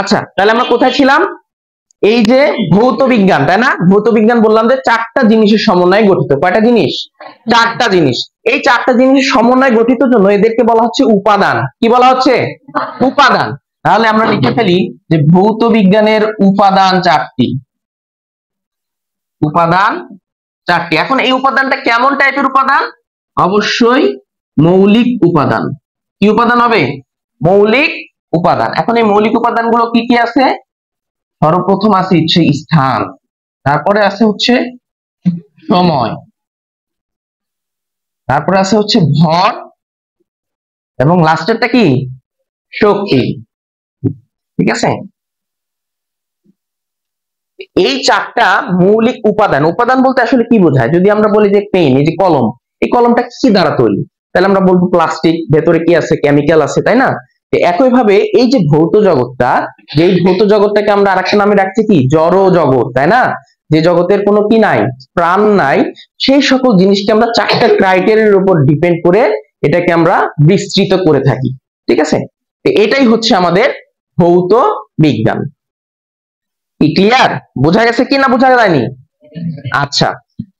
আচ্ছা, তাহলে আমরা কোথায় ছিলাম? এই যে ভৌত বিজ্ঞান, তাই না? ভৌত বিজ্ঞান বললাম যে চারটা জিনিসের সমন্বয়ে গঠিত। কয়টা জিনিস? চারটা জিনিস। এই চারটা জিনিসের সমন্বয়ে গঠিত জন্য এদেরকে বলা হচ্ছে উপাদান। কি বলা হচ্ছে? উপাদান। তাহলে আমরা লিখে ফেলি যে ভৌত বিজ্ঞানের উপাদান চারটি। উপাদান চারটি। এখন এই উপাদানটা কেমন টাইপের উপাদান? অবশ্যই মৌলিক উপাদান। কি উপাদান হবে? মৌলিক উপাদান। এখন এই মৌলিক উপাদানগুলো কি কি আছে? সর্বপ্রথম আছে হচ্ছে স্থান, তারপরে আছে হচ্ছে সময়, তারপরে আছে হচ্ছে ভর, এবং লাস্টেরটা কি? শক্তি। ঠিক আছে? এই চারটা মৌলিক উপাদান। উপাদান বলতে আসলে কি বোঝায়? যদি আমরা বলি যে পেন, এই যে কলম, এই কলমটা কি দ্বারা তৈরি? তাহলে আমরা বলবো প্লাস্টিক, ভেতরে কি আছে? কেমিক্যাল আছে, তাই না? একই ভাবে এই যে ভৌত জগৎটা, যে ভৌত জগৎটাকে আমরা আরেকটা নামে রাখছি কি? জড় জগৎ, তাই না? যে জগতের কোনো কি নাই, প্রাণ নাই, সেই সকল জিনিসকে আমরা চারটা ক্রাইটেরিয়ার উপর ডিপেন্ড করে এটাকে আমরা বিস্তৃত করে থাকি। ঠিক আছে? এটাই হচ্ছে আমাদের ভৌত বিজ্ঞান। কি ক্লিয়ার? বোঝা গেছে কি না বোঝা যায়নি? আচ্ছা,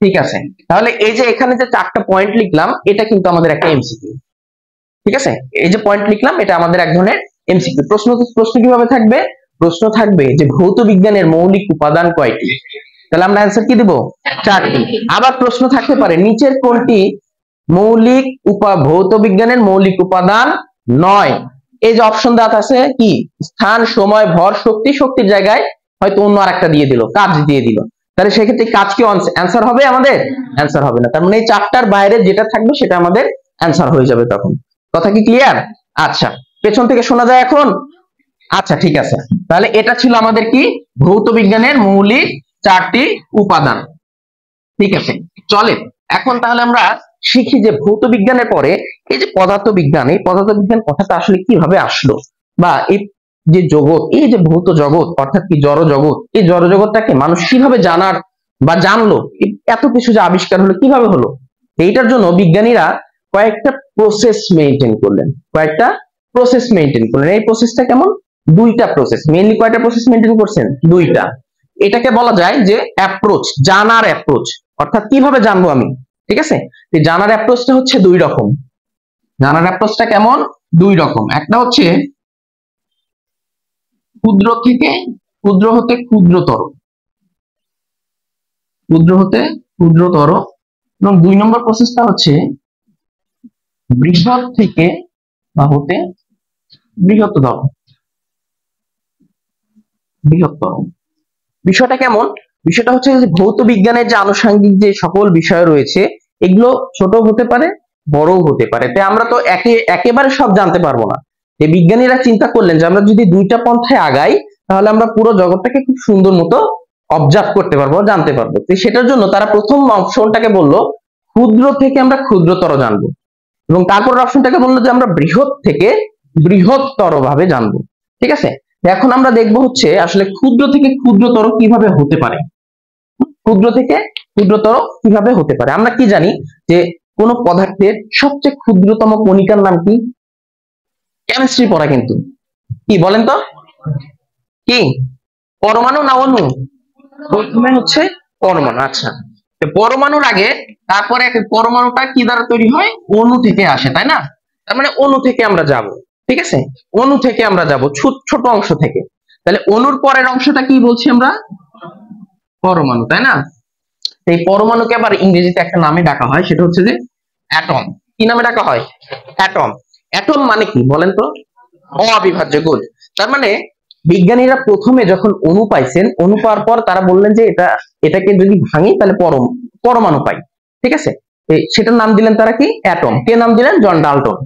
ঠিক আছে। তাহলে এই যে এখানে যে চারটা পয়েন্ট লিখলাম, এটা কিন্তু আমাদের একটা এমসিকিউ। ঠিক আছে? এই যে পয়েন্ট লিখলাম, এটা আমাদের এক ধরনের এমসিকিউ। প্রশ্ন কিভাবে থাকবে? প্রশ্ন থাকবে যে ভৌত বিজ্ঞানের মৌলিক উপাদান কয়টি? তাহলে আমরা অ্যান্সার কি দিব? চারটি। আবার প্রশ্ন থাকতে পারে নিচের কোনটি ভৌত বিজ্ঞানের মৌলিক উপাদান নয়? এই যে অপশন দেওয়া আছে কি? স্থান, সময়, ভর, শক্তি। শক্তির জায়গায় হয়তো অন্য আরেকটা দিয়ে দিল, কাজ দিয়ে দিল। তাহলে সেক্ষেত্রে কাজ কি অ্যান্সার হবে আমাদের? অ্যান্সার হবে না। তার মানে এই চারটার বাইরে যেটা থাকবে সেটা আমাদের অ্যান্সার হয়ে যাবে তখন। কথা কি ক্লিয়ার? আচ্ছা, পেছন থেকে শোনা যায় এখন? আচ্ছা, ঠিক আছে। তাহলে এটা ছিল আমাদের কি? ভৌত বিজ্ঞানের মৌলিক চারটি উপাদান। ঠিক আছে, চলে। এখন তাহলে আমরা শিখি যে ভৌত বিজ্ঞানের পরে এই যে পদার্থ বিজ্ঞান, এই পদার্থ বিজ্ঞান কথাটা আসলে কিভাবে আসলো, বা এই যে জগৎ, এই যে ভৌত জগৎ অর্থাৎ কি জড় জগৎ, এই জড় জগৎটাকে মানুষ কিভাবে জানার বা জানলো, এত কিছু যে আবিষ্কার হলো কিভাবে হলো? এইটার জন্য বিজ্ঞানীরা কয়েকটা প্রসেস মেনটেন করলেন। এই প্রসেসটা কেমন? দুইটা প্রসেস। মেইনলি কয়টা প্রসেস মেনটেন করছেন? দুইটা। এটাকে বলা যায় যে অ্যাপ্রোচ, জানার অ্যাপ্রোচ। অর্থাৎ কিভাবে জানবো আমি? ঠিক আছে? জানার অ্যাপ্রোচটা হচ্ছে দুই রকম। জানার অ্যাপ্রোচটা কেমন? দুই রকম। একটা হচ্ছে ক্ষুদ্র থেকে ক্ষুদ্র হতে ক্ষুদ্রতর, ক্ষুদ্র হতে ক্ষুদ্রতর, এবং দুই নম্বর প্রসেসটা হচ্ছে বৃহৎ থেকে বা হতে বৃহত্তর। বিষয়টা কেমন? বিষয়টা হচ্ছে যে ভৌত বিজ্ঞানের যে আনুষঙ্গিক যে সকল বিষয় রয়েছে, এগুলো ছোট হতে পারে, বড়ও হতে পারে। তাই আমরা তো একেবারে সব জানতে পারবো না। এই বিজ্ঞানীরা চিন্তা করলেন যে আমরা যদি দুইটা পন্থায় আগাই, তাহলে আমরা পুরো জগৎটাকে খুব সুন্দর মতো অবজার্ভ করতে পারবো, জানতে পারবো। তো সেটার জন্য তারা প্রথম অপশনটাকে বললো ক্ষুদ্র থেকে আমরা ক্ষুদ্রতর জানবো, এবং তারপর অপশনটাকে বললো যে আমরা বৃহৎ থেকে বৃহত্তর ভাবে জানবো। ঠিক আছে? এখন আমরা দেখবো হচ্ছে আসলে ক্ষুদ্র থেকে ক্ষুদ্রতর কিভাবে হতে পারে। ক্ষুদ্র থেকে ক্ষুদ্রতর কিভাবে হতে পারে? আমরা কি জানি যে কোন পদার্থের সবচেয়ে ক্ষুদ্রতম কণিকার নাম কি? কেমিস্ট্রি পড়া কিন্তু। কি বলেন তো? কি পরমাণু না অণু? প্রথমে হচ্ছে পরমাণু। আচ্ছা, পরমাণুর আগে তারপরে পরমাণুটা কি দ্বারা তৈরি হয়? অণু থেকে আসে, তাই না? তার মানে অণু থেকে আমরা যাব। ঠিক আছে? অণু থেকে আমরা যাব, ছোট অংশ থেকে। তাহলে অণুর পরের অংশটা কি বলছি আমরা? পরমাণু, তাই না? এই পরমাণুকে আবার ইংরেজিতে একটা নামে ডাকা হয়, সেটা হচ্ছে যে অ্যাটম। কি নামে ডাকা হয়? অ্যাটম। অ্যাটম মানে কি বলেন তো? অবিভাজ্য। গুড। তার মানে বিজ্ঞানীরা প্রথমে যখন অণু পাইছেন, অণু পাওয়ার পর তারা বললেন যে এটাকে যদি ভাঙি তাহলে পরমাণু পাই। ঠিক আছে? সেটার নাম দিলেন তারা কি? অ্যাটম। কে নাম দিলেন? John Dalton.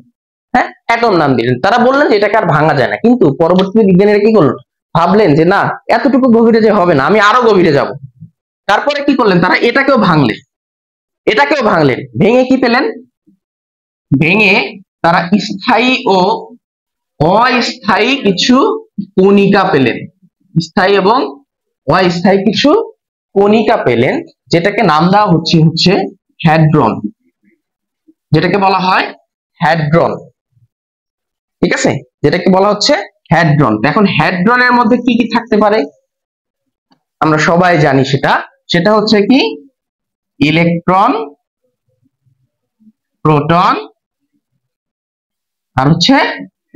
হ্যাঁ, অ্যাটম নাম দিলেন। তারা বললেন যে এটাকে আর ভাঙা যায় না। কিন্তু পরবর্তীতে বিজ্ঞানীরা কি করলেন? ভাবলেন যে না, এতটুকু গভীরে যে হবে না, আমি আরো গভীরে যাব। তারপরে কি করলেন? তারা এটাকেও ভাঙলেন। ভেঙে কি পেলেন? ভেঙে তারা স্থায়ী ও অস্থায়ী কিছু কণিকা পেলেন। স্থায়ী এবং অস্থায়ী কিছু কণিকা পেলেন, যেটাকে নাম দেওয়া হচ্ছে হ্যাড্রন। যেটাকে বলা হয় হ্যাড্রন। ঠিক আছে? যেটাকে বলা হচ্ছে হ্যাড্রন। এখন হ্যাড্রনের মধ্যে কি কি থাকতে পারে আমরা সবাই জানি, সেটা হচ্ছে কি ইলেকট্রন, প্রোটন আর হচ্ছে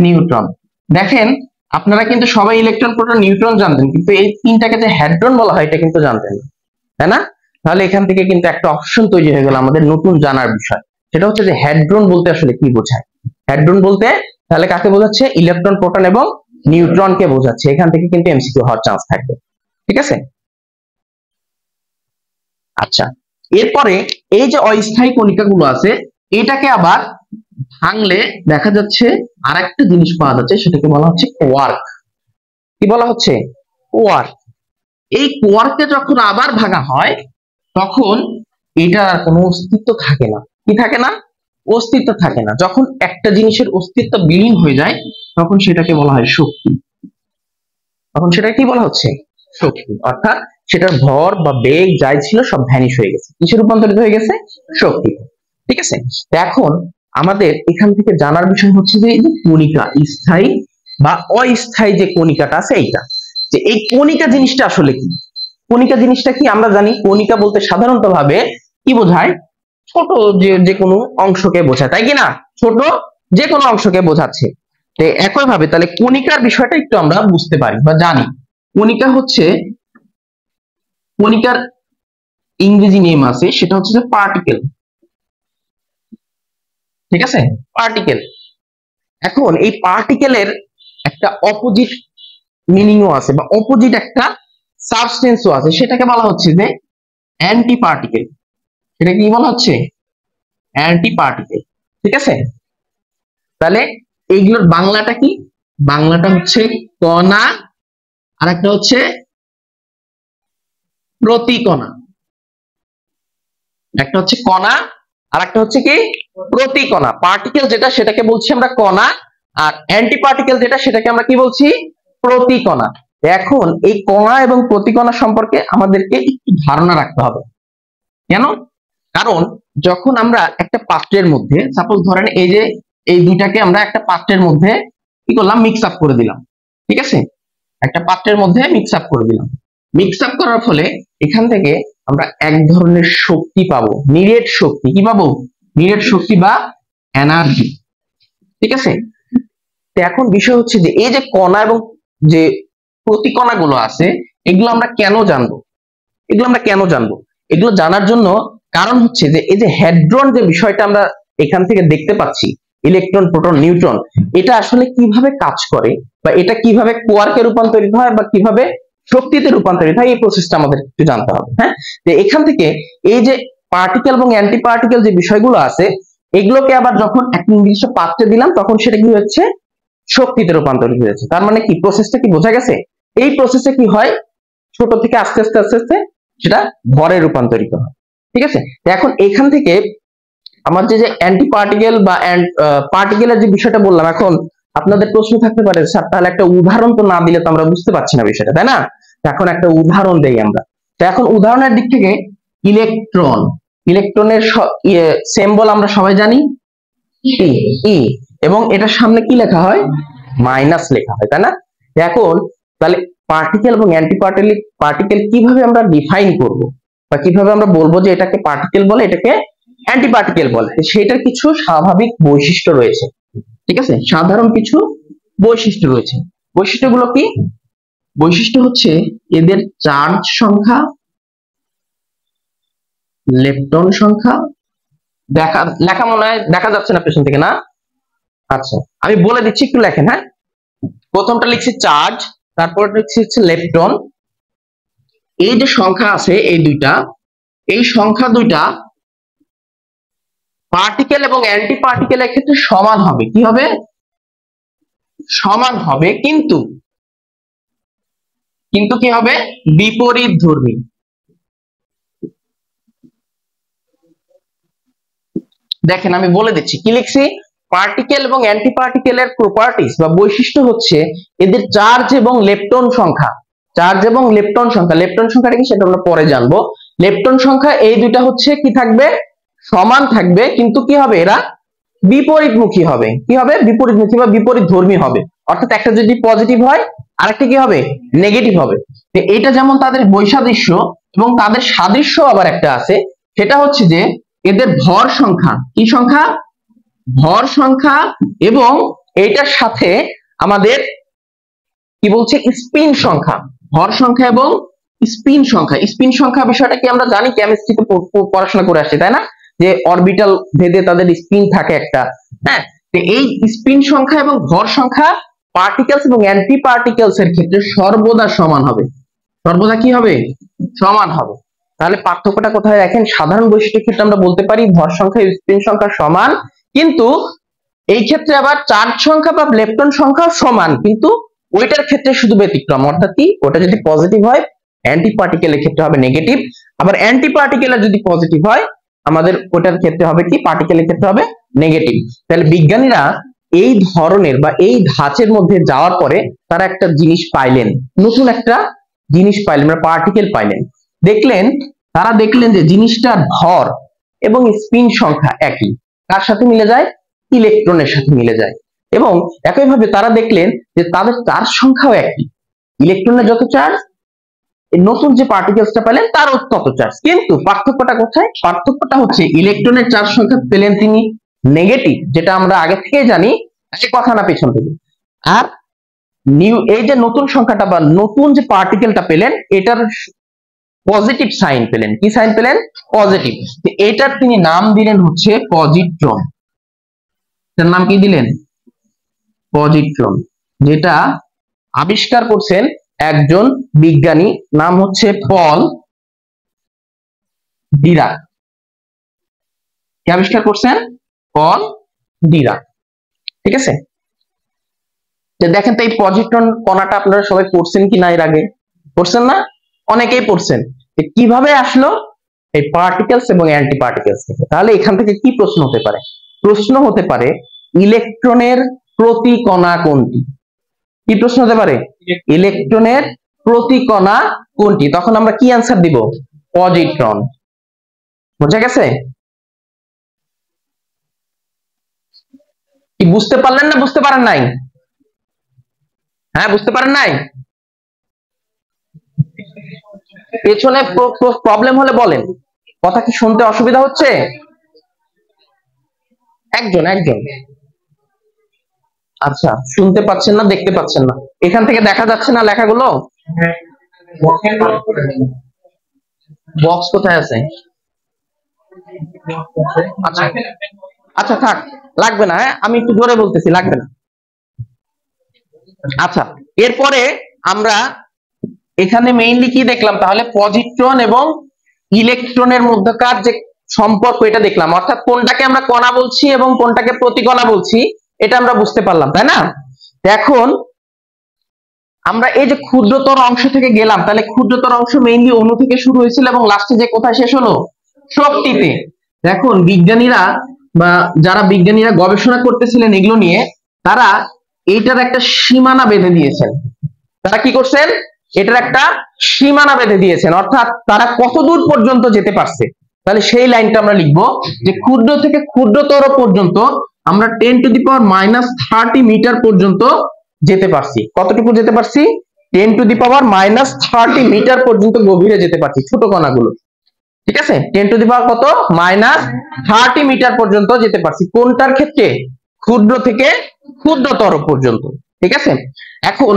নিউট্রন। দেখেন আপনারা কিন্তু সবাই ইলেকট্রন, প্রোটন, নিউট্রন জানতেন, কিন্তু এই তিনটাকে যে হ্যাড্রন বলা হয় এটা কিন্তু জানতেন না, তাই না? তাহলে এখান থেকে কিন্তু একটা অপশন তৈরি হয়ে গেল আমাদের নতুন জানার বিষয়। সেটা হচ্ছে যে হ্যাড্রন বলতে আসলে কি বোঝায়। হ্যাড্রন বলতে তাহলে কাকে বোঝাচ্ছে? ইলেকট্রন, প্রোটন এবং নিউট্রনকে বোঝাচ্ছে। এখান থেকে কিন্তু এমসিকিউ হওয়ার চান্স থাকবে, ঠিক আছে? আচ্ছা, এরপরে এই যে অস্থায়ী কণিকাগুলো আছে, এটাকে আবার ভাঙলে দেখা যাচ্ছে আর একটা জিনিস পাওয়া যাচ্ছে, সেটাকে বলা হচ্ছে কোয়ার্ক। কি বলা হচ্ছে? কোয়ার্ক। এই কোয়ার্ককে যখন আবার ভাঙা হয় তখন এটার আর কোনো অস্তিত্ব থাকে না। কি থাকে না? অস্তিত্ব থাকে না। যখন একটা জিনিসের অস্তিত্ব বিলীন হয়ে যায় তখন সেটাকে বলা হয় শক্তি। তখন সেটা কি বলা হচ্ছে? শক্তি। অর্থাৎ সেটার ভর বা বেগ যাই ছিল সব ভ্যানিশ হয়ে গেছে, কিসে রূপান্তরিত হয়ে গেছে? শক্তি। ঠিক আছে, এখন আমাদের এখান থেকে জানার বিষয় হচ্ছে যে কণিকা, স্থায়ী বা অস্থায়ী যে কণিকাটা আছে এইটা, যে এই কণিকা জিনিসটা আসলে কি? কণিকা জিনিসটা কি আমরা জানি, কণিকা বলতে সাধারণত ভাবে কি বোঝায়? ছোট যে কোনো অংশকে বোঝায়, তাই কি না? ছোট যে কোনো অংশকে বোঝাচ্ছে। একই ভাবে তাহলে কণিকার বিষয়টা একটু আমরা বুঝতে পারি বা জানি। কণিকা হচ্ছে, কণিকার ইংরেজি নেম আছে, সেটা হচ্ছে যে পার্টিকেল। ঠিক আছে, পার্টিকেল। এখন এই পার্টিকেলের একটা অপোজিট মিনিংও আছে বা অপোজিট একটা সাবস্টেন্সও আছে, সেটাকে বলা হচ্ছে যে অ্যান্টি পার্টিকেল। সেটা কি বলা হচ্ছে? Anti particle. ঠিক আছে, তাহলে এইগুলোর বাংলাটা কি? বাংলাটা হচ্ছে কণা, আর একটা হচ্ছে প্রতিকণা। একটা হচ্ছে কণা আর একটা হচ্ছে কি প্রতিকণা। পার্টিকেল যেটা সেটাকে বলছি আমরা কণা, আর অ্যান্টি পার্টিকেল যেটা সেটাকে আমরা কি বলছি? প্রতিকণা। এখন এই কণা এবং প্রতিকণা সম্পর্কে আমাদেরকে একটু ধারণা রাখতে হবে। কেন? কারণ যখন আমরা একটা পাত্রের মধ্যে, সাপোজ ধরেন এই যে এই দুইটাকে আমরা একটা পাত্রের মধ্যে কি করলাম? মিক্স আপ করে দিলাম। ঠিক আছে, একটা পাত্রের মধ্যে মিক্স আপ করে দিলাম। মিক্স আপ করার ফলে এখান থেকে আমরা এক ধরনের শক্তি পাবো, নিরেট শক্তি। কি পাবো? নিরেট শক্তি বা এনার্জি। ঠিক আছে, তো এখন বিষয় হচ্ছে যে এই যে কণা এবং যে প্রতিকণা গুলো আছে, এগুলো আমরা কেন জানবো? এগুলো জানার জন্য কারণ হচ্ছে যে এই যে হ্যাড্রন যে বিষয়টা আমরা এখান থেকে দেখতে পাচ্ছি, ইলেকট্রন, প্রোটন, নিউট্রন, এটা আসলে কিভাবে কাজ করে বা এটা কিভাবে কোয়ার্কে রূপান্তরিত হয় বা কিভাবে শক্তিতে রূপান্তরিত হয়, এই প্রসেসটা আমাদের একটু জানতে হবে। হ্যাঁ, তো এখান থেকে এই যে পার্টিকেল এবং অ্যান্টি পার্টিকেল যে বিষয়গুলো আছে, এগুলোকে আবার যখন এক নির্দিষ্ট পাত্রে দিলাম তখন সেটা কি হচ্ছে? শক্তিতে রূপান্তরিত হয়েছে। তার মানে কি প্রসেসটা কি বোঝা গেছে? এই প্রসেসে কি হয়? ছোট থেকে আস্তে আস্তে আস্তে আস্তে সেটা ভরে রূপান্তরিত হয়। ঠিক আছে, এখন এখান থেকে আমার যে অ্যান্টি পার্টিকেল বা পার্টিকেলের যে বিষয়টা বললাম, এখন আপনাদের প্রশ্ন থাকতে পারে স্যার তাহলে একটা উদাহরণ তো না দিলে তো আমরা বুঝতে পারছি না বিষয়টা, তাই না? এখন একটা উদাহরণ দেই আমরা। তো এখন উদাহরণের দিক থেকে ইলেকট্রন, ইলেকট্রনের সিম্বল আমরা সবাই জানি ই, এবং এটার সামনে কি লেখা হয়? মাইনাস লেখা হয়, তাই না? এখন তাহলে পার্টিকেল এবং অ্যান্টি পার্টিকেল কিভাবে আমরা ডিফাইন করব বা কিভাবে আমরা বলবো যে এটাকে পার্টিকেল বলে, এটাকে অ্যান্টি পার্টিকেল বলে? সেটার কিছু স্বাভাবিক বৈশিষ্ট্য রয়েছে। ঠিক আছে, সাধারণ কিছু বৈশিষ্ট্য রয়েছে। বৈশিষ্ট্যগুলো কি? বৈশিষ্ট্য হচ্ছে এদের চার্জ সংখ্যা, লেপটন সংখ্যা। লেখা মনে হয় দেখা যাচ্ছে না পেছন থেকে, না? আচ্ছা, আমি বলে দিচ্ছি, একটু লেখেন। হ্যাঁ, প্রথমটা লিখছি চার্জ, তারপর লিখছি হচ্ছে লেপটন। এই যে সংখ্যা আছে এই দুইটা, এই সংখ্যা দুইটা পার্টিকেল এবং অ্যান্টি পার্টিকেলের ক্ষেত্রে সমান হবে। কি হবে? সমান হবে, কিন্তু কি হবে? বিপরীত ধর্মী। দেখেন আমি বলে দিচ্ছি কি লিখছি। পার্টিকেল এবং অ্যান্টি পার্টিকেলের প্রপার্টিজ বা বৈশিষ্ট্য হচ্ছে এদের চার্জ এবং লেপটন সংখ্যা। চার্জ এবং লেপটন সংখ্যা, লেপটন সংখ্যাটা কি সেটা আমরা পরে জানবো। লেপটন সংখ্যা এই দুইটা হচ্ছে কি থাকবে? সমান থাকবে, কিন্তু কি হবে? এরা বিপরীতমুখী হবে। কি হবে? বিপরীতমুখী বা বিপরীত ধর্মী হবে। অর্থাৎ একটা যদি পজিটিভ হয় আরেকটা কি হবে, নেগেটিভ হবে। তো এটা যেমন তাদের বৈসাদৃশ্য এবং তাদের সাদৃশ্য আবার একটা আছে, সেটা হচ্ছে যে এদের ভর সংখ্যা, কি সংখ্যা, ভর সংখ্যা, এবং এটার সাথে আমাদের কি বলছে, স্পিন সংখ্যা। ভর সংখ্যা এবং স্পিন সংখ্যা। স্পিন সংখ্যা বিষয়টা কি আমরা জানি, কেমিস্ট্রিতে পড়াশোনা করে আসছি তাই না, যে অরবিটাল ভেদে তাদের স্পিন থাকে একটা। হ্যাঁ, তো এই স্পিন সংখ্যা এবং ভর সংখ্যা পার্টিকেলস এবং অ্যান্টি পার্টিকেলস এর ক্ষেত্রে সর্বদা সমান হবে। সর্বদা কি হবে, সমান হবে। তাহলে পার্থক্যটা কোথায় দেখেন, সাধারণ বৈশিষ্ট্যের ক্ষেত্রে আমরা বলতে পারি ভর সংখ্যা স্পিন সংখ্যা সমান, কিন্তু এই ক্ষেত্রে আবার চার্জ সংখ্যা বা লেপটন সংখ্যা সমান, কিন্তু ওইটার ক্ষেত্রে শুধু ব্যতিক্রম। অর্থাৎ কি, ওটা যদি পজিটিভ হয় অ্যান্টি পার্টিকেলের ক্ষেত্রে হবে নেগেটিভ, আবার অ্যান্টি পার্টিকেলের যদি পজিটিভ হয় আমাদের ওটার ক্ষেত্রে হবে কি, পার্টিকেলের ক্ষেত্রে হবে নেগেটিভ। তাহলে বিজ্ঞানীরা এই ধরনের বা এই ধাঁচের মধ্যে যাওয়ার পরে তারা একটা জিনিস পাইলেন, নতুন একটা জিনিস পাইলেন, মানে পার্টিকেল পাইলেন। দেখলেন, তারা দেখলেন যে জিনিসটার ভর এবং স্পিন সংখ্যা একই। কার সাথে মিলে যায়, ইলেকট্রনের সাথে মিলে যায়। এবং একইভাবে তারা দেখলেন যে তাদের চার্জ সংখ্যাও একই। ইলেকট্রনের যত চার্জ, নতুন যে পার্টিকেলসটা পেলেন তারও তত চার্জ। কিন্তু পার্থক্যটা কোথায়, পার্থক্যটা হচ্ছে ইলেকট্রনের চার্জ সংখ্যা পেলেন তিনি নেগেটিভ, যেটা আমরা আগে থেকে জানি, এই কথা না পেছন থেকে। আর এই যে নতুন সংখ্যাটা বা নতুন যে পার্টিকেলটা পেলেন এটার পজিটিভ সাইন পেলেন। কি সাইন পেলেন, পজিটিভ। এটার তিনি নাম দিলেন হচ্ছে পজিট্রন। এটার নাম কি দিলেন, পজিট্রন, যেটা আবিষ্কার করছেন একজন বিজ্ঞানী, নাম হচ্ছে পল ডিরাক। কি আবিষ্কার করছেন, পল ডিরাক। ঠিক আছে, দেখেন তো এই পজিট্রন কণাটা আপনারা সবাই পড়ছেন কি না, এর আগে পড়ছেন না, অনেকেই পড়ছেন। কিভাবে আসলো, এই পার্টিকেলস এবং অ্যান্টি পার্টিকেলস থেকে। তাহলে এখান থেকে কি প্রশ্ন হতে পারে, প্রশ্ন হতে পারে ইলেকট্রনের প্রতি কণা কোনটি। কি প্রশ্ন হতে পারে, ইলেকট্রনের প্রতি কণা কোনটি, তখন আমরা কি অ্যান্সার দিব, পজিট্রন। বোঝা গেছে, কি বুঝতে পারলেন না বুঝতে পারেন নাই, হ্যাঁ বুঝতে পারেন নাই, পেছনে প্রবলেম হলে বলেন। কথা কি শুনতে অসুবিধা হচ্ছে, একজন একজন, আচ্ছা শুনতে পাচ্ছেন না, দেখতে পাচ্ছেন না, এখান থেকে দেখা যাচ্ছে না লেখাগুলো, বক্স কোথায় আছে, আচ্ছা আচ্ছা থাক, লাগবে না, হ্যাঁ আমি একটু জোরে বলতেছি, লাগবে না। আচ্ছা, এরপরে আমরা এখানে মেইনলি কি দেখলাম, তাহলে পজিট্রন এবং ইলেকট্রনের মধ্যকার যে সম্পর্ক এটা দেখলাম, অর্থাৎ কোনটাকে আমরা কণা বলছি এবং কোনটাকে প্রতিকণা বলছি এটা আমরা বুঝতে পারলাম, তাই না। এখন আমরা এই যে ক্ষুদ্রতর অংশ থেকে গেলাম, তাহলে ক্ষুদ্রতর অংশ মেইনলি অণু থেকে শুরু হয়েছিল এবং লাস্টে যে কোথায় শেষ হলো, শক্তিতে। এখন বিজ্ঞানীরা বা যারা বিজ্ঞানীরা গবেষণা করতেছিলেন এগুলো নিয়ে, তারা এইটার একটা সীমানা বেঁধে দিয়েছেন। তারা কি করছেন, এটার একটা সীমানা বেঁধে দিয়েছেন, অর্থাৎ তারা কত দূর পর্যন্ত যেতে পারছে। তাহলে সেই লাইনটা আমরা লিখবো যে ক্ষুদ্র থেকে ক্ষুদ্রতর পর্যন্ত আমরা 10⁻³ মিটার পর্যন্ত যেতে পারছি। কতটুকু যেতে পারছি, 10⁻³ মিটার পর্যন্ত গভীরে যেতে পারছি ছোট কণাগুলো। ঠিক আছে, 10⁻³ মিটার পর্যন্ত যেতে পারছি কোনটার ক্ষেত্রে, ক্ষুদ্র থেকে ক্ষুদ্রতর পর্যন্ত। ঠিক আছে, এখন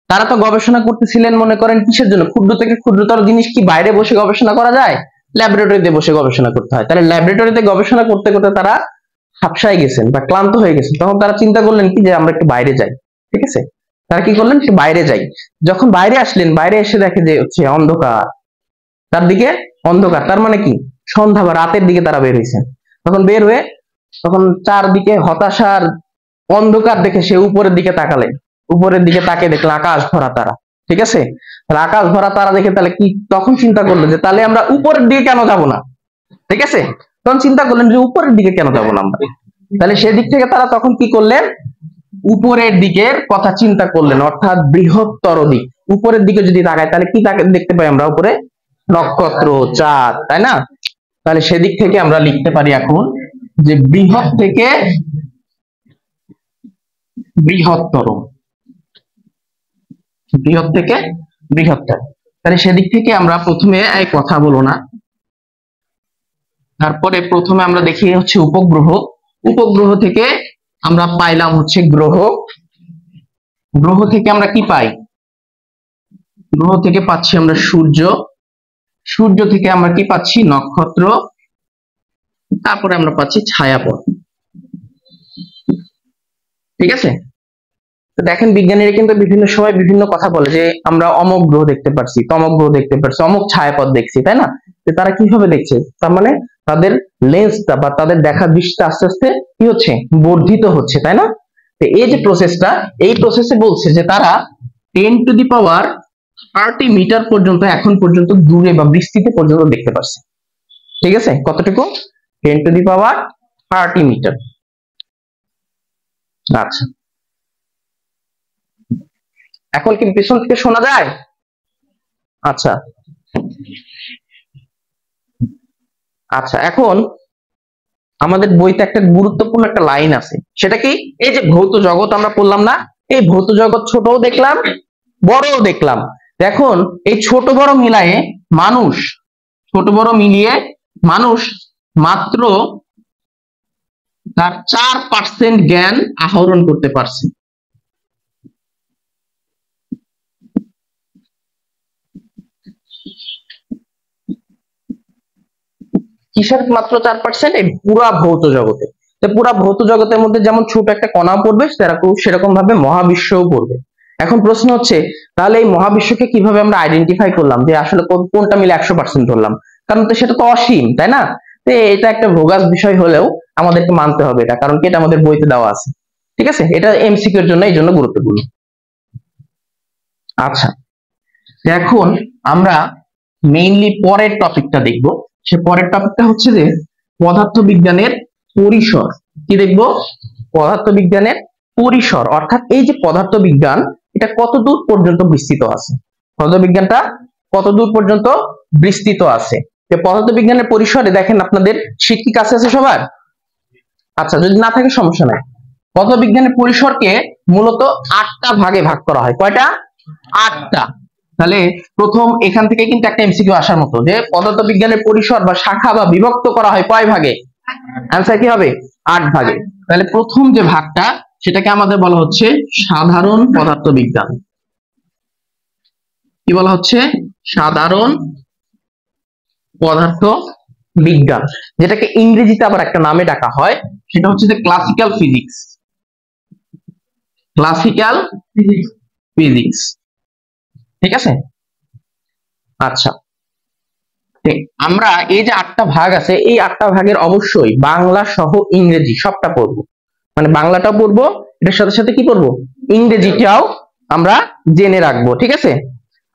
তারা তো গবেষণা করতেছিলেন মনে করেন কিসের জন্য, ক্ষুদ্র থেকে ক্ষুদ্রতর জিনিস কি বাইরে বসে গবেষণা করা যায়, ল্যাবরেটরিতে বসে গবেষণা করতে হয়। তাহলে ল্যাবরেটরিতে গবেষণা করতে করতে তারা হাঁপসায় গেছেন বা ক্লান্ত হয়ে গেছেন, তখন তারা চিন্তা করলেন কি যে আমরা একটু বাইরে যাই। ঠিক আছে, তারা কি করলেন, একটু বাইরে যাই। যখন বাইরে আসলেন, বাইরে এসে দেখে যে হচ্ছে অন্ধকার, তার দিকে অন্ধকার, তার মানে কি সন্ধ্যা বা রাতের দিকে তারা বের হয়েছেন। তখন বের হয়ে তখন চারদিকে হতাশার অন্ধকার দেখে সে উপরের দিকে তাকালেন, উপরের দিকে তাকে দেখলেন আকাশ ভরা তারা। ঠিক আছে, তাহলে আকাশ ভরা তারা দেখে তাহলে কি, তখন চিন্তা করলো যে তাহলে আমরা উপরের দিকে কেন যাব না। ঠিক আছে, তখন চিন্তা করলেন যে উপরের দিকে কেন যাব না আমরা। তাহলে সেদিক থেকে তারা তখন কি করলেন, উপরের দিকের কথা চিন্তা করলেন, অর্থাৎ বৃহত্তর দিক। উপরের দিকে যদি তাকাই তাহলে কি দেখতে পাই আমরা, উপরে নক্ষত্র, চাঁদ, তাই না। তাহলে সেদিক থেকে আমরা লিখতে পারি এখন যে বৃহৎ থেকে বৃহত্তর। বৃহৎ থেকে বৃহত্তর। তাহলে সেদিক থেকে আমরা প্রথমে এই কথা বলবো না। তারপরে প্রথমে আমরা দেখি হচ্ছে উপগ্রহ। উপগ্রহ থেকে আমরা পাইলাম হচ্ছে গ্রহ। গ্রহ থেকে আমরা কি পাই? গ্রহ থেকে পাচ্ছি আমরা সূর্য। সূর্য থেকে আমরা কি পাচ্ছি? নক্ষত্র। তারপরে আমরা পাচ্ছি ছায়াপথ। ঠিক আছে? তো দেখেন বিজ্ঞানীরা কিন্তু বিভিন্ন সময় বিভিন্ন কথা বলে যে আমরা অমুক গ্রহ দেখতে পারছি, তমক গ্রহ দেখতে পারছি, অমুক ছায়াপথ দেখছি, তাই না? তো তারা কিভাবে দেখছে? তার মানে তাদের লেন্সটা বা তাদের দেখার দৃষ্টিটা আস্তে আস্তে কি হচ্ছে? বর্ধিত হচ্ছে, তাই না? তো এই যে প্রসেসটা, এই প্রসেসে বলছে যে তারা 10⁻30 মিটার পর্যন্ত এখন পর্যন্ত দূরে বা বিস্তৃত পর্যন্ত দেখতে পারছে। ঠিক আছে? কতটুকু? 10⁻30 মিটার। আচ্ছা, এখন কি পেছন থেকে শোনা যায়? আচ্ছা আচ্ছা, এখন আমাদের বইতে একটা গুরুত্বপূর্ণ একটা লাইন আছে, সেটা কি? এই যে ভৌত জগৎ আমরা পড়লাম না, এই ভৌত জগৎ ছোটও দেখলাম, বড়ও দেখলাম। এখন এই ছোট বড় মিলায়ে মানুষ, ছোট বড় মিলিয়ে মানুষ মাত্র তার 4% জ্ঞান আহরণ করতে পারছে। কিসের মাত্র 4%? এই পুরা ভৌত জগতে। পুরা ভৌত জগতের মধ্যে যেমন ছোট একটা কণা পড়বে, সেরকম ভাবে মহাবিশ্বও পড়বে। এখন প্রশ্ন হচ্ছে, তাহলে এই মহাবিশ্বকে কিভাবে আমরা আইডেন্টিফাই করলাম যে আসলে কোনটা মিলে 100% ধরলাম? কারণ তো সেটা তো অসীম, তাই না? তো এটা একটা ভোগাস বিষয় হলেও আমাদেরকে মানতে হবে এটা, কারণ কি এটা আমাদের বইতে দেওয়া আছে। ঠিক আছে? এটা এমসিকিউ এর জন্য এই জন্য গুরুত্বপূর্ণ। আচ্ছা, এখন আমরা মেইনলি পরের টপিকটা দেখব। সে পরের টপিকটা হচ্ছে যে পদার্থবিজ্ঞানের পরিসর। কি দেখব? পদার্থবিজ্ঞানের পরিসর, অর্থাৎ এই যে পদার্থবিজ্ঞান, এটা কত দূর পর্যন্ত বিস্তৃত আছে, পদার্থবিজ্ঞানটা কত দূর পর্যন্ত বিস্তৃত আছে। পদার্থবিজ্ঞানের পরিসরে দেখেন, আপনাদের শীট কি কাছে আছে সবার? আচ্ছা, যদি না থাকে সমস্যা নাই। পদার্থবিজ্ঞানের পরিসরকে মূলত 8টা ভাগে ভাগ করা হয়। কয়টা? 8টা। তাহলে প্রথম এখান থেকে কিন্তু একটা এমসিকিউ আসার মতো, যে পদার্থবিজ্ঞানের পরিসর বা শাখা বা বিভক্ত করা হয় কয় ভাগে? आंसर কি হবে? 8 ভাগে। তাহলে প্রথম যে ভাগটা, সেটাকে আমাদের বলা হচ্ছে সাধারণ পদার্থবিজ্ঞান। কি বলা হচ্ছে? সাধারণ পদার্থবিজ্ঞান, যেটাকে ইংরেজিতে আবার একটা নামে ডাকা হয়, সেটা হচ্ছে যে ক্লাসিক্যাল ফিজিক্স। Classical physics. ঠিক আছে? আচ্ছা, আমরা এই যে 8টা ভাগ আছে, এই 8টা ভাগের অবশ্যই বাংলা সহ ইংরেজি সবটা পড়বো। মানে বাংলাটাও পড়বো, এটার সাথে সাথে কি পড়বো? ইংরেজিটাও আমরা জেনে রাখবো। ঠিক আছে?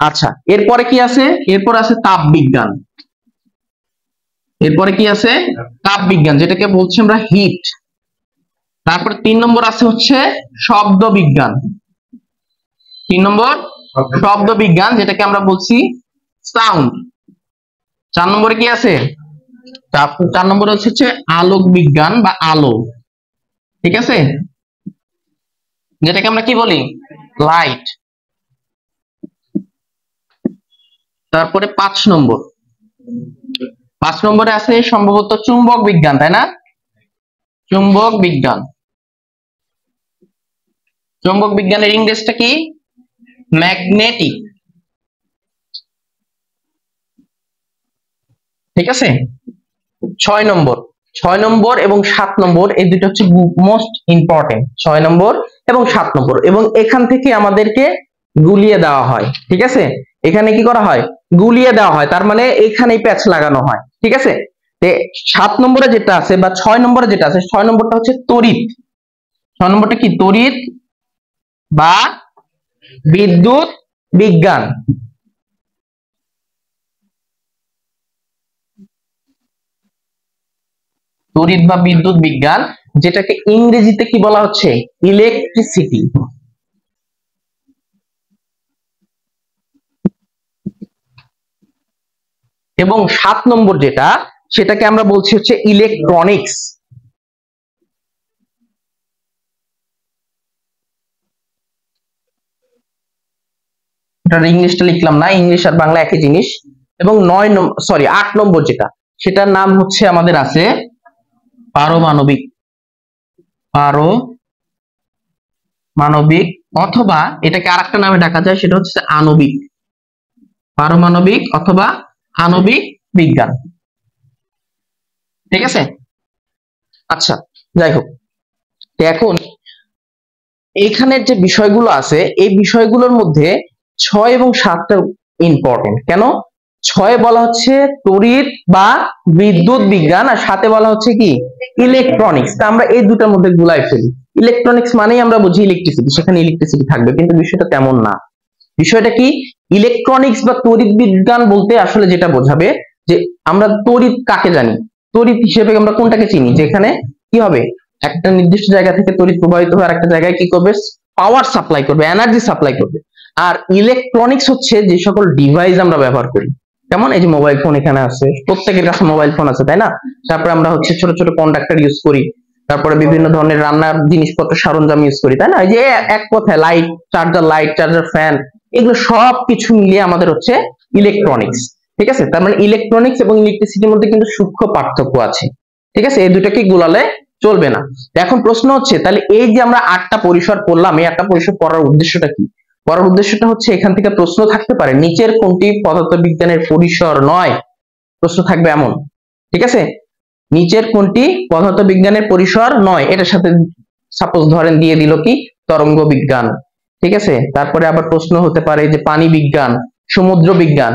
আচ্ছা, এরপরে কি আছে? এরপর আছে তাপবিজ্ঞান। এরপরে কি আছে? তাপবিজ্ঞান, যেটাকে বলছি আমরা হিট। তারপর 3 নম্বর আছে হচ্ছে শব্দ বিজ্ঞান। 3 নম্বর শব্দ বিজ্ঞান, যেটাকে আমরা বলছি সাউন্ড। 4 নম্বরে কি আছে? 4 নম্বরে হচ্ছে আলোক বিজ্ঞান বা আলো। ঠিক আছে? যেটাকে আমরা কি বলি? লাইট। তারপরে 5 নম্বর, 5 নম্বরে আছে সম্ভবত চুম্বক বিজ্ঞান, তাই না? চুম্বক বিজ্ঞান। চুম্বক বিজ্ঞানের ইংরেজিটা কি? ম্যাগনেটিক। ঠিক আছে? 6 নম্বর, 6 নম্বর এবং 7 নম্বর, এই দুটো হচ্ছে মোস্ট ইম্পর্টেন্ট। 6 নম্বর এবং 7 নম্বর, এবং এখান থেকে আমাদেরকে গুলিয়ে দেওয়া হয়। ঠিক আছে? এখানে কি করা হয়? গুলিয়ে দেওয়া হয়, তার মানে এখানেই প্যাচ লাগানো হয়। ঠিক আছে? 7 নম্বরে যেটা আছে বা 6 নম্বরে যেটা আছে, 6 নম্বরটা হচ্ছে তড়িৎ। 6 নম্বরটা কি? তড়িৎ বা বিদ্যুৎ বিজ্ঞান। তড়িৎ বা বিদ্যুৎ বিজ্ঞান, যেটাকে ইংরেজিতে কি বলা হচ্ছে? ইলেকট্রিসিটি। এবং 7 নম্বর যেটা, সেটাকে আমরা বলছি হচ্ছে ইলেকট্রনিক্স। এটার ইংলিশটা লিখলাম না, ইংলিশ আর বাংলা একই জিনিস। এবং 8 নম্বর যেটা, সেটার নাম হচ্ছে আমাদের আছে পারমাণবিক। পারমাণবিক, অথবা এটাকে আরেকটা নামে ডাকা যায়, সেটা হচ্ছে আণবিক। পারমাণবিক অথবা আণবিক বিজ্ঞান। ঠিক আছে, আচ্ছা যাই হোক, এখন এইখানের যে বিষয়গুলো আছে, এই বিষয়গুলোর মধ্যে 6 এবং 7টা ইম্পর্টেন্ট। কেন? 6 বলা হচ্ছে তড়িৎ বা বিদ্যুৎ বিজ্ঞান, আর 7 বলা হচ্ছে কি ইলেকট্রনিক্স। তা আমরা এই দুটার মধ্যে গুলাই ফেলি। ইলেকট্রনিক্স মানেই আমরা বুঝি ইলেকট্রিসিটি, সেখানে ইলেকট্রিসিটি থাকবে, কিন্তু বিষয়টা তেমন না। বিষয়টা কি, ইলেকট্রনিক্স বা তড়িৎ বিজ্ঞান বলতে আসলে যেটা বোঝাবে যে আমরা তড়িৎ কাকে জানি, তড়িৎ হিসেবে আমরা কোনটাকে চিনি, যেখানে কি হবে, একটা নির্দিষ্ট জায়গা থেকে তড়িৎ প্রবাহিত হয়ে আরেকটা জায়গায় কি করবে, পাওয়ার সাপ্লাই করবে, এনার্জি সাপ্লাই করবে। আর ইলেকট্রনিক্স হচ্ছে যে সকল ডিভাইস আমরা ব্যবহার করি, যেমন এই যে মোবাইল ফোন এখানে আছে, প্রত্যেকের কাছে মোবাইল ফোন আছে, তাই না? তারপরে আমরা হচ্ছে ছোট ছোট কন্ডাক্টর ইউজ করি, তারপরে বিভিন্ন ধরনের রান্নার জিনিসপত্র সরঞ্জাম ইউজ করি, তাই না? এই যে এক কথায় লাইট, চার্জার, ফ্যান, এগুলো সব কিছু মিলিয়ে আমাদের হচ্ছে ইলেকট্রনিক্স। ঠিক আছে, তার মানে ইলেকট্রনিক্স এবং ইলেকট্রিসিটির মধ্যে কিন্তু সূক্ষ্ম পার্থক্য আছে। ঠিক আছে, এই দুটাকে গোলালে চলবে না। এখন প্রশ্ন হচ্ছে, তাহলে এই যে আমরা 8টা পরিসর পড়লাম, এই 8টা পরিসর পড়ার উদ্দেশ্যটা কি? পড়ার উদ্দেশ্যটা হচ্ছে, এখান থেকে প্রশ্ন থাকতে পারে নিচের কোনটি পদার্থবিজ্ঞানের পরিসর নয়, প্রশ্ন থাকবে এমন। ঠিক আছে, নিচের কোনটি পদার্থবিজ্ঞানের পরিসর নয়, এটার সাথে সাপোজ ধরেন দিয়ে দিল কি তরঙ্গ বিজ্ঞান। ঠিক আছে, তারপরে আবার প্রশ্ন হতে পারে যে পানি বিজ্ঞান, সমুদ্র বিজ্ঞান।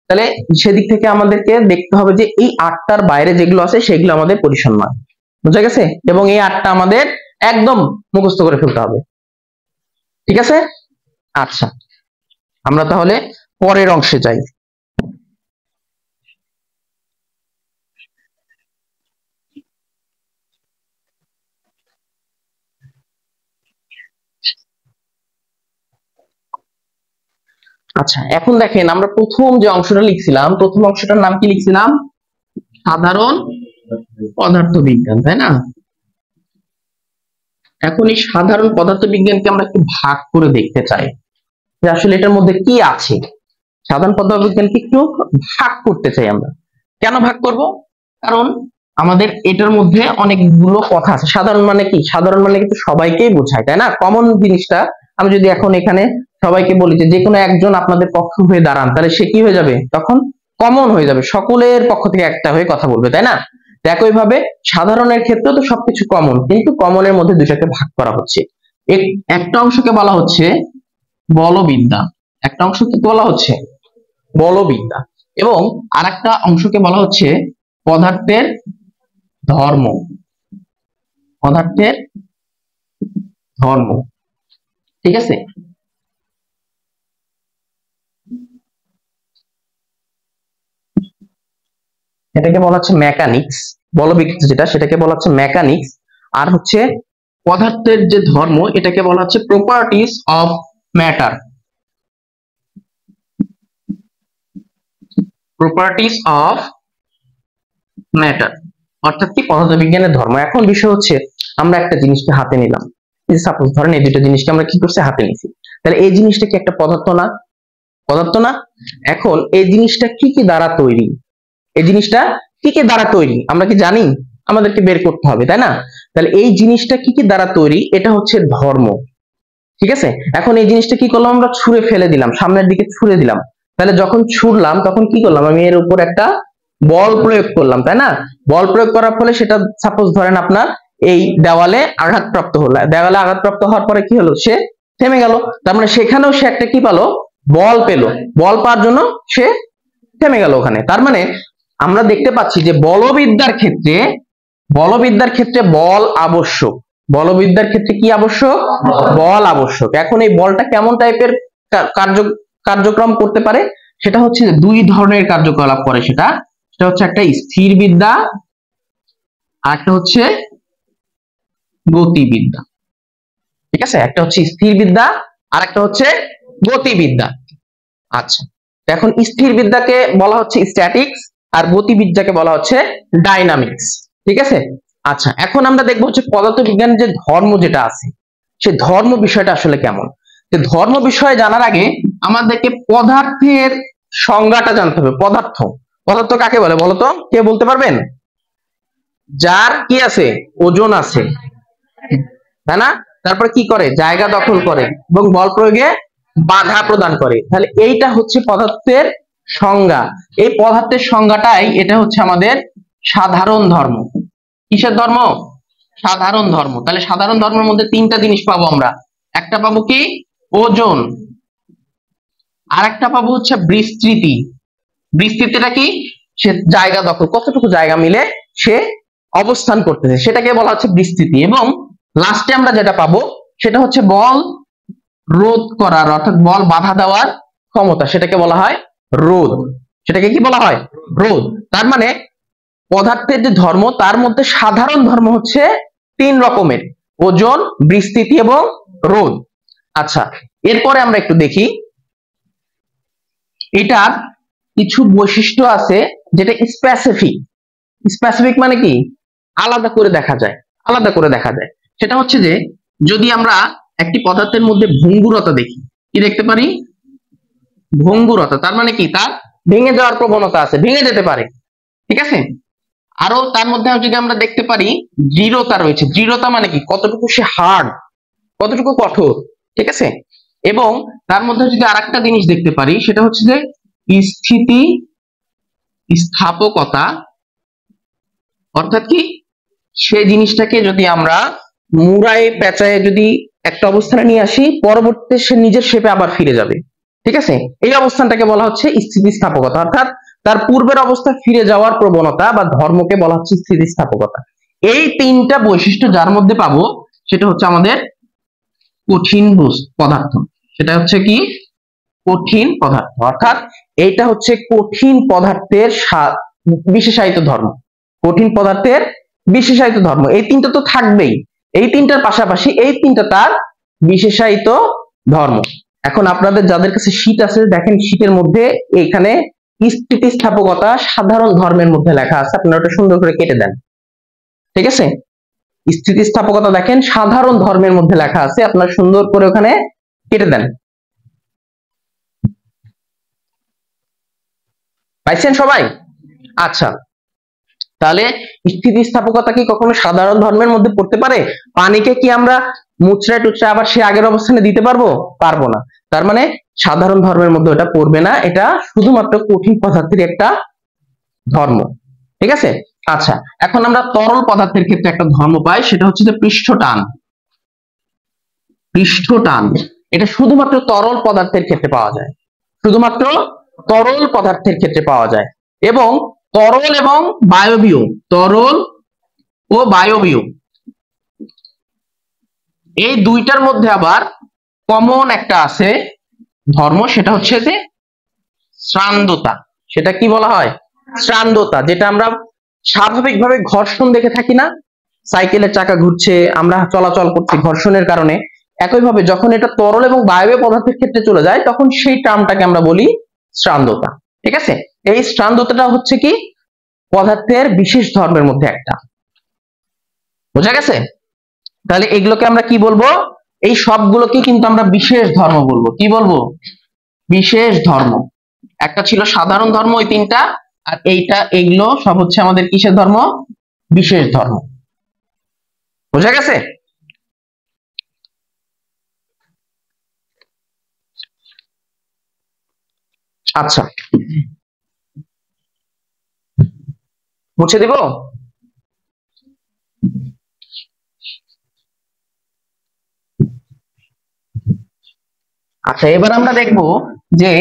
তাহলে সেদিক থেকে আমাদেরকে দেখতে হবে যে এই 8টার বাইরে যেগুলো আছে সেগুলো আমাদের পরিসর নয়। বুঝা গেছে? এবং এই 8টা আমাদের একদম মুখস্থ করে ফেলতে হবে। ঠিক আছে, আচ্ছা আমরা তাহলে পরের অংশে যাই। আচ্ছা এখন দেখেন, আমরা প্রথম যে অংশটা লিখছিলাম, প্রথম অংশটার নাম কি লিখছিলাম? সাধারণ পদার্থবিজ্ঞান, তাই না? এখন এই সাধারণ পদার্থবিজ্ঞানকে আমরা একটু ভাগ করে দেখতে চাই যে আসলে এটার মধ্যে কি আছে। সাধারণ পদার্থবিজ্ঞানকে একটু ভাগ করতে চাই আমরা। কেন ভাগ করব? কারণ আমাদের এটার মধ্যে অনেকগুলো কথা আছে। সাধারণ মানে কি? সাধারণ মানে কিন্তু সবাইকেই বোঝায়, তাই না? কমন জিনিসটা আমি যদি এখন এখানে সবাইকে বলি যে কোনো একজন আপনাদের পক্ষ হয়ে দাঁড়ান, তাহলে সে কি হয়ে যাবে? তখন কমন হয়ে যাবে, সকলের পক্ষ থেকে একটা হয়ে কথা বলবে, তাই না? একইভাবে সাধারণের ক্ষেত্রে তো সবকিছু কমন, কিন্তু কমনের মধ্যে দুটাকে ভাগ করা হচ্ছে। একটা অংশকে বলা হচ্ছে বলবিদ্যা, একটা অংশকে বলা হচ্ছে বলবিদ্যা, এবং আরেকটা অংশকে বলা হচ্ছে পদার্থের ধর্ম। পদার্থের ধর্ম, ঠিক আছে? এটাকে বলা হচ্ছে মেকানিক্স। বলবিদ্যা যেটা, সেটাকে বলা হচ্ছে মেকানিক্স। আর হচ্ছে পদার্থের যে ধর্ম, এটাকে বলা হচ্ছে properties of matter. Properties of matter অর্থাৎ কি পদার্থবিজ্ঞানের ধর্ম। এখন বিষয় হচ্ছে, আমরা একটা জিনিসকে হাতে নিলাম, সাপোজ ধরেন এই দুটো জিনিসকে আমরা কি করছি, হাতে নিছি, তাহলে এই জিনিসটা কি একটা পদার্থ না? পদার্থ না? এখন এই জিনিসটা কি কি দ্বারা তৈরি, এই জিনিসটা কি কি দ্বারা তৈরি আমরা কি জানি? আমাদেরকে বের করতে হবে, তাই না? তাহলে এই জিনিসটা কি কি দ্বারা তৈরি, এটা হচ্ছে ধর্ম। ঠিক আছে, এখন এই জিনিসটা কি করলাম, আমরা ছুঁড়ে ফেলে দিলাম, সামনের দিকে ছুঁড়ে দিলাম। তাহলে যখন ছুড়লাম তখন কি করলাম, আমি এর উপর একটা বল প্রয়োগ করলাম, তাই না? বল প্রয়োগ করার ফলে সেটা সাপোজ ধরেন আপনার এই দেওয়ালে আঘাতপ্রাপ্ত হলো, দেওয়ালে আঘাতপ্রাপ্ত হওয়ার পরে কি হলো, সে থেমে গেল। তার মানে সেখানেও সে একটা কি পেলো, বল পেলো, বল পাওয়ার জন্য সে থেমে গেল ওখানে। তার মানে আমরা দেখতে পাচ্ছি যে বলবিদ্যার ক্ষেত্রে বল আবশ্যক। বলবিদ্যার ক্ষেত্রে কি আবশ্যক? বল আবশ্যক। এখন এই বলটা কেমন টাইপের কার্যক্রম করতে পারে, সেটা হচ্ছে দুই ধরনের কার্যকলাপ করে। সেটা হচ্ছে একটা স্থির বিদ্যা, আর একটা হচ্ছে গতিবিদ্যা। ঠিক আছে, একটা হচ্ছে স্থির বিদ্যা আর একটা হচ্ছে গতিবিদ্যা। আচ্ছা, এখন স্থির বিদ্যাকে বলা হচ্ছে স্ট্যাটিক্স, আর গতিবিদ্যাকে বলা হচ্ছে ডাইনামিক্স। ঠিক আছে, আচ্ছা এখন আমরা দেখবো হচ্ছে পদার্থবিজ্ঞানের যে ধর্ম যেটা আছে, সেই ধর্ম বিষয়টা আসলে কেমন। যে ধর্ম বিষয়ে জানার আগে আমাদেরকে পদার্থের সংজ্ঞাটা জানতে হবে। পদার্থ, পদার্থ কাকে বলে বলতো, কে বলতে পারবেন? যার কি আছে, ওজন আছে, তাই না? তারপর কি করে, জায়গা দখল করে এবং বল প্রয়োগে বাধা প্রদান করে। তাহলে এইটা হচ্ছে পদার্থের সংজ্ঞা। এই পদার্থের সংজ্ঞাটাই এটা হচ্ছে আমাদের সাধারণ ধর্ম। কিসের ধর্ম? সাধারণ ধর্ম। তাহলে সাধারণ ধর্মের মধ্যে তিনটা জিনিস পাবো আমরা। একটা পাবো কি, ওজন। আর একটা পাবো হচ্ছে বিস্তৃতি। বিস্তৃতিটা কি, সে জায়গা দখল, কতটুকু জায়গা মিলে সে অবস্থান করতেছে, সেটাকে বলা হচ্ছে বিস্তৃতি। এবং লাস্টে আমরা যেটা পাবো সেটা হচ্ছে বল রোধ করার, অর্থাৎ বল বাধা দেওয়ার ক্ষমতা, সেটাকে বলা হয় রোধ। সেটাকে কি বলা হয়? রোধ। তার মানে পদার্থের যে ধর্ম তার মধ্যে সাধারণ ধর্ম হচ্ছে তিন রকমের, ওজন, বিস্তৃতি এবং রোধ। আচ্ছা, এরপরে আমরা একটু দেখি এটার কিছু বৈশিষ্ট্য আছে যেটা স্পেসিফিক। স্পেসিফিক মানে কি, আলাদা করে দেখা যায়, আলাদা করে দেখা যায়। সেটা হচ্ছে যে যদি আমরা একটি পদার্থের মধ্যে ভঙ্গুরতা দেখি, কি দেখতে পারি? ভঙ্গুরতা। তার মানে কি, তার ভেঙে যাওয়ার প্রবণতা আছে, ভেঙে যেতে পারে, ঠিক আছে? আরো তার মধ্যে যদি আমরা দেখতে পারি দৃঢ়তা রয়েছে। দৃঢ়তা মানে কি, কতটুকু সে হার্ড, কতটুকু কঠোর, ঠিক আছে? এবং তার মধ্যে যদি আরেকটা জিনিস দেখতে পারি সেটা হচ্ছে যে স্থিতি স্থাপকতা। অর্থাৎ কি, সে জিনিসটাকে যদি আমরা মুড়ায় পেঁচায় যদি একটা অবস্থানে নিয়ে আসি, পরবর্তীতে সে নিজের শেপে আবার ফিরে যাবে, ঠিক আছে? এই অবস্থানটাকে বলা হচ্ছে স্থিতিস্থাপকতা। অর্থাৎ তার পূর্বের অবস্থায় ফিরে যাওয়ার প্রবণতা বা ধর্মকে বলা হচ্ছে স্থিতিস্থাপকতা। এই তিনটা বৈশিষ্ট্য যার মধ্যে পাবো সেটা হচ্ছে আমাদের কঠিন পদার্থ। সেটা হচ্ছে কি, কঠিন পদার্থ। অর্থাৎ এইটা হচ্ছে কঠিন পদার্থের বিশেষায়িত ধর্ম। কঠিন পদার্থের বিশেষায়িত ধর্ম, এই তিনটা তো থাকবেই, এই তিনটার পাশাপাশি এই তিনটা তার বিশেষায়িত ধর্ম। এখন আপনাদের যাদের কাছে শীট আছে, দেখেন শীটের মধ্যে এখানে স্থিতিস্থাপকতা সাধারণ ধর্মের মধ্যে লেখা আছে, আপনারা ওটা সুন্দর করে কেটে দেন, ঠিক আছে? স্থিতিস্থাপকতা দেখেন সাধারণ ধর্মের মধ্যে লেখা আছে, আপনারা সুন্দর করে ওখানে কেটে দেন। পাইছেন সবাই? আচ্ছা, তাহলে স্থিতিস্থাপকতা কি কখনো সাধারণ ধর্মের মধ্যে পড়তে পারে? পানিকে কি আমরা মুচড়ায় টুচড়ায় আবার সে আগের অবস্থানে দিতে পারবো? পারবো না। তার মানে সাধারণ ধর্মের মধ্যে এটা পড়বে না, এটা শুধুমাত্র কঠিন পদার্থের একটা ধর্ম, ঠিক আছে? আচ্ছা, এখন আমরা তরল পদার্থের ক্ষেত্রে একটা ধর্ম পাই, সেটা হচ্ছে যে পৃষ্ঠটান। পৃষ্ঠটান এটা শুধুমাত্র তরল পদার্থের ক্ষেত্রে পাওয়া যায়, শুধুমাত্র তরল পদার্থের ক্ষেত্রে পাওয়া যায়। এবং তরল এবং বায়বীয়, তরল ও বায়বীয় এই দুইটার মধ্যে আবার কমন একটা আছে ধর্ম, সেটা হচ্ছে যে শ্রান্ততা। সেটা কি বলা হয়? শ্রান্ততা। যেটা আমরা স্বাভাবিকভাবে ঘর্ষণ দেখে থাকি না, সাইকেলের চাকা ঘুরছে, আমরা চলাচল করছি ঘর্ষণের কারণে, একইভাবে যখন এটা তরল এবং বায়বীয় পদার্থের ক্ষেত্রে চলে যায় তখন সেই টার্মটাকে আমরা বলি শ্রান্ততা, ঠিক আছে? এই শ্রান্ততাটা হচ্ছে কি, পদার্থের বিশেষ ধর্মের মধ্যে একটা। বোঝা গেছে? তাহলে এগুলোকে আমরা কি বলবো? এই সবগুলোকে কিন্তু আমরা বিশেষ ধর্ম বলবো। কি বলবো? বিশেষ ধর্ম। একটা ছিল সাধারণ ধর্ম, ওই তিনটা, আর এইটা, এগুলো সব হচ্ছে আমাদের কিসের ধর্ম? বিশেষ ধর্ম। বোঝা গেছে? আচ্ছা, মুছে দিব। আচ্ছা, এবার আমরা দেখব যে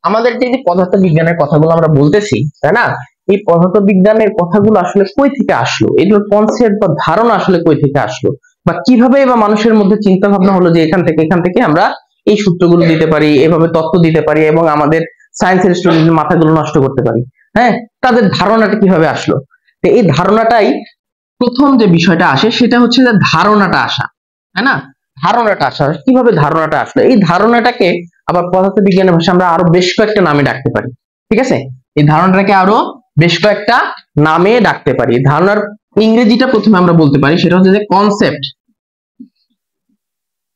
আমাদের যে পদার্থ বিজ্ঞানের কথাগুলো আমরা বলতেছি, তাই না? এই পদার্থ বিজ্ঞানের কথাগুলো আসলে কই থেকে আসলো, এগুলোর কনসেপ্ট বা ধারণা আসলে কই থেকে আসলো, বা কিভাবে বা মানুষের মধ্যে চিন্তা ভাবনা হলো যে এখান থেকে আমরা এই সূত্রগুলো দিতে পারি, এভাবে তত্ত্ব দিতে পারি এবং আমাদের সায়েন্সের স্টুডেন্টের মাথাগুলো নষ্ট করতে পারি। হ্যাঁ, তাদের ধারণাটা কিভাবে আসলো? তো এই ধারণাটাই প্রথম যে বিষয়টা আসে সেটা হচ্ছে যে ধারণাটা আসা, তাই না? ধারণাটা আসা, কিভাবে ধারণাটা আসলো? এই ধারণাটাকে আবার পদার্থ বিজ্ঞানের ভাষায় আমরা আরো বেশ কয়েকটা নামে ডাকতে পারি, ঠিক আছে? এই ধারণাটাকে আরো বেশ কয়েকটা নামে ডাকতে পারি। ধারণার ইংরেজিটা প্রথমে আমরা বলতে পারি, সেটা হচ্ছে যে কনসেপ্ট।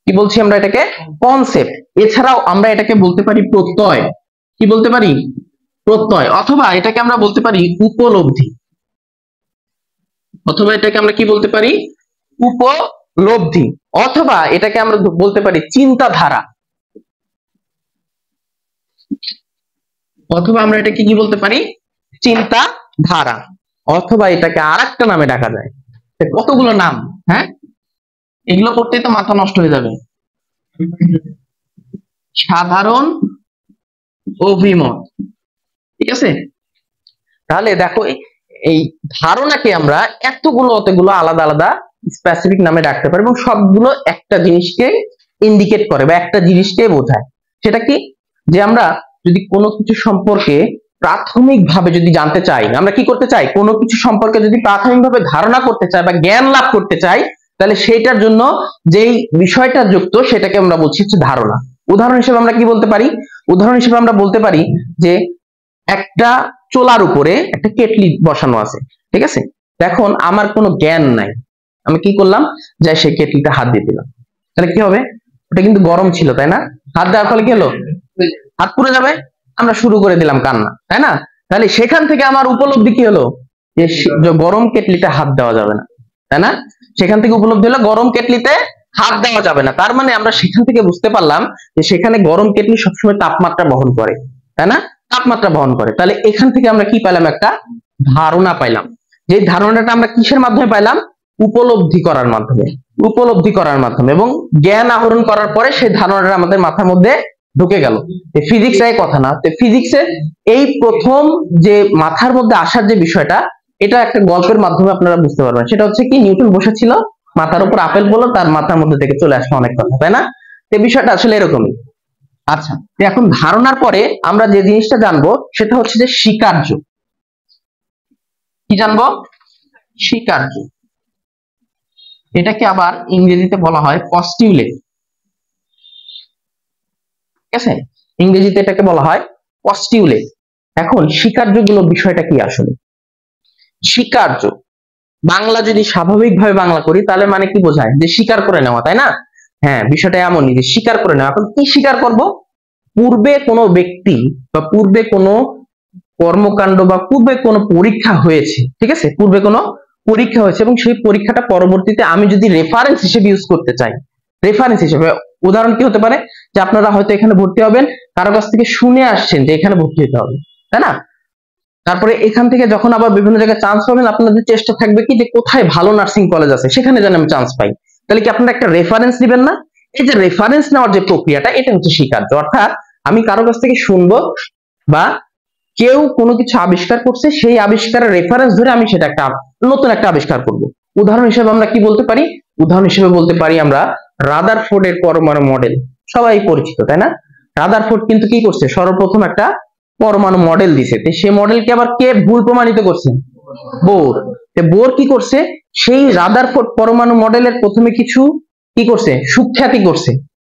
কি বলছি আমরা এটাকে? কনসেপ্ট। এছাড়াও আমরা এটাকে বলতে পারি প্রত্যয়। কি বলতে পারি? প্রত্যয়। অথবা এটাকে আমরা বলতে পারি উপলব্ধি। অথবা এটাকে আমরা কি বলতে পারি? উপলব্ধি। অথবা এটাকে আমরা বলতে পারি চিন্তাধারা। অথবা আমরা এটাকে কি বলতে পারি? চিন্তাধারা। অথবা এটাকে আরেকটা নামে ডাকা যায়। কতগুলো নাম, হ্যাঁ, এগুলো করতেই তো মাথা নষ্ট হয়ে যাবে। সাধারণ অভিমত। ঠিক আছে, তাহলে দেখো এই ধারণাকে আমরা অতগুলো আলাদা আলাদা স্পেসিফিক নামে ডাকতে পারি এবং সবগুলো একটা জিনিসকে ইন্ডিকেট করে বা একটা জিনিসকে বোঝায়। সেটা কি? যে আমরা যদি কোনো কিছু সম্পর্কে প্রাথমিকভাবে যদি জানতে চাই, আমরা কি করতে চাই? কোনো কিছু সম্পর্কে যদি প্রাথমিকভাবে ধারণা করতে চাই বা জ্ঞান লাভ করতে চাই, তাহলে সেইটার জন্য যেই বিষয়টা যুক্ত সেটাকে আমরা বলছি হচ্ছে ধারণা। উদাহরণ হিসেবে আমরা কি বলতে পারি? উদাহরণ হিসেবে আমরা বলতে পারি যে একটা চোলার উপরে একটা কেটলি বসানো আছে, ঠিক আছে? এখন আমার কোনো জ্ঞান নাই, আমি কি করলাম? যে সেই কেটলিটা হাত দিয়ে দিলাম, তাহলে কি হবে? ওটা কিন্তু গরম ছিল, তাই না? হাত দেওয়ার ফলে কি হলো? হাত পুড়ে যাবে। আমরা শুরু করে দিলাম কান্না, তাই না? তাহলে সেখান থেকে আমার উপলব্ধি কি হলো? যে গরম কেটলিতে হাত দেওয়া যাবে না, তাই না? সেখান থেকে উপলব্ধি হলো গরম কেটলিতে হাত দেওয়া যাবে না। তার মানে আমরা সেখান থেকে বুঝতে পারলাম যে সেখানে গরম কেটলি সবসময় তাপমাত্রা বহন করে, তাই না? তাপমাত্রা বহন করে। তাহলে এখান থেকে আমরা কি পেলাম? একটা ধারণা পাইলাম। যে ধারণাটা আমরা কিসের মাধ্যমে পাইলাম? উপলব্ধি করার মাধ্যমে। উপলব্ধি করার মাধ্যমে এবং জ্ঞান আহরণ করার পরে সেই ধারণাটা আমাদের মাথার মধ্যে ঢুকে গেল। ফিজিক্স এর কথা না, ফিজিক্সে এই প্রথম যে মাথার মধ্যে আসার যে বিষয়টা, এটা একটা গল্পের মাধ্যমে আপনারা বুঝতে পারবেন। সেটা হচ্ছে কি, নিউটন বসেছিল, মাথার উপর আপেল পড়লো, তার মাথার মধ্যে থেকে চলে আসলো অনেক কথা, তাই না? এই বিষয়টা আসলে এরকমই। আচ্ছা, এখন ধারণার পরে আমরা যে জিনিসটা জানবো সেটা হচ্ছে যে স্বীকার্য। কি জানবো? স্বীকার্য। এটাকে আবার ইংরেজিতে বলা হয় পস্টিউলেট। ঠিক আছে, ইংরেজিতে এটাকে বলা হয় পস্টিউলেট। এখন স্বীকার্যগুলো বিষয়টা কি আসলে? স্বীকার্য বাংলা যদি স্বাভাবিকভাবে বাংলা করি তাহলে মানে কি বোঝায়? যে স্বীকার করে নেওয়া, তাই না? হ্যাঁ, বিষয়টা এমনই যে স্বীকার করে নেওয়া। এখন কি স্বীকার করব? পূর্বে কোনো ব্যক্তি বা পূর্বে কোনো কর্মকাণ্ড বা পূর্বে কোনো পরীক্ষা হয়েছে, ঠিক আছে? পূর্বে কোনো পরীক্ষা হয়েছে এবং সেই পরীক্ষাটা পরবর্তীতে আমি যদি রেফারেন্স হিসেবে ইউজ করতে চাই, রেফারেন্স হিসেবে উদাহরণ কি হতে পারে? যে আপনারা হয়তো এখানে ভর্তি হবেন, কারো কাছ থেকে শুনে আসছেন যে এখানে ভর্তি হতে হবে, তাই না? তারপরে এখান থেকে যখন আবার বিভিন্ন জায়গায় চান্স পাবেন, আপনাদের চেষ্টা থাকবে কি যে কোথায় ভালো নার্সিং কলেজ আছে সেখানে যেন আমি চান্স পাই। তাহলে কি আপনারা একটা রেফারেন্স দিবেন না? এই যে রেফারেন্স নেওয়ার যে প্রক্রিয়াটা, এটা হচ্ছে স্বীকার্য। অর্থাৎ আমি কারো কাছ থেকে শুনবো বা কেউ কোনো কিছু আবিষ্কার করছে, সেই আবিষ্কারের রেফারেন্স ধরে আমি সেটা একটা নতুন একটা আবিষ্কার করব। উদাহরণ হিসেবে আমরা কি বলতে পারি? উদাহরণ হিসেবে বলতে পারি আমরা রাদারফোর্ডের পরমাণু মডেল, সবাই পরিচিত, তাই না? রাদারফোর্ড কিন্তু কি করছে? সর্বপ্রথম একটা পরমাণু মডেল দিছে। সেই মডেলকে আবার কে ভুল প্রমাণিত করছে? বোর। বোর কি করছে? সেই রাদারফোর্ড পরমাণু মডেলের প্রথমে কিছু কি করছে? সুখ্যাতি করছে।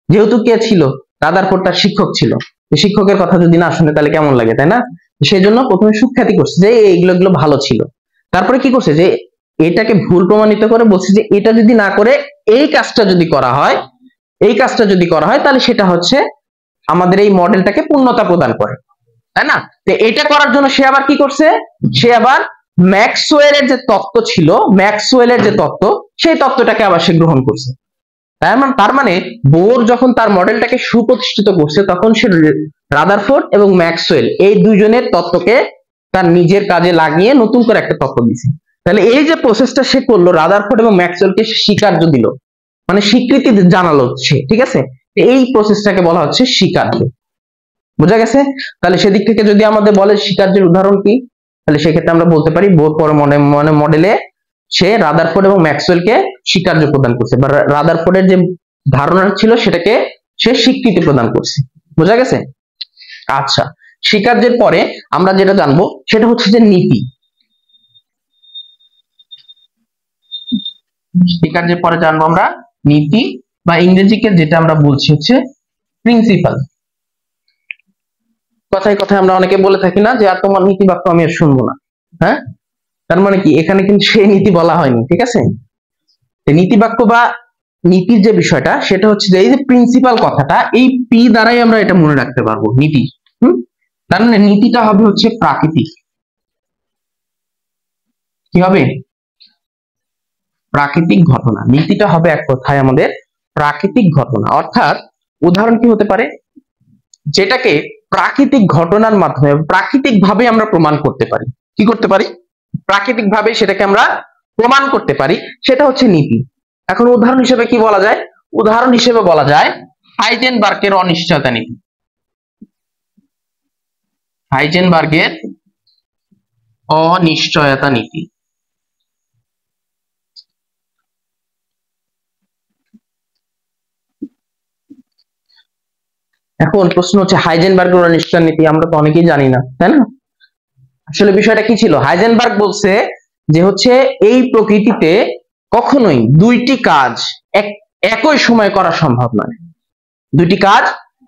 যেহেতু কে ছিল? রাদারফোর্ড তার শিক্ষক ছিল। শিক্ষকের কথা যদি না শুনে তাহলে কেমন লাগে, তাই না? সেই জন্য প্রথমে সুখ্যাতি করছে যে এইগুলো ভালো ছিল। তারপরে কি করছে? যে এটাকে ভুল প্রমাণিত করে বলছে যে এটা যদি না করে এই কাজটা যদি করা হয়, এই কাজটা যদি করা হয় তাহলে সেটা হচ্ছে আমাদের এই মডেলটাকে পূর্ণতা প্রদান করে, তাই না? তো এটা করার জন্য সে আবার কি করছে? সে আবার ম্যাক্সওয়েলের যে তত্ত্ব ছিল, ম্যাক্সওয়েলের যে তত্ত্ব, সেই তত্ত্বটাকে আবার সে গ্রহণ করছে। তার মানে বোর যখন তার মডেলটাকে সুপ্রতিষ্ঠিত করছে, তখন সে রাদারফোর্ড এবং ম্যাক্সওয়েল এই দুইজনের তত্ত্বকে তার নিজের কাজে লাগিয়ে নতুন করে একটা তত্ত্ব দিছে। তাহলে এই যে প্রসেসটা সে করলো, রাদারফোর্ড এবং ম্যাক্সওয়েলকে স্বীকার্য দিল, মানে স্বীকৃতি জানালো সে, ঠিক আছে? এই প্রসেসটাকে বলা হচ্ছে স্বীকার্য। বোঝা গেছে? তাহলে সেদিক থেকে যদি আমাদের বলে স্বীকার্যের উদাহরণ কি, তাহলে সেক্ষেত্রে আমরা বলতে পারি বোর পরমাণু মডেলে সে রাদারফোর্ড এবং ম্যাক্সওয়েলকে স্বীকার্য প্রদান করছে, বা রাদারফোর্ডের যে ধারণা ছিল সেটাকে সে স্বীকৃতি প্রদান করছে। বোঝা গেছে? আচ্ছা, স্বীকার্যের পরে আমরা যেটা জানবো সেটা হচ্ছে যে নীতি। স্বীকার্যের পরে জানবো আমরা নীতি, বা ইংরেজিকে যেটা আমরা বলছি হচ্ছে প্রিন্সিপাল। কথায় কথায় আমরা অনেকে বলে থাকি না যে আর তোমার নীতি বাক্য আমি আর শুনবো না, হ্যাঁ? তার মানে কি? এখানে কিন্তু সেই নীতি বলা হয়নি, ঠিক আছে? নীতি বাক্য বা নীতির যে বিষয়টা সেটা হচ্ছে যে এই যে প্রিন্সিপাল কথাটা, এই পি দ্বারাই আমরা এটা মনে রাখতে পারবো নীতি। তার মানে নীতিটা হবে হচ্ছে প্রাকৃতিক। কি হবে? প্রাকৃতিক ঘটনা। নীতিটা হবে এক কথায় আমাদের প্রাকৃতিক ঘটনা। অর্থাৎ উদাহরণ কি হতে পারে, যেটাকে প্রাকৃতিক ঘটনার মাধ্যমে প্রাকৃতিক ভাবে আমরা প্রমাণ করতে পারি। কি করতে পারি? প্রাকৃতিক ভাবে সেটাকে আমরা প্রমাণ করতে পারি, সেটা হচ্ছে নীতি। এখন উদাহরণ হিসেবে কি বলা যায়? উদাহরণ হিসেবে বলা যায় হাইজেনবার্গের অনিশ্চয়তা নীতি। হাইজেনবার্গের অনিশ্চয়তা নীতি। এখন প্রশ্ন হচ্ছে হাইজেনবার্গের অনিশ্চয়তা নীতি আমরা তো অনেকেই জানি না, তাই না? আসলে বিষয়টা কি ছিল? হাইজেনবার্গ বলছে যে হচ্ছে এই প্রকৃতিতে কখনোই দুইটি কাজ একই সময় করা সম্ভব নয়। দুইটি কাজ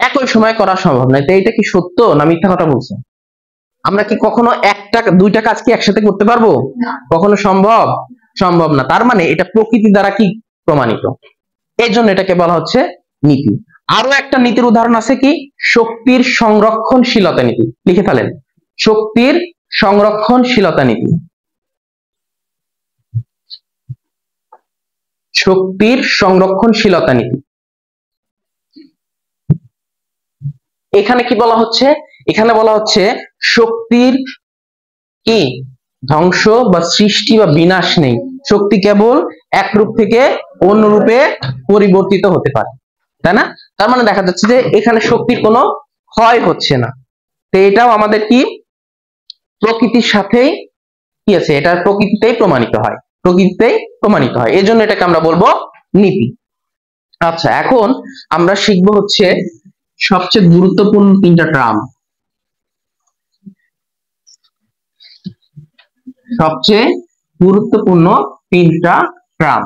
একই সময় করা সম্ভব নয়। তো এটা কি সত্য না মিথ্যা কথা বলছে? আমরা কি কখনো দুইটা কাজ কি একসাথে করতে পারবো? কখনো সম্ভব সম্ভব না। তার মানে এটা প্রকৃতি দ্বারা কি প্রমাণিত, এই জন্য এটাকে বলা হচ্ছে নীতি। আরো একটা নীতির উদাহরণ আছে কি? শক্তির সংরক্ষণশীলতা নীতি। লিখে ফেলেন, শক্তির সংরক্ষণশীলতা নীতি। শক্তির সংরক্ষণশীলতা নীতি। এখানে কি বলা হচ্ছে? এখানে বলা হচ্ছে শক্তির কি ধ্বংস বা সৃষ্টি বা বিনাশ নেই। শক্তি কেবল এক রূপ থেকে অন্য রূপে পরিবর্তিত হতে পারে, তাই না? তার মানে দেখা যাচ্ছে যে এখানে শক্তির কোনো ক্ষয় হচ্ছে না। তো এটাও আমাদের কি প্রকৃতির সাথেই কি আছে, এটা প্রকৃতিতেই প্রমাণিত হয়, প্রকৃতিতেই প্রমাণিত হয়। এই জন্য এটাকে আমরা বলবো নীতি। আচ্ছা, এখন আমরা শিখবো হচ্ছে সবচেয়ে গুরুত্বপূর্ণ তিনটা টার্ম। সবচেয়ে গুরুত্বপূর্ণ তিনটা টার্ম।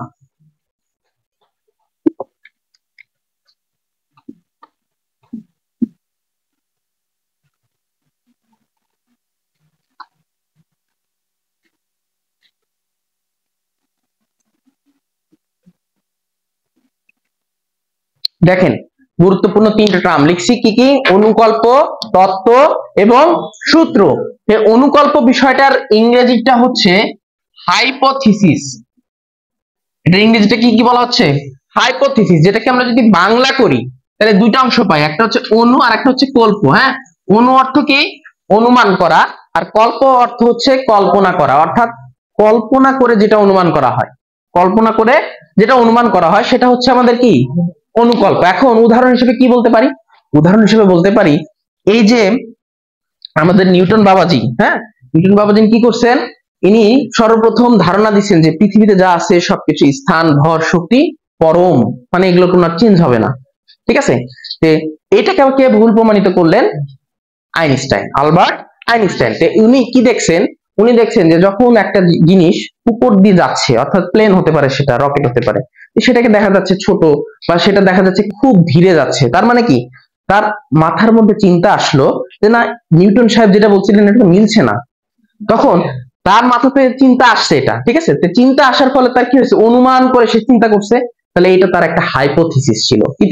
দেখেন, গুরুত্বপূর্ণ তিনটা টার্ম লিখছি কি কি? অনুকল্প, তত্ত্ব এবং সূত্র। অনুকল্প বিষয়টার ইংরেজিটা হচ্ছে হাইপোথিসিস। এটা ইংরেজিটা কি কি বলা হচ্ছে? হাইপোথিসিস। যেটাকে আমরা যদি বাংলা করি তাহলে দুইটা অংশ পাই, একটা হচ্ছে অনু আর একটা হচ্ছে কল্প। হ্যাঁ, অনু অর্থ কি? অনুমান করা। আর কল্প অর্থ হচ্ছে কল্পনা করা। অর্থাৎ কল্পনা করে যেটা অনুমান করা হয়, কল্পনা করে যেটা অনুমান করা হয় সেটা হচ্ছে আমাদের কি? অনুকল্প। এখন উদাহরণ হিসেবে কি বলতে পারি? উদাহরণ হিসেবে বলতে পারি এই যে আমাদের নিউটন বাবাজি, হ্যাঁ, নিউটন বাবাজি কি করছেন? ইনি সর্বপ্রথম ধারণা দিচ্ছেন যে পৃথিবীতে যা আছে সবকিছু স্থান, ভর, শক্তি পরম, মানে এগুলো কোনো চেঞ্জ হবে না। ঠিক আছে? এটাকে কে ভুল প্রমাণিত করলেন? Einstein, Albert Einstein. উনি কি দেখছেন? উনি দেখছেন যে যখন একটা জিনিস উপর দিয়ে যাচ্ছে, অর্থাৎ প্লেন হতে পারে, সেটা রকেট হতে পারে, সেটাকে দেখা যাচ্ছে ছোট বা সেটা দেখা যাচ্ছে খুব ধীরে যাচ্ছে। তার মানে কি? তার মাথার মধ্যে চিন্তা আসলো যে না, নিউটন সাহেব যেটা বলছিলেন এটা মিলছে না। তখন তার মাথাতে চিন্তা আসছে এটা, ঠিক আছে? চিন্তা আসার ফলে তার কি হয়েছে? অনুমান করে সে চিন্তা করছে। তাহলে এটা তার একটা হাইপোথিসিস ছিল। কি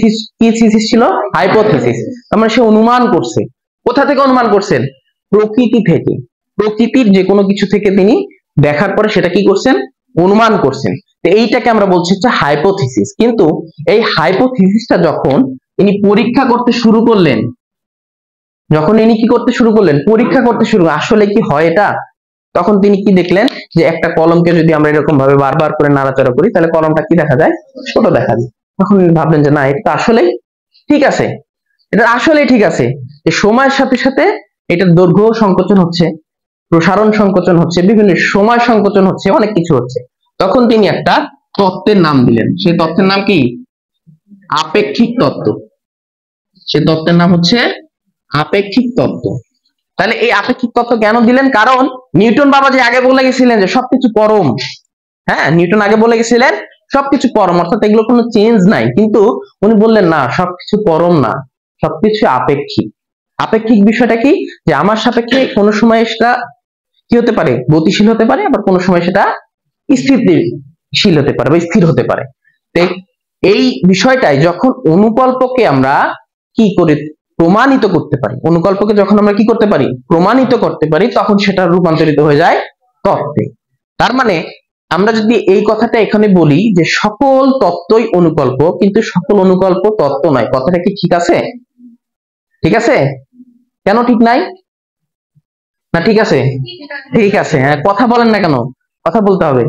থিসিস ছিল? হাইপোথিসিস। তার মানে সে অনুমান করছে। কোথা থেকে অনুমান করছেন? প্রকৃতি থেকে। প্রকৃতির যে কোনো কিছু থেকে তিনি দেখার পরে সেটা কি করছেন? অনুমান করছেন। এইটাকে আমরা বলছি হচ্ছে হাইপোথিসিস। কিন্তু এই হাইপোথিসিসটা যখন ইনি পরীক্ষা করতে শুরু করলেন, যখন ইনি কি করতে শুরু করলেন? পরীক্ষা করতে শুরু, আসলে কি হয় এটা, তখন তিনি কি দেখলেন? যে একটা কলমকে যদি আমরা এরকম ভাবে বারবার করে নাড়াচাড়া করি তাহলে কলমটা কি দেখা যায়? ছোট দেখা যায়। তখন ভাবলেন যে না, এটা আসলেই ঠিক আছে, এটা আসলেই ঠিক আছে। সময়ের সাথে সাথে এটার দৈর্ঘ্য সংকোচন হচ্ছে, প্রসারণ সংকোচন হচ্ছে, বিভিন্ন সময় সংকোচন হচ্ছে, অনেক কিছু হচ্ছে। তখন তিনি একটা তত্ত্বের নাম দিলেন। সেই তত্ত্বের নাম কি? আপেক্ষিক তত্ত্ব। সেই তত্ত্বের নাম হচ্ছে আপেক্ষিক তত্ত্ব। তাহলে এই আপেক্ষিক তত্ত্ব কেন দিলেন? কারণ নিউটন বাবাজি আগে বলে গেছিলেন যে সবকিছু পরম। হ্যাঁ, নিউটন আগে বলে গেছিলেন সবকিছু পরম, অর্থাৎ এগুলো কোনো চেঞ্জ নাই। কিন্তু উনি বললেন না, সবকিছু পরম না, সবকিছু আপেক্ষিক। আপেক্ষিক বিষয়টা কি? যে আমার সাপেক্ষে কোনো সময় সেটা কি হতে পারে? গতিশীল হতে পারে, আবার কোনো সময় সেটা স্থিতিশীল হতে পারে বা স্থির হতে পারে। এই বিষয়টাই যখন অনুকল্পকে আমরা কি করে প্রমাণিত করতে পারি, অনুকল্পকে যখন আমরা কি করতে পারি, প্রমাণিত করতে পারি, তখন সেটা রূপান্তরিত হয়ে যায় তত্ত্বে। তার মানে আমরা যদি এই কথাটা এখানে বলি যে সকল তত্ত্বই অনুকল্প, কিন্তু সকল অনুকল্প তত্ত্ব নয়, কথাটা কি ঠিক আছে? ঠিক আছে? কেন ঠিক নাই? না ঠিক আছে? ঠিক আছে। হ্যাঁ, কথা বলেন না কেন? কথা বলতে হবে।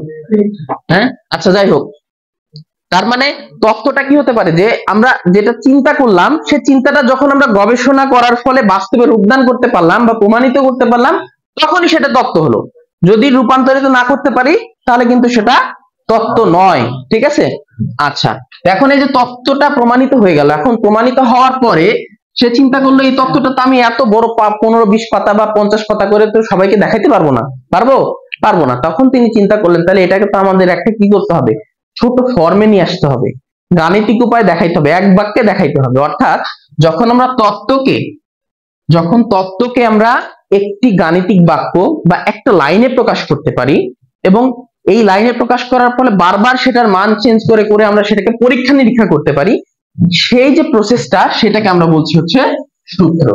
হ্যাঁ, আচ্ছা যাই হোক, তার মানে তত্ত্বটা কি হতে পারে, যে আমরা যেটা চিন্তা করলাম সে চিন্তাটা যখন আমরা গবেষণা করার ফলে বাস্তবে রূপদান করতে পারলাম বা প্রমাণিত করতে পারলাম, তখনই সেটা তত্ত্ব হলো। যদি রূপান্তরিত না করতে পারি তাহলে কিন্তু সেটা তত্ত্ব নয়। ঠিক আছে? আচ্ছা, এখন এই যে তত্ত্বটা প্রমাণিত হয়ে গেল, এখন প্রমাণিত হওয়ার পরে সে চিন্তা করলো এই তত্ত্বটা তো আমি এত বড় 15-20 পাতা বা 50 পাতা করে তো সবাইকে দেখাইতে পারবো না। পারবো? পারবো না। তখন তিনি চিন্তা করলেন তাহলে এটাকে তো আমাদের একটা কি করতে হবে, ছোট ফর্মে নিয়ে আসতে হবে, গাণিতিক উপায় দেখাইতে হবে, এক বাক্যে দেখাইতে হবে। অর্থাৎ যখন আমরা তত্ত্বকে আমরা একটি গাণিতিক বাক্য বা একটা লাইনে প্রকাশ করতে পারি, এবং এই লাইনে প্রকাশ করার ফলে বারবার সেটার মান চেঞ্জ করে করে আমরা সেটাকে পরীক্ষা নিরীক্ষা করতে পারি, সেই যে প্রসেসটা সেটাকে আমরা বলছি হচ্ছে সূত্র।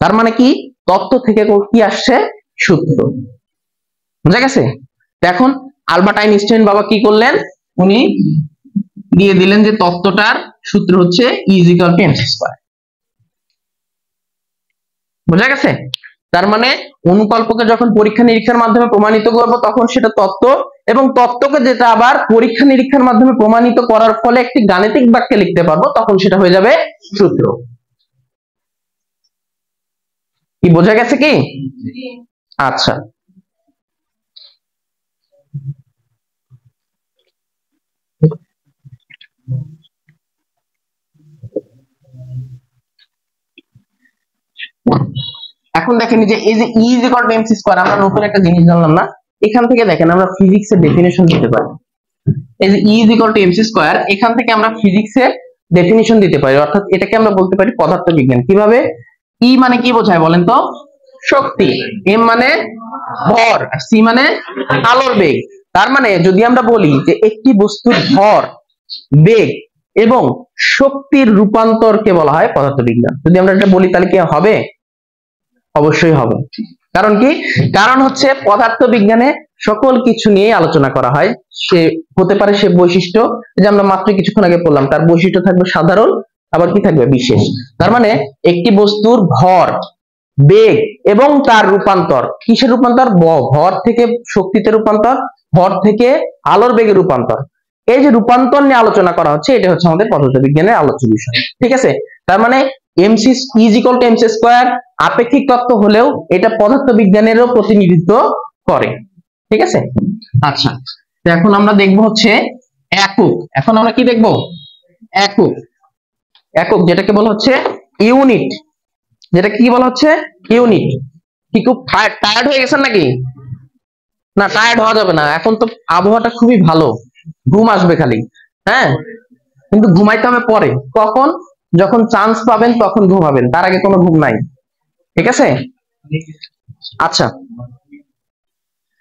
তার মানে কি, তত্ত্ব থেকে কি আসছে, সূত্র। বুঝা গেছে? এখন আলবার্ট আইনস্টাইন বাবা কি করলেন, উনি দিয়ে দিলেন যে তত্ত্বটার সূত্র হচ্ছে E = mc²। বুঝা গেছে? তার মানে অনুকল্পকে যখন পরীক্ষা নিরীক্ষার মাধ্যমে প্রমাণিত করব তখন সেটা তত্ত্ব, এবং তত্ত্বকে যেটা আবার পরীক্ষা নিরীক্ষার মাধ্যমে প্রমাণিত করার ফলে একটি গাণিতিক বাক্যে লিখতে পারবো, তখন সেটা হয়ে যাবে সূত্র। কি বোঝা গেছে কি? আচ্ছা, এখন দেখেন যে এই যে E = mc², আমরা নতুন একটা জিনিস জানলাম না। এখান থেকে দেখেন আমরা ফিজিক্সের ডেফিনেশন দিতে পারি। এই যে E = mc², এখান থেকে আমরা ফিজিক্সের ডেফিনেশন দিতে পারি, অর্থাৎ এটাকে আমরা বলতে পারি পদার্থবিজ্ঞান। কিভাবে? E মানে কি বোঝায় বলেন তো? শক্তি। M মানে ভর, C মানে আলোর বেগ। তার মানে যদি আমরা বলি যে একটি বস্তুর ভর, বেগ এবং শক্তির রূপান্তরকে বলা হয় পদার্থবিজ্ঞান, যদি আমরা এটা বলি তাহলে কি হবে? অবশ্যই হবে। কারণ কি? কারণ হচ্ছে পদার্থবিজ্ঞানে সকল কিছু নিয়ে আলোচনা করা হয়। সে হতে পারে সে বৈশিষ্ট্য, যে আমরা মাত্র কিছুক্ষণ আগে বললাম, তার বৈশিষ্ট্য থাকবে সাধারণ, আবার কি থাকবে, বিশেষ। তার মানে একটি বস্তুর ভর, বেগ এবং তার রূপান্তর, কিসের রূপান্তর? ভর থেকে শক্তিতে রূপান্তর, ভর থেকে আলোর বেগে রূপান্তর। এই যে রূপান্তর নিয়ে আলোচনা করা হচ্ছে, এটা হচ্ছে আমাদের পদার্থবিজ্ঞানের আলোচ্য বিষয়। ঠিক আছে? তার মানে E = mc², আপেক্ষিক তত্ত্ব হলেও এটা পদার্থবিজ্ঞানেরও প্রতিনিধিত্ব করে। ঠিক আছে? আচ্ছা, তো এখন আমরা দেখবো হচ্ছে একক। এখন আমরা কি দেখবো? একক। একক যেটাকে বলা হচ্ছে ইউনিট, যেটা কি বলা হচ্ছে ইউনিট। কি খুব টায়ার্ড হয়ে গেছেন নাকি? না, টায়ার্ড হওয়া যাবে না, এখন তো আবহাওয়াটা খুবই ভালো, ঘুম আসবে খালি। হ্যাঁ, কিন্তু ঘুমাইতে হবে পরে। কখন? যখন চান্স পাবেন তখন ঘুমাবেন, তার আগে কোনো ঘুম নাই। ঠিক আছে? আচ্ছা,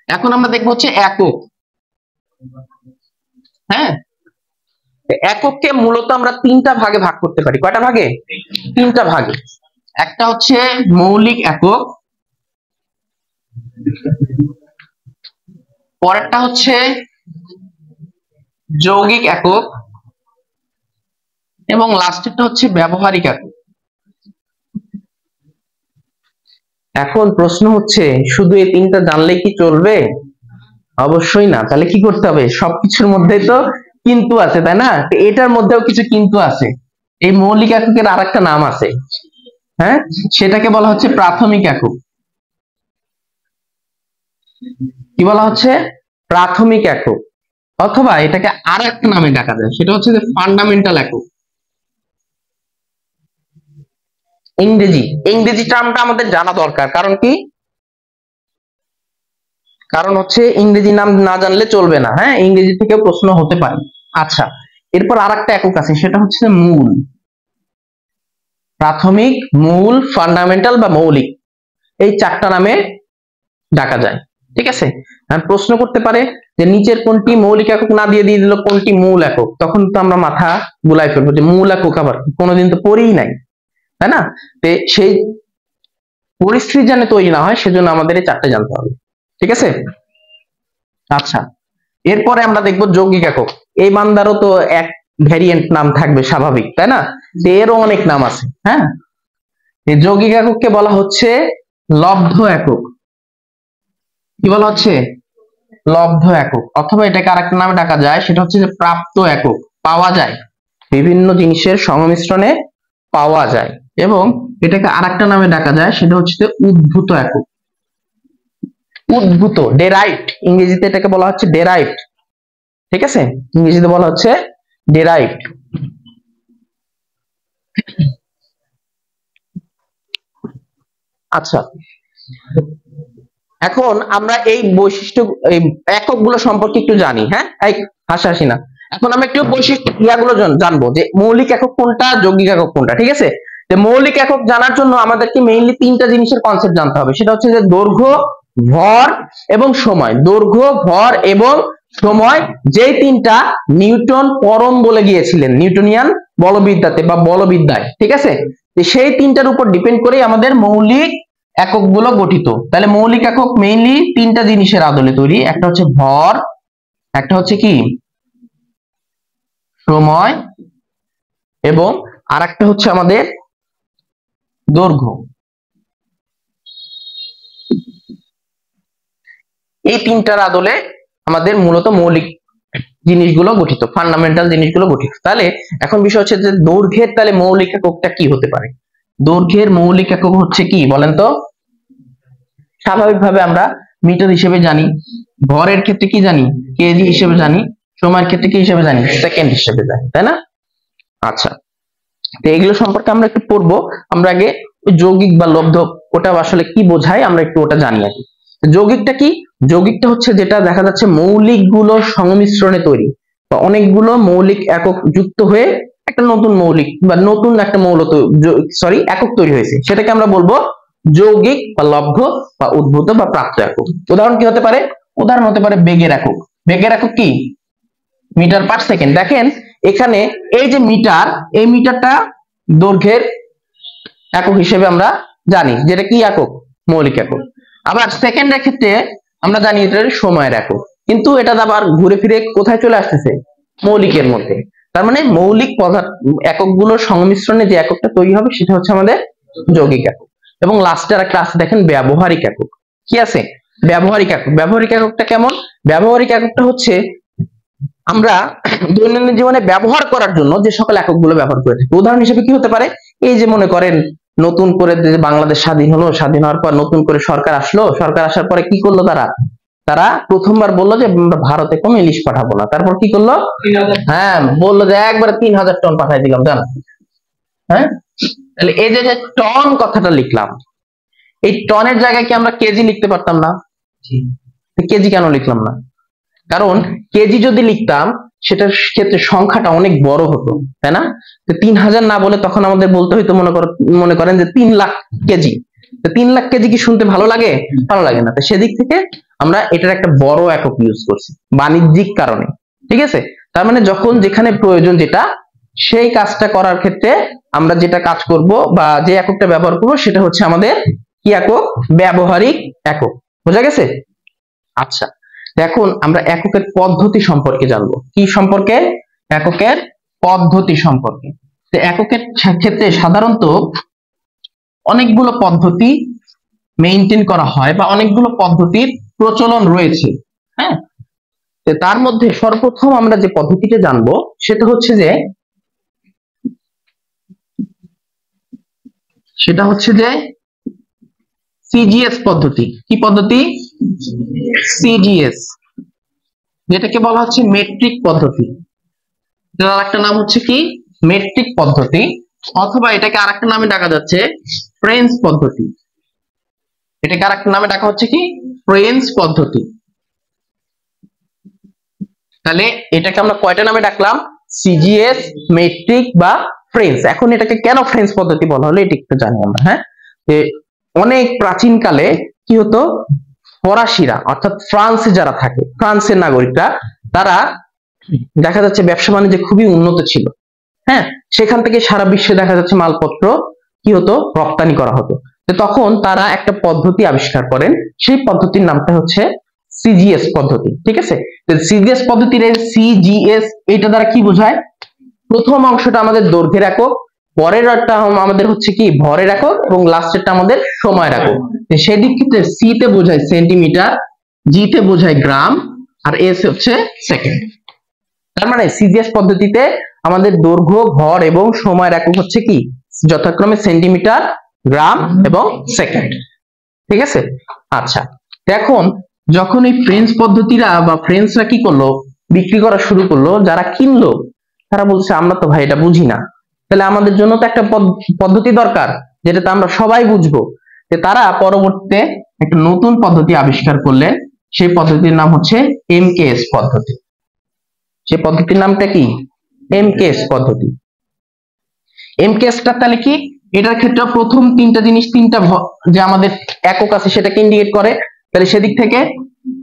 এখন আমরা দেখবো হচ্ছে একক। হ্যাঁ, একককে মূলত আমরা তিনটা ভাগে ভাগ করতে পারি। কয়টা ভাগে? তিনটা ভাগে। একটা হচ্ছে মৌলিক একক, পরেরটা হচ্ছে যৌগিক একক, এবং লাস্টেরটা হচ্ছে ব্যবহারিক একক। এখন প্রশ্ন হচ্ছে শুধু এই তিনটা জানলেই কি চলবে? অবশ্যই না। তাহলে কি করতে হবে? সবকিছুর মধ্যে তো কিন্তু আছে, তাই না? তো এটার মধ্যেও কিছু কিন্তু আছে। এই মৌলিক এককের আরেকটা নাম আছে, হ্যাঁ, সেটাকে বলা হচ্ছে প্রাথমিক একক। কি বলা হচ্ছে? প্রাথমিক একক, অথবা এটাকে আর একটা নামে ডাকা যায়, সেটা হচ্ছে যে ফান্ডামেন্টাল একক। ইংরেজি টার্মটা আমাদের জানা দরকার। কারণ কি? কারণ হচ্ছে ইংরেজি নাম না জানলে চলবে না। হ্যাঁ, ইংরেজি থেকেও প্রশ্ন হতে পারে। আচ্ছা, এরপর আরেকটা একক আছে, সেটা হচ্ছে মূল। প্রাথমিক, মূল, ফান্ডামেন্টাল বা মৌলিক, এই চারটা নামে ডাকা যায়। ঠিক আছে। প্রশ্ন করতে পারে যে নিচের কোনটি মৌলিক একক না দিয়ে দিয়ে দিল কোনটি মূল একক, তখন তো আমরা মাথা গুলাই ফেলবো যে মূল একক আবার কোনোদিন তো পড়েই নাই, তাই না? সেই পরিস্থিতি যেন তৈরি না হয় সেজন্য আমাদের এই চারটে জানতে হবে। ঠিক আছে। আচ্ছা, এরপরে আমরা দেখবো যৌগিক একক। এই বান্দারও তো এক ভ্যারিয়েন্ট নাম থাকবে স্বাভাবিক, তাই না? এরও অনেক নাম আছে। হ্যাঁ, এই যৌগিক একককে বলা হচ্ছে লব্ধ একক। কি বলা হচ্ছে? লব্ধ একক, অথবা এটাকে আরেকটা নামে ডাকা যায়, সেটা হচ্ছে যে প্রাপ্ত একক। পাওয়া যায়, বিভিন্ন জিনিসের সংমিশ্রণে পাওয়া যায়। এবং এটাকে আরেকটা নামে ডাকা যায়, সেটা হচ্ছে যে উদ্ভূত একক। উদ্ভূত, ডেরাইভড, ইংরেজিতে এটাকে বলা হচ্ছে ডেরাইভড। ঠিক আছে, ইংরেজিতে বলা হচ্ছে ডেরাইভড। আচ্ছা, এখন আমরা এই বৈশিষ্ট্য এই এককগুলো সম্পর্কে একটু জানি। হ্যাঁ, এই হাসাহাসি না, এখন আমরা একটু বৈশিষ্ট্য ক্রিয়াগুলো জানবো যে মৌলিক একক কোনটা, যৌগিক একক কোনটা। ঠিক আছে, যে মৌলিক একক জানার জন্য আমাদেরকে মেইনলি তিনটা জিনিসের কনসেপ্ট জানতে হবে। সেটা হচ্ছে যে দৈর্ঘ্য, ভর এবং সময়। দৈর্ঘ্য, ভর এবং সময়, যেই তিনটা নিউটন পরম বলে গিয়েছিলেন নিউটনিয়ান বলবিদ্যাতে বা বলবিদ্যায়। ঠিক আছে, সেই তিনটার উপর ডিপেন্ড করে আমাদের মৌলিক একক গুলো গঠিত। তাহলে মৌলিক একক মেইনলি তিনটা জিনিসের আদলে তৈরি। একটা হচ্ছে ভর, একটা হচ্ছে কি সময়, এবং আরেকটা হচ্ছে আমাদের দৈর্ঘ্য। এই তিনটার আদলে আমাদের মূলত মৌলিক জিনিসগুলো গঠিত, ফান্ডামেন্টাল জিনিসগুলো গঠিত। তাহলে এখন বিষয় হচ্ছে যে দৈর্ঘ্যের তাহলে মৌলিক এককটা কি হতে পারে? দৈর্ঘ্যের মৌলিক একক হচ্ছে কি বলেন তো? স্বাভাবিকভাবে আমরা মিটার হিসেবে জানি, ভরের ক্ষেত্রে কি জানি? কেজি হিসেবে জানি, সময়ের ক্ষেত্রে কি হিসেবে জানি? সেকেন্ড হিসেবে জানি, তাই না? আচ্ছা, তো এগুলো সম্পর্কে আমরা একটু পড়বো। আমরা আগে যৌগিক বা লব্ধ ওটা আসলে কি বোঝায় আমরা একটু ওটা জানি আগে। যৌগিকটা কি? যৌগিকটা হচ্ছে যেটা দেখা যাচ্ছে মৌলিক গুলো সংমিশ্রণে তৈরি, বা অনেকগুলো মৌলিক একক যুক্ত হয়ে একটা নতুন মৌলিক বা নতুন একটা একক তৈরি হয়েছে, সেটাকে আমরা বলবো যৌগিক বা লব্ধ বা উদ্ভূত বা প্রাপ্ত একক। উদাহরণ কি হতে পারে? উদাহরণ হতে পারে বেগের একক। বেগের একক কি? Metre per second. দেখেন এখানে এই যে মিটার, এই মিটারটা দৈর্ঘ্যের একক হিসেবে আমরা জানি, যেটা কি একক? মৌলিক একক। আবার সেকেন্ডের ক্ষেত্রে আমরা জানি এটা সময়ের একক, কিন্তু এটা আবার ঘুরে ফিরে কোথায় চলে আসতেছে? মৌলিকের মধ্যে। তার মানে মৌলিক পদার্থ এককগুলোর সংমিশ্রণে যে এককটা তৈরি হবে সেটা হচ্ছে আমাদের যৌগিক একক। এবং লাস্টে একটা আছে দেখেন ব্যবহারিক একক। কি আছে? ব্যবহারিক একক। ব্যবহারিক এককটা কেমন? ব্যবহারিক এককটা হচ্ছে আমরা দৈনন্দিন জীবনে ব্যবহার করার জন্য যে সকল এককগুলো ব্যবহার করে থাকি। উদাহরণ হিসেবে কি হতে পারে? এই যে মনে করেন নতুন করে যে বাংলাদেশ স্বাধীন হলো, স্বাধীন হওয়ার পর নতুন করে সরকার আসলো, সরকার আসার পরে কি করলো? তারা প্রথমবার বললো যে আমরা ভারতে কোনো ইলিশ পাঠাবো না। তারপর কি করলো? হ্যাঁ, বললো যে একবারে 3000 টন পাঠাই দিলাম, জান। হ্যাঁ, তাহলে এই যে টন কথাটা লিখলাম, এই টনের জায়গায় কি আমরা কেজি লিখতে পারতাম না? কেজি কেন লিখলাম না? কারণ কেজি যদি লিখতাম সেটার ক্ষেত্রে সংখ্যাটা অনেক বড় হতো, তাই না? 3000 না বলে তখন আমাদের বলতে হইতো মনে করেন যে 3 লাখ কেজি। 3 লাখ কেজি কি শুনতে ভালো লাগে? ভালো লাগে না। তো সেদিক থেকে আমরা এটার একটা বড় একক ইউজ করছি বাণিজ্যিক কারণে। ঠিক আছে, তার মানে যখন যেখানে প্রয়োজন যেটা, সেই কাজটা করার ক্ষেত্রে আমরা যেটা কাজ করব বা যে এককটা ব্যবহার করব সেটা হচ্ছে আমাদের কি একক? ব্যবহারিক একক। বোঝা গেছে? আচ্ছা, এখন আমরা এককের পদ্ধতি সম্পর্কে জানবো। কি সম্পর্কে? এককের পদ্ধতি সম্পর্কে। এককের ক্ষেত্রে সাধারণত অনেকগুলো পদ্ধতি মেইনটেইন করা হয় বা অনেকগুলো পদ্ধতির প্রচলন রয়েছে। হ্যাঁ, তার মধ্যে সর্বপ্রথম আমরা যে পদ্ধতিটা জানবো সেটা হচ্ছে যে সিজিএস পদ্ধতি। কি পদ্ধতি? সিজিএস, যেটাকে বলা হচ্ছে মেট্রিক পদ্ধতি। এটার আরেকটা নাম হচ্ছে কি? মেট্রিক পদ্ধতি, অথবা এটাকে আরেকটা নামে ডাকা যাচ্ছে ফ্রেঞ্চ পদ্ধতি। এটাকে আরেকটা নামে ডাকা হচ্ছে কি? ফ্রেঞ্চ পদ্ধতি। তাহলে এটাকে আমরা কয়টা নামে ডাকলাম? সিজিএস, মেট্রিক বা ফ্রেঞ্চ। এখন এটাকে কেন ফ্রেঞ্চ পদ্ধতি বলা হলো এটা একটু জানি আমরা। হ্যাঁ, অনেক প্রাচীন কালে কি হতো? ফরাসিরা অর্থাৎ ফ্রান্সে যারা থাকে, ফ্রান্সের নাগরিকরা, তারা দেখা যাচ্ছে ব্যবসা বাণিজ্যে খুবই উন্নত ছিল। হ্যাঁ, সেখান থেকে সারা বিশ্বে দেখা যাচ্ছে মালপত্র কি হতো, রপ্তানি করা হতো। তো তখন তারা একটা পদ্ধতি আবিষ্কার করেন, সেই পদ্ধতির নামটা হচ্ছে সিজিএস পদ্ধতি। ঠিক আছে, তো সিজিএস পদ্ধতির সিজিএস এটা দ্বারা কি বোঝায়, প্রথম অংশটা আমাদের দৈর্ঘ্যের একক, পরেরটা আমাদের হচ্ছে কি ভরের একক, এবং লাস্টেরটা আমাদের সময়ের একক। সেদিক ক্ষেত্রে সি তে বোঝায় সেন্টিমিটার, জি তে বোঝায় গ্রাম, আর এস হচ্ছে সেকেন্ড। তার মানে সিজিএস পদ্ধতিতে আমাদের দৈর্ঘ্য, ভর এবং সময়ের একক হচ্ছে কি যথাক্রমে সেন্টিমিটার, গ্রাম এবং সেকেন্ড। ঠিক আছে, আচ্ছা এখন যখন এই ফ্রেঞ্চ পদ্ধতিরা বা ফ্রেঞ্চরা কি করলো, বিক্রি করা শুরু করলো, যারা কিনলো তারা বলছে আমরা তো ভাই এটা বুঝি না, তাহলে আমাদের জন্য তো একটা পদ্ধতি দরকার যেটাতে আমরা সবাই বুঝবো। যে তারা পরবর্তীতে একটা নতুন পদ্ধতি আবিষ্কার করলেন, সেই পদ্ধতির নাম হচ্ছে এমকেএস পদ্ধতি। সেই পদ্ধতির নামটা কি, এমকেএস পদ্ধতি। এমকেএসটা তাহলে কি, এটার ক্ষেত্রে প্রথম তিনটা জিনিস, তিনটা যে আমাদের একক আছে সেটাকে ইন্ডিকেট করে। তাহলে সেদিক থেকে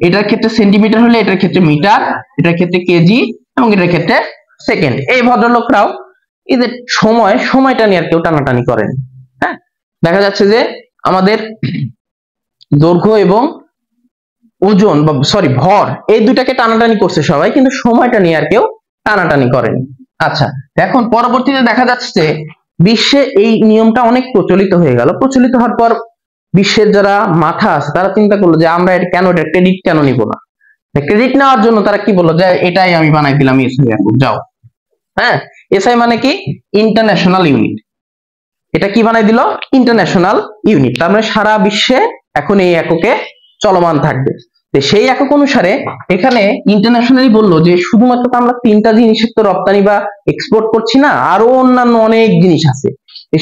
এটার ক্ষেত্রে সেন্টিমিটার হলে এটার ক্ষেত্রে মিটার, এটার ক্ষেত্রে কেজি, এবং এটার ক্ষেত্রে সেকেন্ড। এই ভদ্রলোকরাও এদের সময়টা নিয়ে আর কেউ টানাটানি করেন। হ্যাঁ, দেখা যাচ্ছে যে আমাদের দৈর্ঘ্য এবং ওজন বা সরি ভর, এই দুটাকে টানাটানি করছে সবাই, কিন্তু সময়টা নিয়ে আর কেউ টানাটানি করেনি। আচ্ছা, এখন পরবর্তীতে দেখা যাচ্ছে বিশ্বে এই নিয়মটা অনেক প্রচলিত হয়ে গেল। প্রচলিত হওয়ার পর বিশ্বের যারা মাথা আছে তারা চিন্তা করলো যে আমরা এটা কেন, এটা ক্রেডিট কেন নিব না। ক্রেডিট নেওয়ার জন্য তারা কি বললো, যে এটাই আমি বানাই দিলাম এসআই একক, যাও। হ্যাঁ, এসআই মানে কি, ইন্টারন্যাশনাল ইউনিট। এটা কি বানাই দিল, ইন্টারন্যাশনাল ইউনিট। তার মানে সারা বিশ্বে এখন এই এককে চলমান থাকবে। সেই একক অনুসারে এখানে ইন্টারন্যাশনালি বললো যে শুধুমাত্র তো আমরা তিনটা জিনিসের তো রপ্তানি বা এক্সপোর্ট করছি না, আরো অন্যান্য অনেক জিনিস আছে।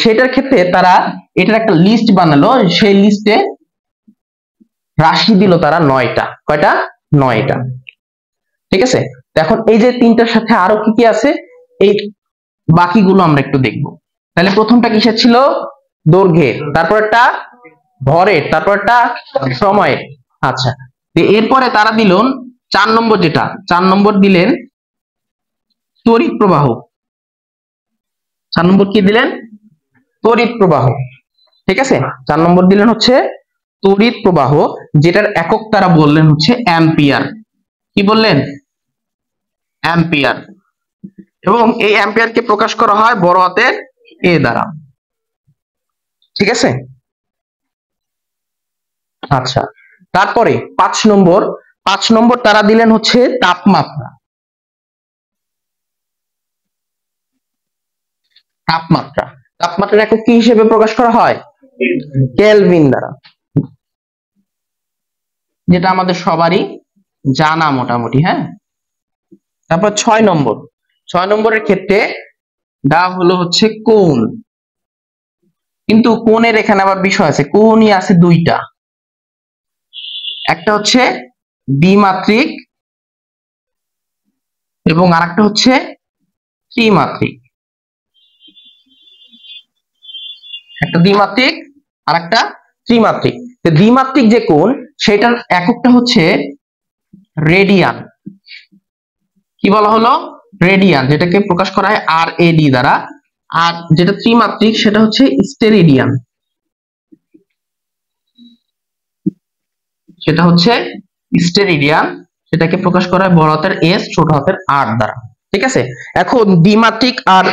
সেটার ক্ষেত্রে তারা এটার একটা লিস্ট বানালো, সেই লিস্টে রাশি দিল তারা 9টা। কয়টা, 9টা। ঠিক আছে, এখন এই যে তিনটার সাথে আরো কি কি আছে, এই বাকিগুলো আমরা একটু দেখবো। তাহলে প্রথমটা কিসের ছিল, দৈর্ঘ্যের, তারপরটা ভরের, তারপরটা সময়ের। আচ্ছা, এরপরে তারা দিল 4 নম্বর, যেটা 4 নম্বর দিলেন তড়িৎ প্রবাহ। 4 নম্বর কি দিলেন, তড়িৎ প্রবাহ। ঠিক আছে, 4 নম্বর দিলেন হচ্ছে তড়িৎ প্রবাহ, যেটার একক তারা বললেন হচ্ছে অ্যাম্পিয়ার। কি বললেন, অ্যাম্পিয়ার। এবং এই অ্যাম্পিয়ারকে প্রকাশ করা হয় বড় হাতের এ দ্বারা। ঠিক আছে, আচ্ছা তারপরে 5 নম্বর তারা দিলেন হচ্ছে তাপমাত্রা। তাপমাত্রার একক কি হিসেবে প্রকাশ করা হয়, কেলভিন দ্বারা, যেটা আমাদের সবারই জানা মোটামুটি। হ্যাঁ, তারপর 6 নম্বরের ক্ষেত্রে দেওয়া হলো হচ্ছে কোণ। কিন্তু কোণের এখানে আবার বিষয় আছে, কোণই আছে দুইটা, একটা হচ্ছে দ্বিমাত্রিক এবং আরেকটা হচ্ছে ত্রিমাত্রিক। একটা দ্বিমাত্রিক আর একটা ত্রিমাত্রিক। দ্বিমাত্রিক যে কোণ, সেটার এককটা হচ্ছে রেডিয়ান। কি বলা হলো, রেডিয়ান, যেটাকে প্রকাশ করা হয় RAD দ্বারা। আর যেটা ত্রিমাত্রিক সেটা হচ্ছে স্টেরিডিয়ান, সেটা হচ্ছে স্টেরিডিয়ান, সেটাকে প্রকাশ করা হয় বড় হাতের S ছোট হাতের R দ্বারা। ঠিক আছে, এখন দ্বিমাত্রিক আর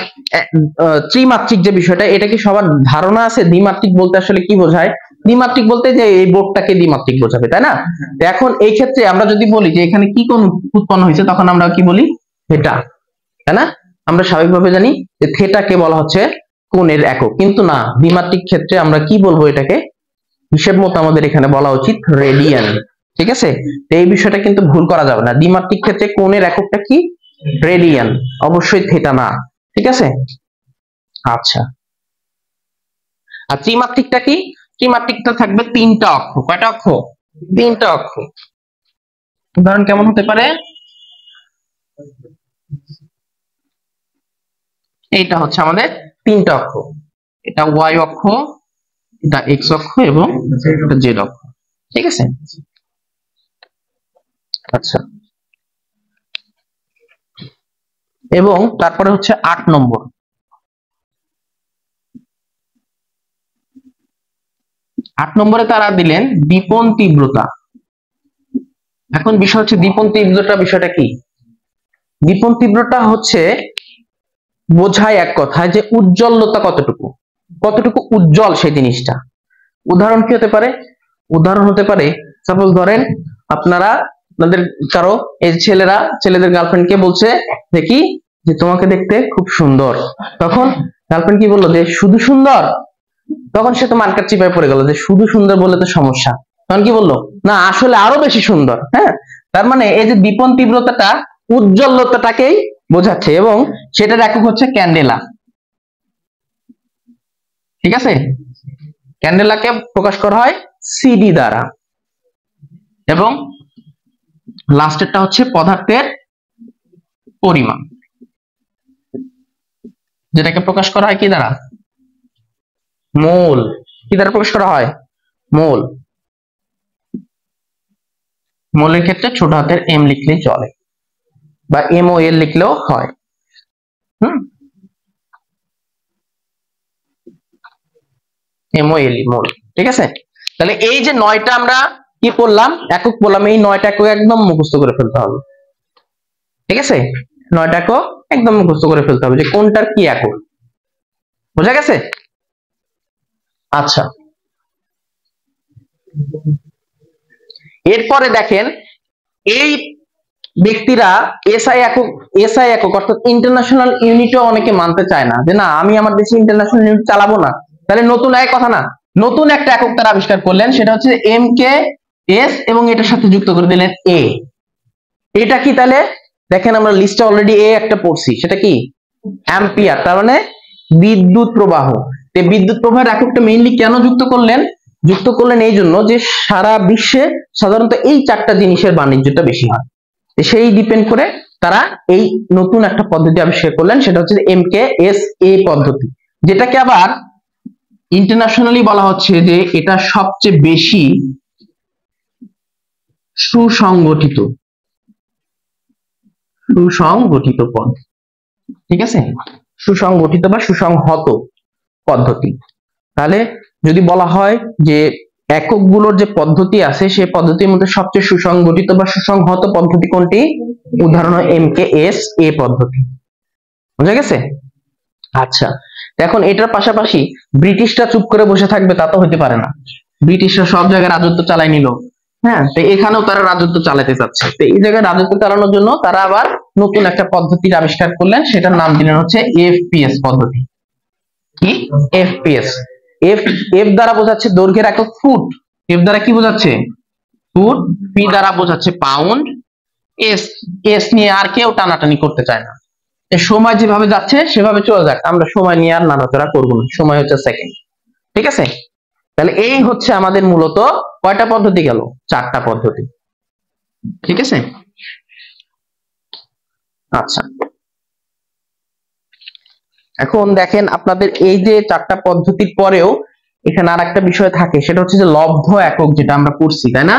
ত্রিমাত্রিক যে বিষয়টা, এটা কি সবার ধারণা আছে দ্বিমাত্রিক বলতে আসলে কি বোঝায়? দ্বিমাত্রিক বলতে যে এই বোর্ডটাকে দ্বিমাত্রিক বোঝাবে, তাই না? এখন এই ক্ষেত্রে আমরা যদি বলি যে এখানে কি কোণ উৎপন্ন হয়েছে, তখন আমরা কি বলি, থেটা, তাই না? আমরা স্বাভাবিকভাবে জানি যে থেটাকে বলা হচ্ছে কোণের একক, কিন্তু না, দ্বিমাত্রিক ক্ষেত্রে আমরা কি বলবো, এটাকে হিসেব মতো আমাদের এখানে বলা উচিত রেডিয়ান। ঠিক আছে, এই বিষয়টা কিন্তু ভুল করা যাবে না। দ্বিমাত্রিক ক্ষেত্রে কোণের এককটা কি, রেডিয়ান, অবশ্যই থেটা না। ঠিক আছে, আচ্ছা। আর ত্রিমাত্রিকটা কি, ত্রিমাত্রিকটা থাকবে 3টা অক্ষ। কয়টা অক্ষ, 3টা অক্ষ। উদাহরণ কেমন হতে পারে, এইটা হচ্ছে আমাদের 3টা অক্ষ, এটা ওয়াই অক্ষ, এটা এক্স অক্ষ এবং এটা জেড অক্ষ। ঠিক আছে, আচ্ছা, এবং তারপরে হচ্ছে 8 নম্বর। 8 নম্বরে তারা দিলেন দীপন তীব্রতা। এখন বিষয় হচ্ছে দীপন তীব্রতা বিষয়টা কি? দীপন তীব্রতা হচ্ছে বোঝায় এক কথায় যে উজ্জ্বলতা কতটুকু, কতটুকু উজ্জ্বল সেই জিনিসটা। উদাহরণ কি হতে পারে? উদাহরণ হতে পারে, সাপোজ ধরেন আপনারা আপনাদের কারো এই ছেলেদের গার্লফ্রেন্ডকে বলছে দেখি যে তোমাকে দেখতে খুব সুন্দর, তখন গার্লফ্রেন্ড কি বললো যে শুধু সুন্দর, তখন সে তো মার্কার চিপায় পড়ে গেল যে শুধু সুন্দর বলে তো সমস্যা, তখন কি বললো না আসলে আরো বেশি সুন্দর। হ্যাঁ, তার মানে এই যে দীপন তীব্রতাটা উজ্জ্বলতাটাকেই বোঝাচ্ছে, এবং সেটার একক হচ্ছে ক্যান্ডেলা। ঠিক আছে, ক্যান্ডেলাকে প্রকাশ করা হয় সিডি দ্বারা। এবং লাস্টেরটা হচ্ছে পদার্থের পরিমাণ, যেটাকে প্রকাশ করা হয় কি দ্বারা? মোল। কি দ্বারা প্রকাশ করা হয়? মোল। মোলের ক্ষেত্রে ছোট হাতের এম লিখলেই চলে, বা এম ও এল লিখলেও হয়। এম ও এল মোল। ঠিক আছে, তাহলে এই যে 9টা আমরা কি পড়লাম, একক বললাম, এই 9টা একক একদম মুখস্থ করে ফেলতে হবে। ঠিক আছে, 9টা একক একদম মুখস্থ করে ফেলতে হবে যে কোনটার কি একক। বোঝা গেছে? আচ্ছা, এরপরে দেখেন এই ব্যক্তিরা এসআই একক অর্থাৎ ইন্টারন্যাশনাল ইউনিটও অনেকে মানতে চায় না, যে না আমি আমার দেশে ইন্টারন্যাশনাল ইউনিট চালাবো না। তাহলে নতুন এক কথা না, নতুন একটা একক তারা আবিষ্কার করলেন, সেটা হচ্ছে এম কে এস, এবং এটার সাথে যুক্ত করে দিলেন এ। এটা কি? তাহলে দেখেন আমরা লিস্টে অলরেডি এ একটা পড়ছি, সেটা কি? অ্যাম্পিয়ার, তার মানে বিদ্যুৎ প্রবাহ। বিদ্যুৎ প্রবাহের এককটা মেইনলি কেন যুক্ত করলেন? যুক্ত করলেন এই জন্য যে সারা বিশ্বে সাধারণত এই 4টা জিনিসের বাণিজ্যটা বেশি হয়, সেই ডিপেন্ড করে তারা এই নতুন একটা পদ্ধতি আবিষ্কার করলেন, সেটা হচ্ছে এম কে এস এ পদ্ধতি, যেটাকে আবার ইন্টারন্যাশনালি বলা হচ্ছে যে এটা সবচেয়ে বেশি সুসংগঠিত পদ্ধতি। ঠিক আছে, সুসংগঠিত বা সুসংহত পদ্ধতি। তাহলে যদি বলা হয় যে এককগুলোর যে পদ্ধতি আছে সেই পদ্ধতির মধ্যে সবচেয়ে সুসংগঠিত বা সুসংহত পদ্ধতি কোনটি? উদাহরণ এম কে এস এ পদ্ধতি। বুঝা গেছে? আচ্ছা, এখন এটার পাশাপাশি ব্রিটিশরা চুপ করে বসে থাকবে তা তো হতে পারে না। ব্রিটিশরা সব জায়গায় রাজত্ব চালাই নিল, হ্যাঁ, তো এখানেও তারা রাজত্ব চালাতে চাচ্ছে। তো এই জায়গায় রাজত্ব চালানোর জন্য তারা আবার নতুন একটা পদ্ধতির আবিষ্কার করলেন, সেটার নাম দিলেন হচ্ছে এফপিএস পদ্ধতি। কি? এফপিএস। এফ দ্বারা বোঝাচ্ছে দৈর্ঘ্যের একক ফুট, এফ দ্বারা কি বোঝাচ্ছে? ফুট। পি দ্বারা বোঝাচ্ছে পাউন্ড। এস এস নিয়ে আর কেউ টানাটানি করতে চায় না, সময় যেভাবে যাচ্ছে সেভাবে চলে যাক, আমরা সময় নিয়ে আর নাড়াচাড়া করবো না, সময় হচ্ছে সেকেন্ড। ঠিক আছে, তাহলে এই হচ্ছে আমাদের মূলত কয়টা পদ্ধতি গেল? 4টা পদ্ধতি। ঠিক আছে, আচ্ছা, এখন দেখেন আপনাদের এই যে 4টা পদ্ধতির পরেও এখানে আর একটা বিষয় থাকে, সেটা হচ্ছে যে লব্ধ একক, যেটা আমরা পড়ছি তাই না?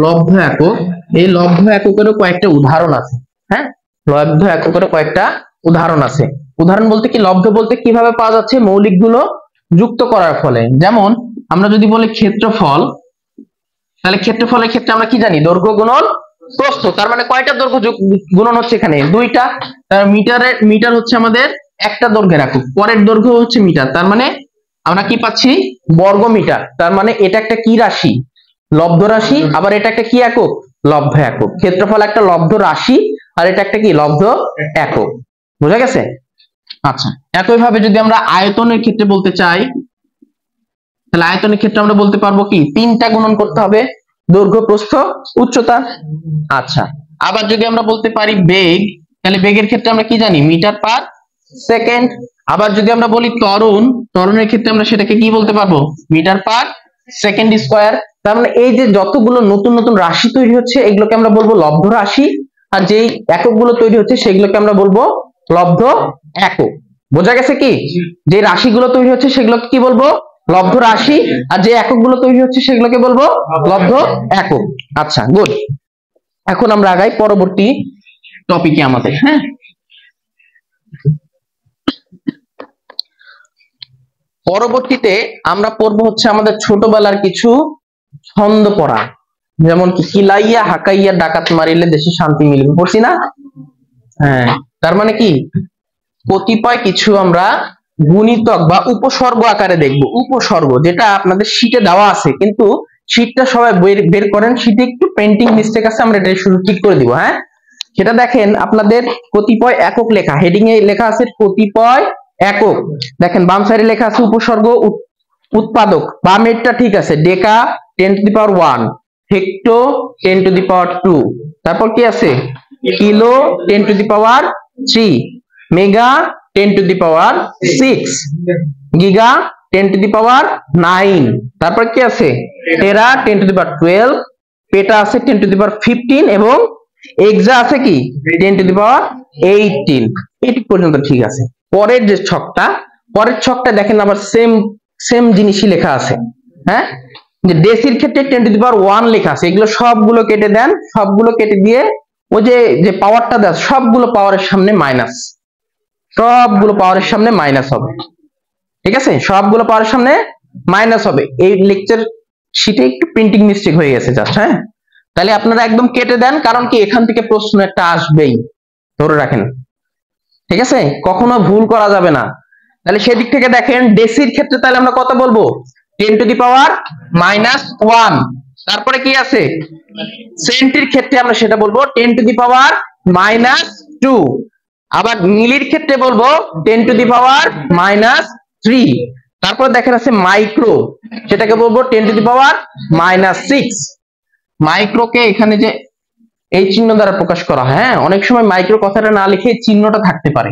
লব্ধ একক। এই লব্ধ এককেরও কয়েকটা উদাহরণ আছে। হ্যাঁ, লব্ধ এককেরও কয়েকটা উদাহরণ আছে। উদাহরণ বলতে কি, লব্ধ বলতে কিভাবে পাওয়া যাচ্ছে? মৌলিক গুলো যুক্ত করার ফলে। যেমন আমরা যদি বলি ক্ষেত্রফল, তাহলে ক্ষেত্রফলের ক্ষেত্রে আমরা কি জানি? দৈর্ঘ্য গুণন প্রস্থ। তার মানে কয়টা দৈর্ঘ্য গুণন হচ্ছে এখানে? 2টা। তার মিটার হচ্ছে আমাদের একটা দৈর্ঘ্যের একক, পরের দৈর্ঘ্য হচ্ছে মিটার, তার মানে আমরা কি পাচ্ছি? বর্গ মিটার। তার মানে এটা একটা কি রাশি? লব্ধ রাশি। আবার এটা একটা কি একক? লব্ধ একক। ক্ষেত্রফল একটা লব্ধ রাশি, আর এটা একটা কি? লব্ধ একক। বোঝা গেছে? আচ্ছা, একইভাবে যদি আমরা আয়তনের ক্ষেত্রে বলতে চাই, তাহলে আয়তনের ক্ষেত্রে আমরা বলতে পারবো কি? 3টা গুণন করতে হবে, দৈর্ঘ্য প্রস্থ উচ্চতা। আচ্ছা, আবার যদি আমরা বলতে পারি বেগ, তাহলে বেগের ক্ষেত্রে আমরা কি জানি? Metre per second. আবার যদি আমরা বলি ত্বরণের ক্ষেত্রে আমরা সেটাকে কি বলতে পারবো? Metre per second square. তার মানে এই যে যতগুলো নতুন নতুন রাশি তৈরি হচ্ছে এগুলোকে আমরা বলবো লব্ধ রাশি, আর যেই এককগুলো তৈরি হচ্ছে সেগুলোকে আমরা বলবো লব্ধ একক। বোঝা গেছে কি? যে রাশিগুলো তৈরি হচ্ছে সেগুলোকে কি বলবো? লব্ধ রাশি, আর যে এককগুলো তৈরি হচ্ছে সেগুলোকে বলবো লব্ধ একক। আচ্ছা, গুড। এখন আমরা আগাই পরবর্তী টপিকে আমাদের। হ্যাঁ, পরবর্তীতে আমরা পড়বো হচ্ছে আমাদের ছোটবেলার কিছু ছন্দ পড়া, যেমন কি কিলাইয়া হাকাইয়া ডাকাত মারিলে দেশে শান্তি মিলবে, পড়ছি না? হ্যাঁ, তার মানে কি কতিপয় কিছু আমরা গুণিতক বা উপসর্গ আকারে দেখব। উপসর্গ যেটা আপনাদের শীটে দেওয়া আছে, কিন্তু শীটটা সবাই বের করেন, শীটে একটু পেন্টিং মিস্টেক আছে, আমরা এটা শুরু ঠিক করে দিব। হ্যাঁ, সেটা দেখেন আপনাদের কতিপয় একক লেখা, হেডিং এ লেখা আছে কতিপয় একক। দেখেন বাম সাইডে লেখা আছে উপসর্গ উৎপাদক, বামেরটা ঠিক আছে, ডেকা 10⁻1, হেক্টো 10⁻2, তারপর কি আছে কিলো 10⁻3, মেগা 10⁻6, গিগা 10⁻9, তারপর কি আছে টেরা 10⁻12, পেটা আছে 10⁻15 এবং এক্সা আছে কি 10⁻18। এটি পর্যন্ত ঠিক আছে। পরের যে ছকটা, পরের ছকটা দেখেন আবার সেম জিনিসই লেখা আছে। হ্যাঁ, যে ডেসির ক্ষেত্রে 10⁻1 লেখা আছে, এগুলো সবগুলো কেটে দেন, সবগুলো কেটে দিয়ে ওই যে পাওয়ারটা দেন সবগুলো পাওয়ারের সামনে মাইনাস, সবগুলো পাওয়ারের সামনে মাইনাস হবে। ঠিক আছে, সবগুলো পাওয়ারের সামনে মাইনাস হবে। এই লেকচার শিটে একটু প্রিন্টিং মিস্টেক হয়ে গেছে জাস্ট। হ্যাঁ, তাহলে আপনারা একদম কেটে দেন, কারণ কি এখান থেকে প্রশ্ন একটা আসবেই, ধরে রাখেন। ঠিক আছে, কখনো ভুল করা যাবে না। তাহলে সেদিক থেকে দেখেন ডেসির ক্ষেত্রে তাহলে আমরা কত বলবো 10⁻⁻1। তারপরে কি আছে সেন্টির ক্ষেত্রে আমরা সেটা বলবো 10⁻⁻2। আবার মিলির ক্ষেত্রে বলবো 10⁻⁻3। তারপর দেখেন আছে মাইক্রো, সেটাকে বলবো 10⁻⁻6। মাইক্রোকে এখানে যে এই চিহ্ন দ্বারা প্রকাশ করা হয়। হ্যাঁ, অনেক সময় মাইক্রো কথাটা না লিখে চিহ্নটা থাকতে পারে,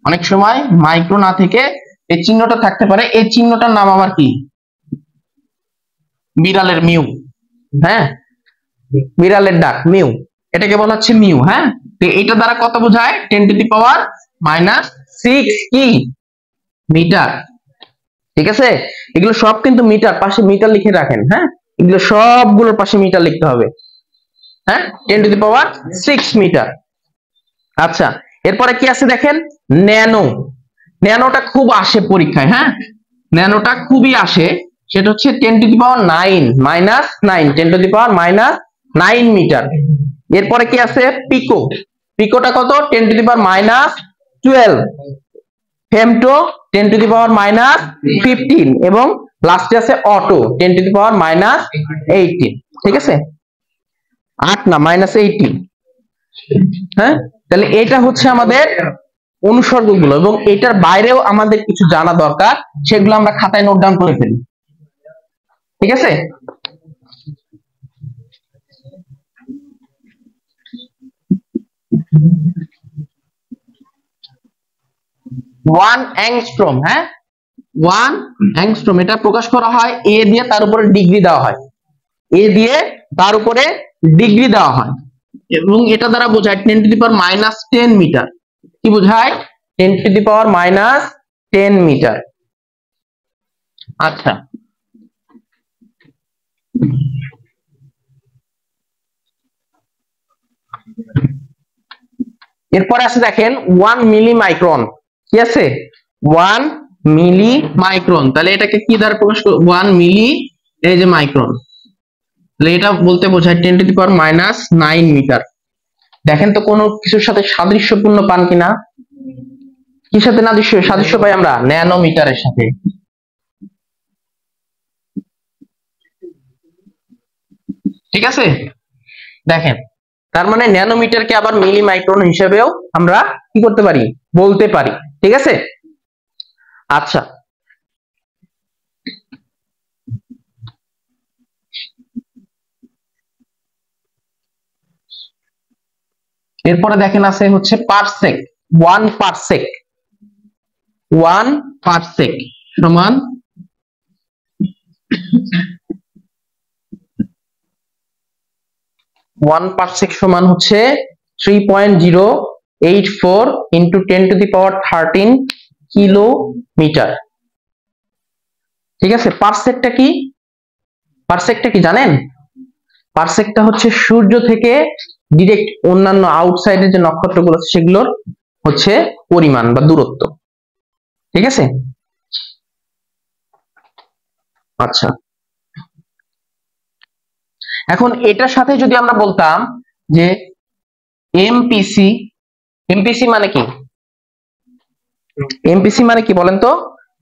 অনেক সময় মাইক্রো না থেকে এই চিহ্নটা থাকতে পারে। এই চিহ্নটার নাম আবার কি বিড়ালের মিউ। হ্যাঁ, বিড়ালের ডাক মিউ, এটাকে বলা হচ্ছে মিউ। হ্যাঁ, তো এটা দ্বারা কত বোঝায় 10⁻⁻6 কি মিটার। ঠিক আছে, এগুলো সব কিন্তু মিটার, পাশে মিটার লিখে রাখেন। হ্যাঁ, এগুলো সবগুলোর পাশে মিটার লিখতে হবে। হ্যাঁ, 10⁻6 মিটার। আচ্ছা, এরপরে কি আছে দেখেন ন্যানো। ন্যানোটা খুব আসে পরীক্ষায়। হ্যাঁ, ন্যানোটা খুবই আসে, সেটা হচ্ছে 10⁻9 10⁻9 মিটার। এরপরে কি আছে পিকো। পিকোটা কত 10⁻12। ফেমটো 10⁻15 এবং লাস্টে আছে অটো 10⁻18। ঠিক আছে, 8 না -18। হ্যাঁ, তাহলে এটা হচ্ছে আমাদের অনুসর্গগুলো, এবং এটার বাইরেও আমাদের কিছু জানা দরকার, সেগুলো আমরা খাতায় নোট ডাউন করে ফেলি। ঠিক আছে, ওয়ান অ্যাংস্ট্রম। হ্যাঁ, 1 অ্যাংস্ট্রম এটা প্রকাশ করা হয় এ দিয়ে, তার উপরে ডিগ্রি দেওয়া হয়, এ দিয়ে তার উপরে ডিগ্রি দেওয়া হয়, এবং এটা দ্বারা বোঝায় 10⁻10 মিটার। কি বোঝায় 10⁻10 মিটার। আচ্ছা, এরপরে আছে দেখেন 1 মিলি মাইক্রন। কি আছে 1 মিলি মাইক্রন, তাহলে এটাকে কি দ্বারা প্রকাশ করব 1 মিলি এই যে মাইক্রন, তাহলে এটা বলতে বোঝায় 10⁻9 মিটার। দেখেন তো কোনো কিছুর সাথে সাদৃশ্যপূর্ণ পান কিনা, কি সাথে না সাদৃশ্য পাই আমরা ন্যানোমিটারের সাথে। ঠিক আছে, দেখেন তার মানে ন্যানোমিটারকে আবার মিলি মাইক্রন হিসেবেও আমরা কি করতে পারি বলতে পারি। ঠিক আছে, আচ্ছা, এরপরে দেখেন আছে হচ্ছে পারসেক। 1 পারসেক, 1 পারসেক সমান 1 পারসেক সমান হচ্ছে 3.084 ইন্টু 10⁻13 কিলোমিটার। ঠিক আছে, পারসেকটা কি, পারসেকটা কি জানেন? পারসেকটা হচ্ছে সূর্য থেকে ডিরেক্ট অন্যান্য আউটসাইডের যে নক্ষত্রগুলো আছে সেগুলোর হচ্ছে পরিমাণ বা দূরত্ব। ঠিক আছে, আচ্ছা এখন এটার সাথে যদি আমরা বলতাম যে এমপিসি, এমপিসি মানে কি? এমপিসি মানে কি বলেন তো?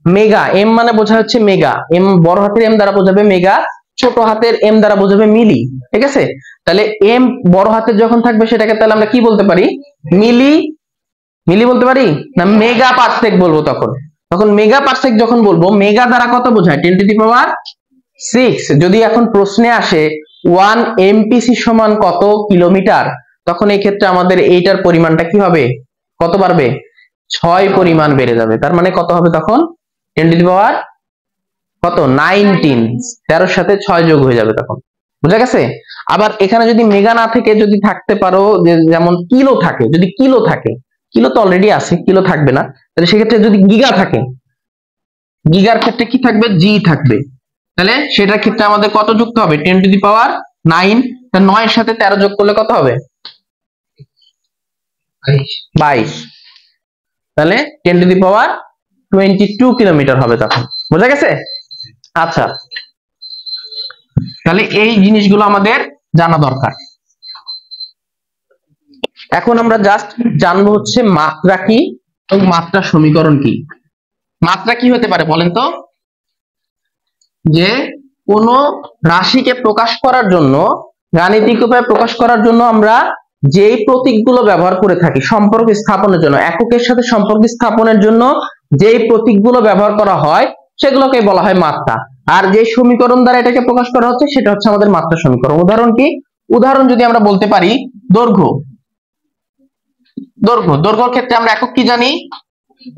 মেগা, এম মানে বোঝা হচ্ছে মেগা, এম বড় হাতের এম দ্বারা বোঝাবে মেগা, ছোট হাতের এম দ্বারা বোঝাবে মিলি। ঠিক আছে, তাহলে এম বড় হাতের যখন থাকবে সেটাকে তাহলে আমরা কি বলতে পারি? মিলি, মিলি বলতে পারি না মেগা পারসেক বলবো তখন? তখন মেগা পারসেক যখন বলবো, মেগা দ্বারা কত বোঝায়? 10⁻6। যদি এখন প্রশ্নে আসে 1 MPC সমান কত কিলোমিটার, তখন এই ক্ষেত্রে আমাদের এইটার পরিমাণটা কি হবে? কত বাড়বে? 6 পরিমাণ বেড়ে যাবে। তার মানে কত হবে তখন? 10⁻, কত? 19। 13 সাথে 6 যোগ হয়ে যাবে তখন। বুঝা গেছে? আবার এখানে যদি মেগা না থেকে যদি থাকতে পারো, যেমন কিলো থাকে, যদি কিলো থাকে, কিলো তো অলরেডি আছে, কিলো থাকবে না, তাহলে সেক্ষেত্রে যদি গিগা থাকে, গিগার ক্ষেত্রে কি থাকবে? জি থাকবে। তাহলে সেটার ক্ষেত্রে আমাদের কত যুক্ত হবে? 10⁻9। 9 এর সাথে 13 যোগ করলে কত হবে? 22। তাহলে 10⁻22 কিলোমিটার হবে তখন। বোঝা গেছে? আচ্ছা, তাহলে এই জিনিসগুলো আমাদের জানা দরকার। এখন আমরা জাস্ট জানবো হচ্ছে মাত্রা কি এবং মাত্রা সমীকরণ কি। মাত্রা কি হতে পারে বলেন তো? যে কোন রাশিকে প্রকাশ করার জন্য, গাণিতিক উপায়ে প্রকাশ করার জন্য আমরা যেই প্রতীকগুলো ব্যবহার করে থাকি সম্পর্ক স্থাপনের জন্য, এককের সাথে সম্পর্ক স্থাপনের জন্য যেই প্রতীকগুলো ব্যবহার করা হয় সেগুলোকে বলা হয় মাত্রা। আর যে সমীকরণ দ্বারা এটাকে প্রকাশ করা হচ্ছে সেটা হচ্ছে আমাদের মাত্রা সমীকরণ। উদাহরণ কি? উদাহরণ যদি আমরা বলতে পারি দৈর্ঘ্য, দৈর্ঘ্য, দৈর্ঘ্যের ক্ষেত্রে আমরা একক কি জানি?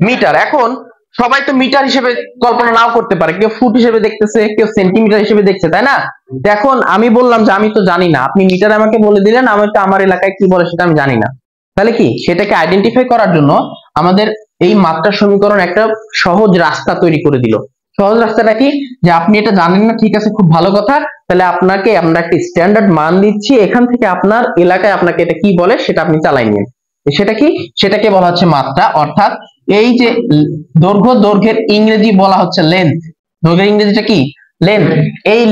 মিটার। এখন সবাই তো মিটার হিসেবে কল্পনা নাও করতে পারে, কেউ ফুট হিসেবে দেখতেছে, কেউ সেন্টিমিটার হিসেবে দেখছে, তাই না? এখন আমি বললাম যে আমি তো জানি না, আপনি মিটার আমাকে বলে দিলেন, আমি তো আমার এলাকায় কি বলে সেটা আমি জানি না। তাহলে কি সেটাকে আইডেন্টিফাই করার জন্য আমাদের এই মাত্রা সমীকরণ একটা সহজ রাস্তা তৈরি করে দিল। সহজ রাস্তাটা কি? যে আপনি এটা জানেন না, ঠিক আছে, খুব ভালো কথা, তাহলে আপনাকে আমরা একটা স্ট্যান্ডার্ড মান দিচ্ছি, এখান থেকে আপনার এলাকায় আপনাকে এটা কি বলে সেটা আপনি চালাই নিন। সেটা কি? সেটাকে বলা হচ্ছে মাত্রা। অর্থাৎ এই যে দৈর্ঘ্য, দৈর্ঘ্যের ইংরেজি বলা হচ্ছে লেন্থ। দৈর্ঘ্যের ইংরেজিটা কি? লেন্থ। এই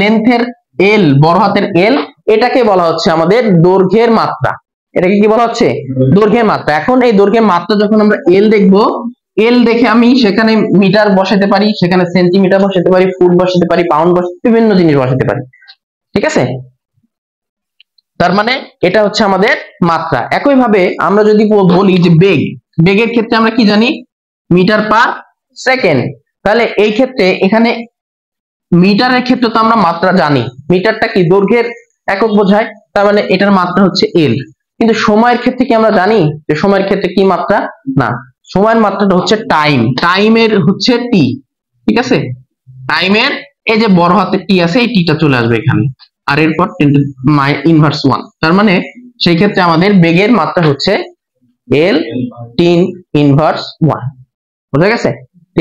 লেন্থের এল, বড় হাতের এল, এটাকে বলা হচ্ছে আমাদের দৈর্ঘ্যের মাত্রা। এটাকে কি বলা হচ্ছে? দৈর্ঘ্যের মাত্রা। এখন এই দৈর্ঘ্যের মাত্রা যখন আমরা এল দেখবো, এল দেখে আমি সেখানে মিটার বসাতে পারি, সেখানে সেন্টিমিটার বসাতে পারি, ফুট বসাতে পারি, পাউন্ড বসাতে, বিভিন্ন জিনিস বসাতে পারি। ঠিক আছে, তার মানে এটা হচ্ছে আমাদের মাত্রা। একইভাবে আমরা যদি বলি যে বেগ, বেগের ক্ষেত্রে আমরা কি জানি? Metre per second. তাহলে এই ক্ষেত্রে এখানে মিটারের ক্ষেত্রে তো আমরা মাত্রা জানি, মিটারটা কি? দৈর্ঘ্যের একক বোঝায়, তার মানে এটার মাত্রা হচ্ছে এল। কিন্তু সময়ের ক্ষেত্রে কি আমরা জানি যে সময়ের ক্ষেত্রে কি মাত্রা? না, সময়ের মাত্রাটা হচ্ছে টাইম, টাইমের হচ্ছে টি। ঠিক আছে, টাইমের এই যে বড় হাতের টি আছে, এই টিটা চলে আসবে এখানে, আর এরপর 10⁻1। তার মানে সেই ক্ষেত্রে আমাদের বেগের মাত্রা হচ্ছে এল 10⁻1। বুঝা গেছে?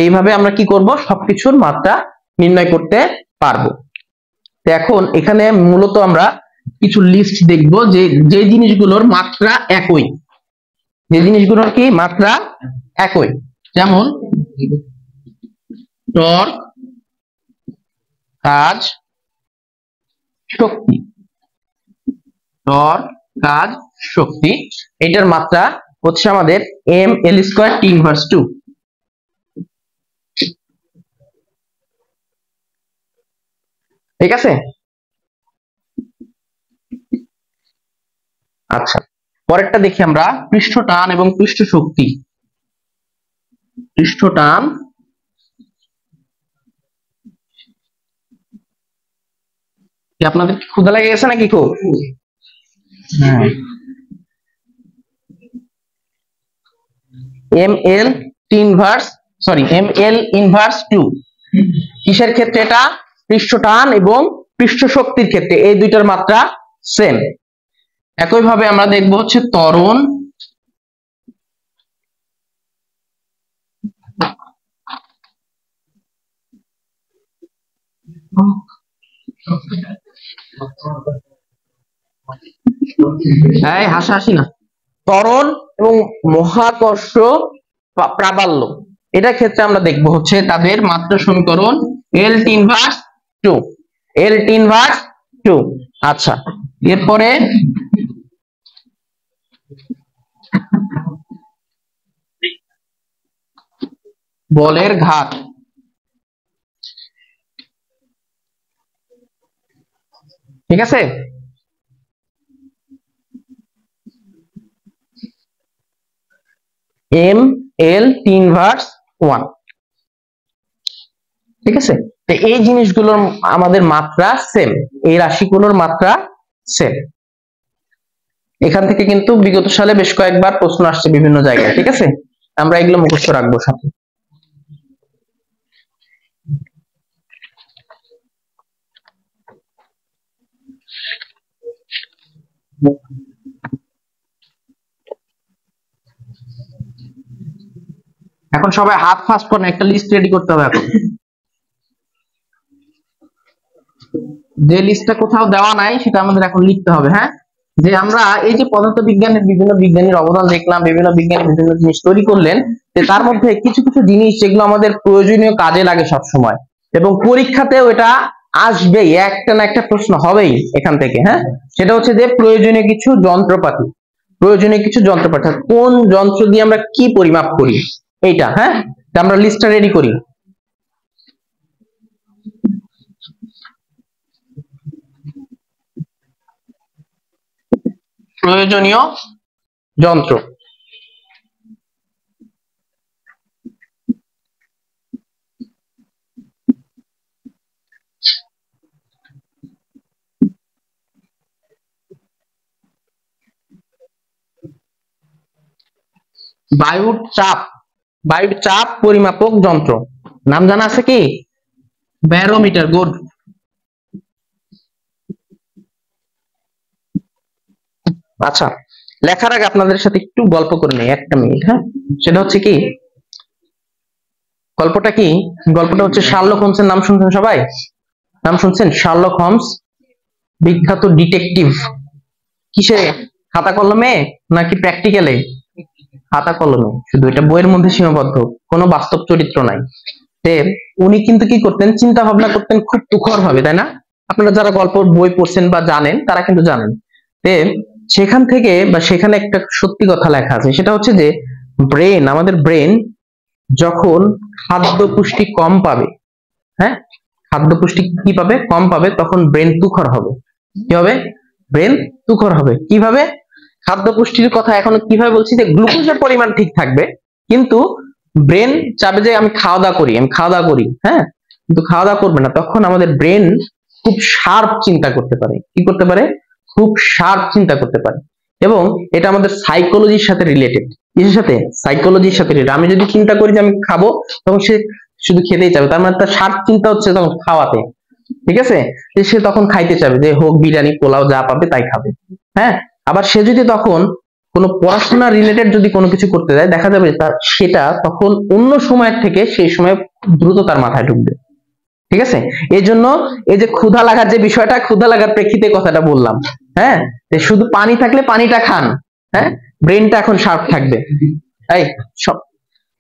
এইভাবে আমরা কি করব? সবকিছুর মাত্রা নির্ণয় করতে পারবো। তো এখন এখানে মূলত আমরা কিছু লিস্ট দেখব যে যে জিনিসগুলোর মাত্রা একই, যে জিনিসগুলোর কি মাত্রা একই, যেমন টর্ক, কাজ, শক্তি। টর্ক, কাজ, শক্তি, এটার মাত্রা হচ্ছে আমাদের ml² T⁻2। ঠিক আছে, আচ্ছা পরেরটা দেখি আমরা, পৃষ্ঠ টান এবং পৃষ্ঠ শক্তি। পৃষ্ঠ টান, কি আপনাদের ক্ষুধা লেগে গেছে নাকি খুব? ml ml⁻2 কিসের ক্ষেত্রে? এটা পৃষ্ঠ টান এবং পৃষ্ঠ শক্তির ক্ষেত্রে এই দুইটার মাত্রা সেম। একইভাবে আমরা দেখবো হচ্ছে ত্বরণ, হ্যাঁ, হাসাহাসি না। ত্বরণ এবং মহাকর্ষ প্রাবল্য, এটা ক্ষেত্রে আমরা দেখবো হচ্ছে তাদের মাত্রা সমীকরণ L2 L2। আচ্ছা, এরপরে বলের ঘাত, ঠিক আছে। ML3/1, ঠিক আছে। তো এই জিনিসগুলোর আমাদের মাত্রা সেম, এই রাশিগুলোর মাত্রা সেম। এখান থেকে কিন্তু বিগত সালে বেশ কয়েকবার প্রশ্ন আসছে বিভিন্ন জায়গায়, ঠিক আছে। আমরা এগুলো মুখস্থ রাখবো সাথে। এখন সবাই হাত ফাস্ট করেন, একটা লিস্ট রেডি করতে হবে এখন। যে লিস্টটা কোথাও দেওয়া নাই সেটা আমাদের এখন লিখতে হবে। হ্যাঁ, যে আমরা এই যে পদার্থ বিজ্ঞানের বিভিন্ন বিজ্ঞানীর অবদান দেখলাম, বিভিন্ন বিজ্ঞানী বিভিন্ন জিনিস তৈরি করলেন, যে তার মধ্যে কিছু কিছু জিনিস যেগুলো আমাদের প্রয়োজনীয় কাজে লাগে সব সময়, এবং পরীক্ষাতেও এটা আসবেই, একটা না একটা প্রশ্ন হবেই এখান থেকে। হ্যাঁ, সেটা হচ্ছে যে প্রয়োজনীয় কিছু যন্ত্রপাতি, প্রয়োজনীয় কিছু যন্ত্রপাতি, কোন যন্ত্র দিয়ে আমরা কি পরিমাপ করি এইটা। হ্যাঁ, আমরা লিস্টটা রেডি করি। প্রয়োজনীয় যন্ত্র, বায়ুর চাপ, বায়ুর চাপ পরিমাপক যন্ত্র, নাম জানা আছে কি? ব্যারোমিটার। গুড। আচ্ছা, লেখার আগে আপনাদের সাথে একটু গল্প করে নেই, একটা মিনিট। হ্যাঁ, সেটা হচ্ছে কি, গল্পটা কি, গল্পটা হচ্ছে শার্লক হোমসের। নাম শুনছেন সবাই? নাম শুনছেন শার্লক হোমস, বিখ্যাত ডিটেকটিভ। কিসে, খাতা কলমে নাকি প্র্যাকটিক্যালে? খাতা কলমে, শুধু এটা বইয়ের মধ্যে সীমাবদ্ধ, কোনো বাস্তব চরিত্র নাই। তে উনি কিন্তু কি করতেন, চিন্তা ভাবনা করতেন খুব তুখর ভাবে, তাই না? আপনারা যারা গল্প বই পড়ছেন বা জানেন তারা কিন্তু জানেন। তে সেখান থেকে বা সেখানে একটা সত্যি কথা লেখা আছে, সেটা হচ্ছে যে ব্রেন, আমাদের ব্রেন যখন খাদ্য পুষ্টি কম পাবে, হ্যাঁ, খাদ্য পুষ্টি কি পাবে, কম পাবে, তখন ব্রেন তুখর হবে। কি হবে? ব্রেন তুখর হবে। কিভাবে? খাদ্য পুষ্টির কথা এখনো কিভাবে বলছি, যে গ্লুকোজের পরিমাণ ঠিক থাকবে, কিন্তু ব্রেন চাবে যে আমি খাওয়া দাওয়া করি, আমি খাওয়া দাওয়া করি, হ্যাঁ, কিন্তু খাওয়া দাওয়া করবে না। তখন আমাদের ব্রেন খুব শার্প চিন্তা করতে পারে। কি করতে পারে? খুব শার্প চিন্তা করতে পারে। এবং এটা আমাদের সাইকোলজির সাথে রিলেটেড। কিসের সাথে? সাইকোলজির সাথে রিলেটেড। আমি যদি চিন্তা করি যে আমি খাবো, তখন সে শুধু খেতেই চাবে, তার মানে তার শার্প চিন্তা হচ্ছে তখন খাওয়াতে, ঠিক আছে। সে তখন খাইতে চাবে, যে হোক বিরিয়ানি পোলাও যা পাবে তাই খাবে। হ্যাঁ, আবার সে যদি তখন কোনো পড়াশোনা রিলেটেড যদি কোনো কিছু করতে যায়, দেখা যাবে তার সেটা তখন অন্য সময়ের থেকে সেই সময় দ্রুত তার মাথায় ঢুকবে, ঠিক আছে। এই জন্য এই যে ক্ষুধা লাগার যে বিষয়টা, ক্ষুধা লাগার প্রেক্ষিতে কথাটা বললাম। হ্যাঁ, শুধু পানি থাকলে পানিটা খান, হ্যাঁ, ব্রেনটা এখন শার্প থাকবে। তাই সব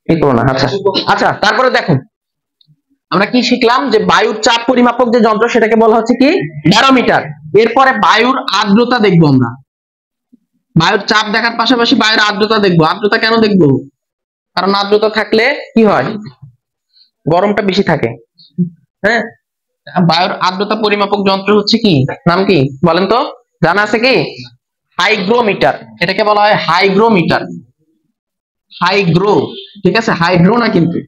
এই করো না। আচ্ছা, আচ্ছা, তারপরে দেখো আমরা কি শিখলাম, যে বায়ুর চাপ পরিমাপক যে যন্ত্র সেটাকে বলা হচ্ছে কি, ব্যারোমিটার। এরপরে বায়ুর আর্দ্রতা দেখবো আমরা। বায়ুর চাপ দেখার পাশাপাশি বায়ুর আর্দ্রতা দেখবো। আর্দ্রতা কেন দেখবো? কারণ আর্দ্রতা থাকলে কি হয়, গরমটা বেশি থাকে। হ্যাঁ, বায়ুর আর্দ্রতা পরিমাপক যন্ত্র হচ্ছে কি, নাম কি বলেন তো? জানা আছে কি? হাইগ্রোমিটার। এটাকে বলা হয় হাইগ্রোমিটার। হাইগ্রো, ঠিক আছে, হাইড্রো না কিন্তু,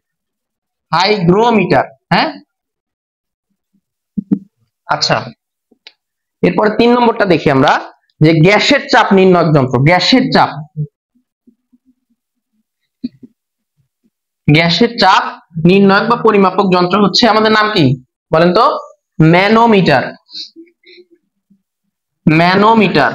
হাইগ্রোমিটার। হ্যাঁ, আচ্ছা, এরপরে 3 নম্বরটা দেখি আমরা, যে গ্যাসের চাপ নির্ণয় যন্ত্র। গ্যাসের চাপ, গ্যাসের চাপ নির্ণায়ক বা পরিমাপক যন্ত্র হচ্ছে আমাদের নাম কি বলেন তো? ম্যানোমিটার। ম্যানোমিটার।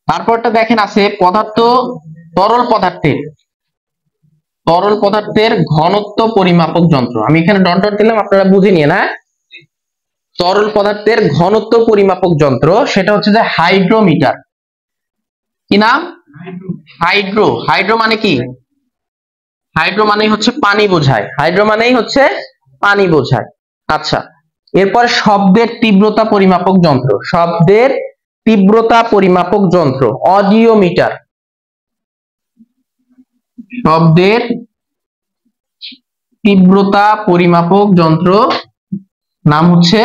তারপরটা দেখেন আছে তরল পদার্থের ঘনত্ব পরিমাপক যন্ত্র। আমি এখানে ডট ডট দিলাম, আপনারা বুঝে নিয়ে না। তরল পদার্থের ঘনত্ব পরিমাপক যন্ত্র সেটা হচ্ছে যে হাইড্রোমিটার। কি নাম? হাইড্রো মানে কি? হাইড্রো মানেই হচ্ছে পানি বোঝায়, পানি বোঝায়। আচ্ছা, এরপর শব্দের তীব্রতা পরিমাপক যন্ত্র, অডিওমিটার। শব্দের তীব্রতা পরিমাপক যন্ত্র নাম হচ্ছে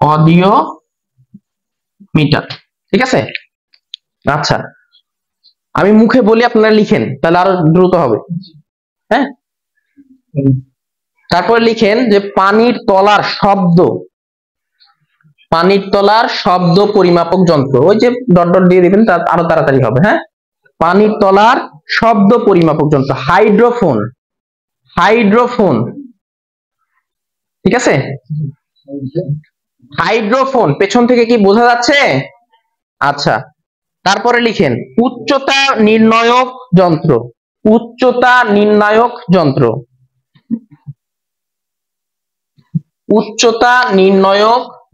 অডিওমিটার। ঠিক আছে? আচ্ছা, আমি মুখে বলি, আপনারা লিখেন, তাহলে আরো দ্রুত হবে। হ্যাঁ, তারপর লিখেন যে পানির তলার শব্দ পরিমাপক যন্ত্র। ওই যে ডট ডট দিয়ে দিবেন, আরো তাড়াতাড়ি হবে। হ্যাঁ, পানির তলার শব্দ পরিমাপক যন্ত্র হাইড্রোফোন। ঠিক আছে? হাইড্রোফোন পেছন থেকে কি বোঝা যাচ্ছে? আচ্ছা, তারপরে লিখেন উচ্চতা নির্ণায়ক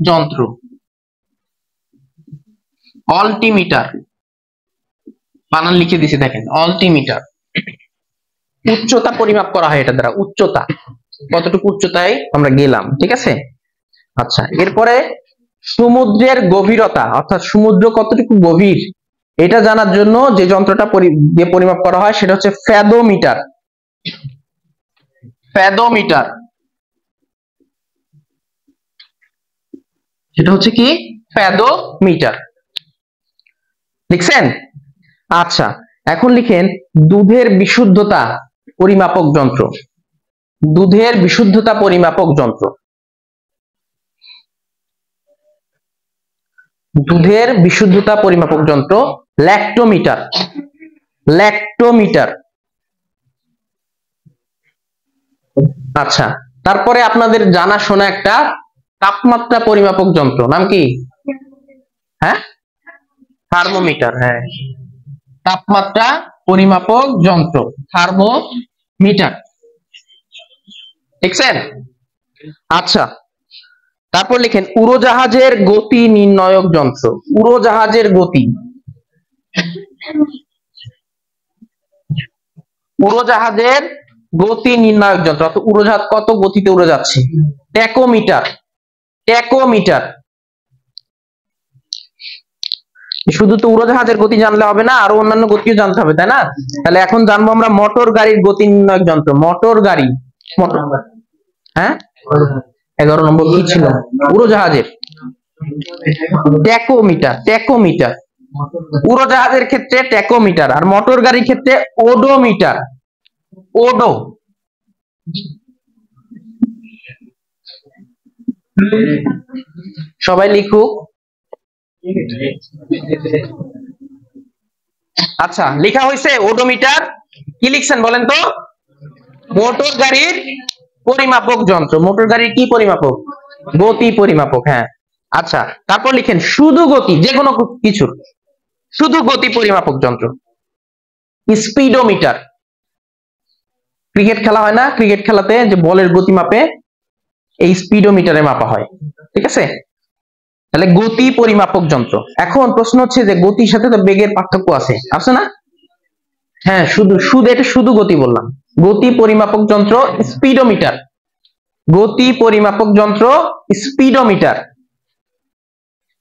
যন্ত্র, অল্টিমিটার। বানান লিখে দিছি দেখেন, অল্টিমিটার। উচ্চতা পরিমাপ করা হয় এটা দ্বারা, কতটুকু উচ্চতায় আমরা গেলাম। ঠিক আছে? আচ্ছা, এরপরে সমুদ্রের গভীরতা, অর্থাৎ সমুদ্র কতটুকু গভীর এটা জানার জন্য যে যন্ত্রটা দিয়ে পরিমাপ করা হয় সেটা হচ্ছে ফ্যাদোমিটার। সেটা হচ্ছে কি? ফ্যাদোমিটার। লিখছেন? আচ্ছা, এখন লিখেন দুধের বিশুদ্ধতা পরিমাপক যন্ত্র, ল্যাক্টোমিটার। আচ্ছা, তারপরে আপনাদের জানা শোনা একটা তাপমাত্রা পরিমাপক যন্ত্র, নাম কি? হ্যাঁ, থার্মোমিটার। হ্যাঁ, তাপমাত্রা পরিমাপক যন্ত্র, থার্মোমিটার। দেখছেন? আচ্ছা, তারপর লিখেন উড়োজাহাজের গতি নির্ণায়ক যন্ত্র, উড়োজাহাজের গতি নির্ণায়ক যন্ত্র, অর্থাৎ উড়োজাহাজ কত গতিতে উড়ে যাচ্ছে, ট্যাকোমিটার। শুধু তো উড়োজাহাজের গতি জানলে হবে না, আরো অন্যান্য গতিও জানতে হবে, তাই না? তাহলে এখন জানবো আমরা মোটর গাড়ির গতি নির্ণায়ক যন্ত্র, হ্যাঁ, 11 নম্বর কি ছিল? উড়োজাহাজের ট্যাকোমিটার। উড়োজাহাজের ক্ষেত্রে ট্যাকোমিটার, আর মোটর গাড়ির ক্ষেত্রে ওডোমিটার। সবাই লিখুক। আচ্ছা, লেখা হয়েছে ওডোমিটার। কি লিখছেন বলেন তো? মোটর গাড়ির পরিমাপক যন্ত্র। মোটর গাড়ির কি পরিমাপক? গতি পরিমাপক। হ্যাঁ, আচ্ছা, তারপর লিখেন শুধু গতি, যে কোনো কিছুর শুধু গতি পরিমাপক যন্ত্র, স্পিডোমিটার। ক্রিকেট খেলা হয় না, ক্রিকেট খেলাতে যে বলের গতি মাপে, এই স্পিডোমিটারে মাপা হয়। ঠিক আছে? তাহলে গতি পরিমাপক যন্ত্র। এখন প্রশ্ন হচ্ছে যে গতির সাথে তো বেগের পার্থক্য আছে না? হ্যাঁ, এটা শুধু গতি বললাম। গতি পরিমাপক যন্ত্র স্পিডোমিটার।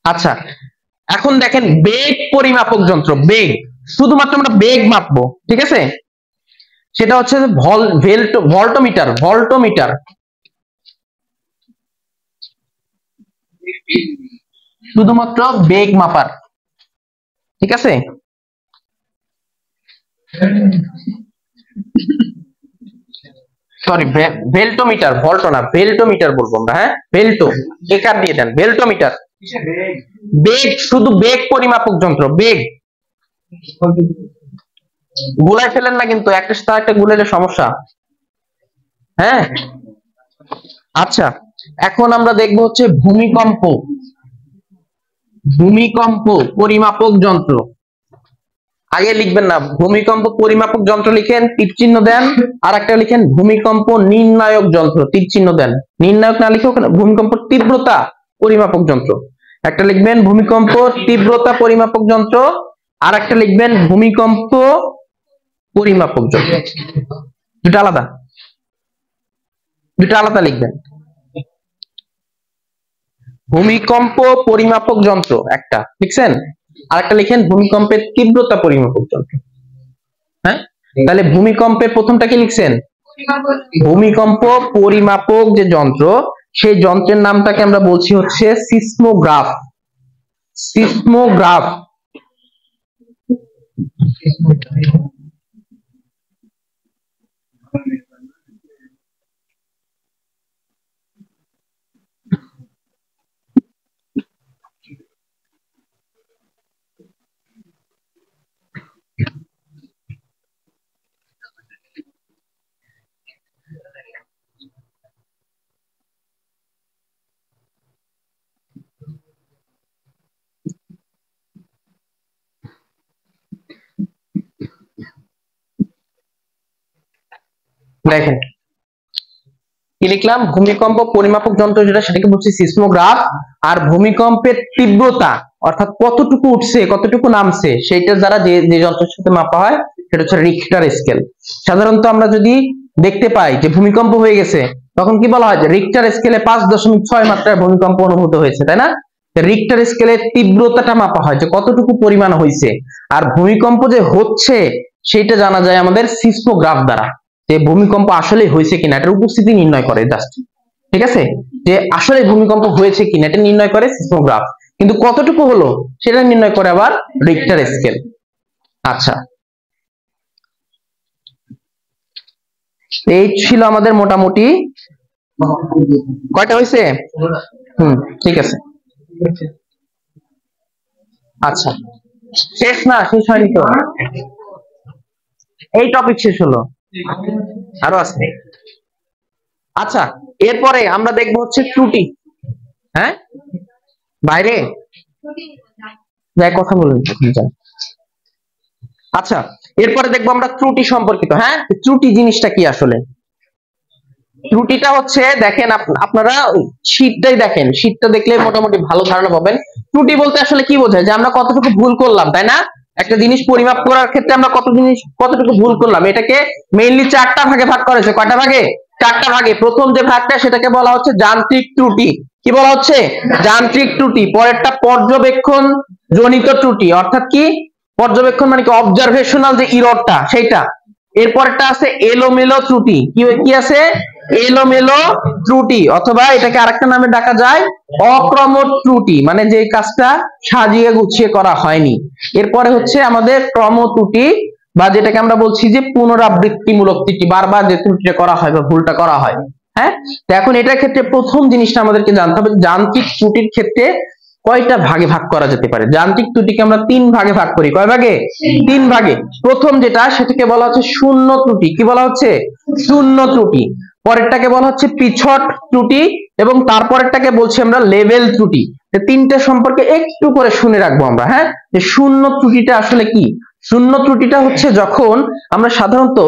আচ্ছা, এখন দেখেন বেগ পরিমাপক যন্ত্র, শুধুমাত্র আমরা বেগ মাপবো। ঠিক আছে? সেটা হচ্ছে ভল্টোমিটার। শুধুমাত্র বেগ মাপার। ঠিক আছে? সরি, ভেল্টোমিটার, ভল্টো না, ভেল্টোমিটার বলবো আমরা। হ্যাঁ, ভেল্টো, একার দিয়ে দেন, ভেল্টোমিটার। বেগ, শুধু বেগ পরিমাপক যন্ত্র, বেগ। গুলাই ফেলেন না কিন্তু, একটা সাথে একটা গুলাইলে সমস্যা। হ্যাঁ, আচ্ছা, এখন আমরা দেখবো হচ্ছে ভূমিকম্প। ভূমিকম্প পরিমাপক যন্ত্র। আগে লিখবেন না, ভূমিকম্প পরিমাপক যন্ত্র লিখেন, তীর চিহ্ন দেন। আর একটা লিখেন ভূমিকম্প নির্ণায়ক যন্ত্র, তীর চিহ্ন দেন। নির্ণায়ক না লিখে ওখানে ভূমিকম্প তীব্রতা পরিমাপক যন্ত্র। একটা লিখবেন ভূমিকম্প তীব্রতা পরিমাপক যন্ত্র, আর একটা লিখবেন ভূমিকম্প পরিমাপক যন্ত্র। দুটা আলাদা, দুটা আলাদা লিখবেন। ভূমিকম্প পরিমাপক যন্ত্র একটা লিখছেন, আর একটা লিখেন ভূমিকম্পের তীব্রতা পরিমাপক যন্ত্র। হ্যাঁ, তাহলে ভূমিকম্পের প্রথমটা কি লিখছেন? ভূমিকম্প পরিমাপক যে যন্ত্র, সেই যন্ত্রের নামটাকে আমরা বলছি হচ্ছে সিসমোগ্রাফ। সিসমোগ্রাফ। দেখেন কি লিখলাম, ভূমিকম্প পরিমাপক যন্ত্র যেটা সেটাকে বলছি সিসমোগ্রাফ। আর ভূমিকম্পের তীব্রতা অর্থাৎ কতটুকু উঠছে কতটুকু নামছে সেইটা দ্বারা যে যন্ত্রের সাথে মাপা হয় সেটা হচ্ছে রিক্টার স্কেল। সাধারণত আমরা যদি দেখতে পাই যে ভূমিকম্প হয়ে গেছে, তখন কি বলা হয় যে রিক্টার স্কেলে 5.6 মাত্রার ভূমিকম্প অনুভূত হয়েছে, তাই না? রিক্টার স্কেলের তীব্রতাটা মাপা হয় যে কতটুকু পরিমাণ হয়েছে। আর ভূমিকম্প যে হচ্ছে সেটা জানা যায় আমাদের সিসমোগ্রাফ দ্বারা, যে ভূমিকম্প আসলে হয়েছে কিনা এটার উপস্থিতি নির্ণয় করে জাস্ট। ঠিক আছে, যে আসলে ভূমিকম্প হয়েছে কিনা এটা নির্ণয় করে সিসমোগ্রাফ, কিন্তু কতটুকু হলো সেটা নির্ণয় করে আবার রিক্টার স্কেল। আচ্ছা, এই ছিল আমাদের মোটামুটি কয়টা হয়েছে? ঠিক আছে। আচ্ছা, শেষ না, শেষ হয়নি তো, এই টপিক শেষ হলো, আরো আছে। আচ্ছা, এরপরে আমরা দেখবো হচ্ছে ত্রুটি। হ্যাঁ, বাইরে যাই কথা বলেন। আচ্ছা, এরপরে দেখবো আমরা ত্রুটি সম্পর্কিত। হ্যাঁ, ত্রুটি জিনিসটা কি আসলে? ত্রুটিটা হচ্ছে, দেখেন আপনারা শীটটাই দেখেন, শীটটা দেখলে মোটামুটি ভালো ধারণা পাবেন। ত্রুটি বলতে আসলে কি বোঝায়? যে আমরা কতটুকু ভুল করলাম, তাই না? একটা জিনিস পরিমাপ করার ক্ষেত্রে আমরা কতটুকু ভুল করলাম, এটাকে মেইনলি 4টা ভাগে ভাগ করেছে। কয়টা ভাগে? 4টা ভাগে। প্রথম যে ভাগটা সেটাকে বলা হচ্ছে যান্ত্রিক ত্রুটি। কি বলা হচ্ছে? যান্ত্রিক ত্রুটি। পরেরটা পর্যবেক্ষণ জনিত ত্রুটি, অর্থাৎ কি পর্যবেক্ষণ মানে কি অবজারভেশনাল যে ইররটা সেইটা। এরপরটা আছে এলোমেলো ত্রুটি। কি আছে? এলোমেলো ত্রুটি, অথবা এটাকে আরেকটা নামে ডাকা যায় অক্রমক ত্রুটি, মানে যে কাজটা সাজিয়ে গুছিয়ে করা হয়নি। এরপরে হচ্ছে আমাদের ক্রম ত্রুটি, বা যেটাকে আমরা বলছি যে পুনরাবৃত্তিমূলক ত্রুটি, বারবার যে ত্রুটিটা করা হয় বা ভুলটা করা হয়। হ্যাঁ, তো এখন এটার ক্ষেত্রে প্রথম জিনিসটা আমাদেরকে জানতে হবে, যান্ত্রিক ত্রুটির ক্ষেত্রে কয়টা ভাগে ভাগ করা যেতে পারে। যান্ত্রিক ত্রুটিকে আমরা 3 ভাগে ভাগ করি। কয় ভাগে? 3 ভাগে। প্রথম যেটা সেটাকে বলা হচ্ছে শূন্য ত্রুটি। কি বলা হচ্ছে? শূন্য ত্রুটি। পরেরটাকে বলা হচ্ছে পিছট ত্রুটি, এবং তারপরেরটাকে বলছি আমরা লেভেল ত্রুটি। তিনটে সম্পর্কে একটু করে শুনে রাখবো আমরা। হ্যাঁ, যে শূন্য ত্রুটিটা আসলে কি? শূন্য ত্রুটিটা হচ্ছে যখন আমরা সাধারণত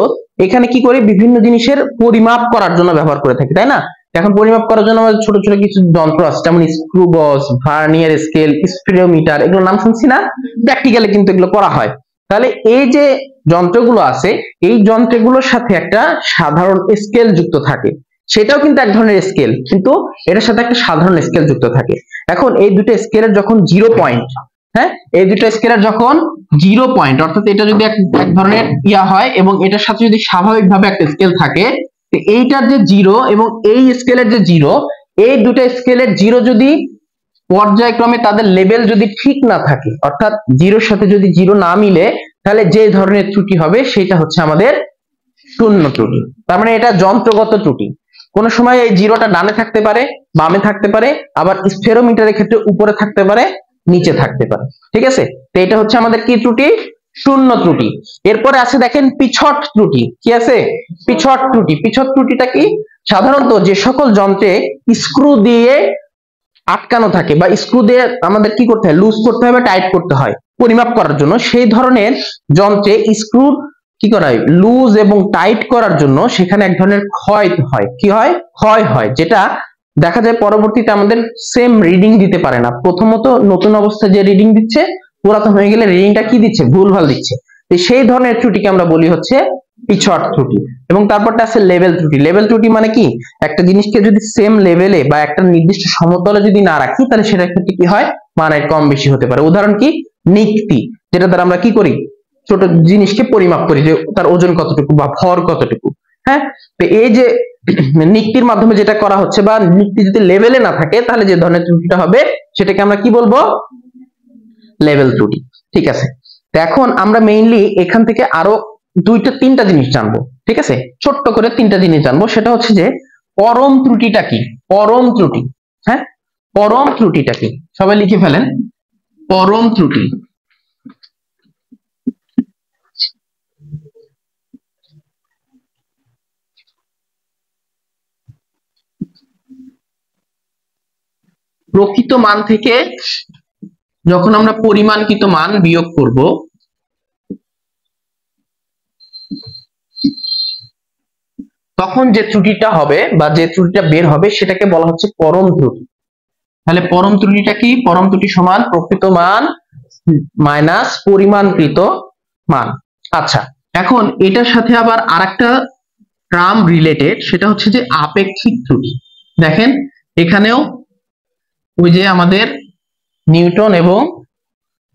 এখানে কি করি, বিভিন্ন জিনিসের পরিমাপ করার জন্য ব্যবহার করে থাকি, তাই না? এখন পরিমাপ করার জন্য আমাদের ছোট ছোট কিছু যন্ত্র আছে, যেমন স্ক্রু গজ, ভার্নিয়ার স্কেল, স্পিরোমিটার, এগুলো নাম শুনছি না? প্র্যাকটিক্যালি কিন্তু এগুলো করা হয়। তাহলে এই যে যন্ত্রগুলো আছে, এই যন্ত্রগুলোর সাথে একটা সাধারণ স্কেল যুক্ত থাকে। সেটাও কিন্তু এক ধরনের স্কেল, কিন্তু এটার সাথে একটা সাধারণ স্কেল যুক্ত থাকে। এখন এই দুটো স্কেলের যখন 0 পয়েন্ট, হ্যাঁ, এই দুটো স্কেলের যখন 0 পয়েন্ট, অর্থাৎ এটা যদি এক ধরনের ইয়া হয় এবং এটার সাথে যদি স্বাভাবিকভাবে একটা স্কেল থাকে, এইটার যে 0 এবং এই স্কেলের যে 0, এই দুটো স্কেলের 0 যদি পর্যায়ক্রমে তাদের লেভেল যদি ঠিক না থাকে, অর্থাৎ 0-র সাথে যদি 0 না মিলে, তাহলে যে ধরনের ত্রুটি হবে সেটা হচ্ছে আমাদের শূন্য ত্রুটি। তার মানে এটা যন্ত্রগত ত্রুটি। কোন সময় এই 0টা ডানে থাকতে পারে, বামে থাকতে পারে, আবার স্ফেরোমিটারের ক্ষেত্রে উপরে থাকতে পারে, নিচে থাকতে পারে। ঠিক আছে, তো এটা হচ্ছে আমাদের কি ত্রুটি? শূন্য ত্রুটি। এরপরে আছে দেখেন পিছট ত্রুটি। কি আছে? পিছট ত্রুটি। পিছট ত্রুটিটা কি? সাধারণত যে সকল যন্ত্রে স্ক্রু দিয়ে আটকানো থাকে বা স্ক্রু দিয়ে আমাদের কি করতে হয়, লুজ করতে হয় বা টাইট করতে হয় পরিমাপ করার জন্য, সেই ধরনের যন্ত্রে স্ক্রু কি করা হয়, লুজ এবং টাইট করার জন্য সেখানে এক ধরনের ক্ষয় হয়, কি হয়, ক্ষয় হয়, যেটা দেখা যায় পরবর্তীতে আমাদের সেম রিডিং দিতে পারে না। প্রথমত নতুন অবস্থায় যে রিডিং দিচ্ছে, পুরাতন হয়ে গেলে রিডিংটা কি দিচ্ছে, ভুলভাল দিচ্ছে। তো সেই ধরনের ত্রুটিকে আমরা বলি হচ্ছে পিছট ত্রুটি। এবং তারপরটা আছে লেভেল ত্রুটি। লেভেল ত্রুটি মানে কি, একটা জিনিসকে যদি সেম লেভেলে বা একটা নির্দিষ্ট সমতলে যদি না রাখি, তাহলে সেটার ক্ষেত্রে কি হয়, মানের কম বেশি হতে পারে। উদাহরণ কি, নিক্তি, যেটা দ্বারা আমরা কি করি, ছোট জিনিসকে পরিমাপ করি যে তার ওজন কতটুকু বা ভর কতটুকু। হ্যাঁ, তো এই যে নিক্তির মাধ্যমে যেটা করা হচ্ছে, বা নিক্তি যদি লেভেলে না থাকে, তাহলে যে ধরনের ত্রুটিটা হবে সেটাকে আমরা কি বলবো, লেভেল ত্রুটি। ঠিক আছে, তো এখন আমরা মেইনলি এখান থেকে আরো তিনটা জিনিস জানবো। ঠিক আছে, ছোট্ট করে তিনটা জিনিস জানবো। সেটা হচ্ছে যে পরম ত্রুটিটা কি, পরম ত্রুটি। হ্যাঁ, পরম ত্রুটিটা কি, সবাই লিখে ফেলেন, পরম ত্রুটি। প্রকৃত মান থেকে যখন আমরা পরিমাণকৃত মান বিয়োগ করব, তখন যে ত্রুটিটা হবে বা যে ত্রুটিটা বের হবে সেটাকে বলা হচ্ছে পরম ত্রুটি। তাহলে পরম ত্রুটিটা কি, পরম ত্রুটি সমান প্রকৃত মান মাইনাস পরিমাণকৃত মান। আচ্ছা, এখন এটার সাথে আবার আরেকটা টার্ম রিলেটেড, সেটা হচ্ছে যে আপেক্ষিক ত্রুটি। দেখেন এখানেও ওই যে আমাদের নিউটন এবং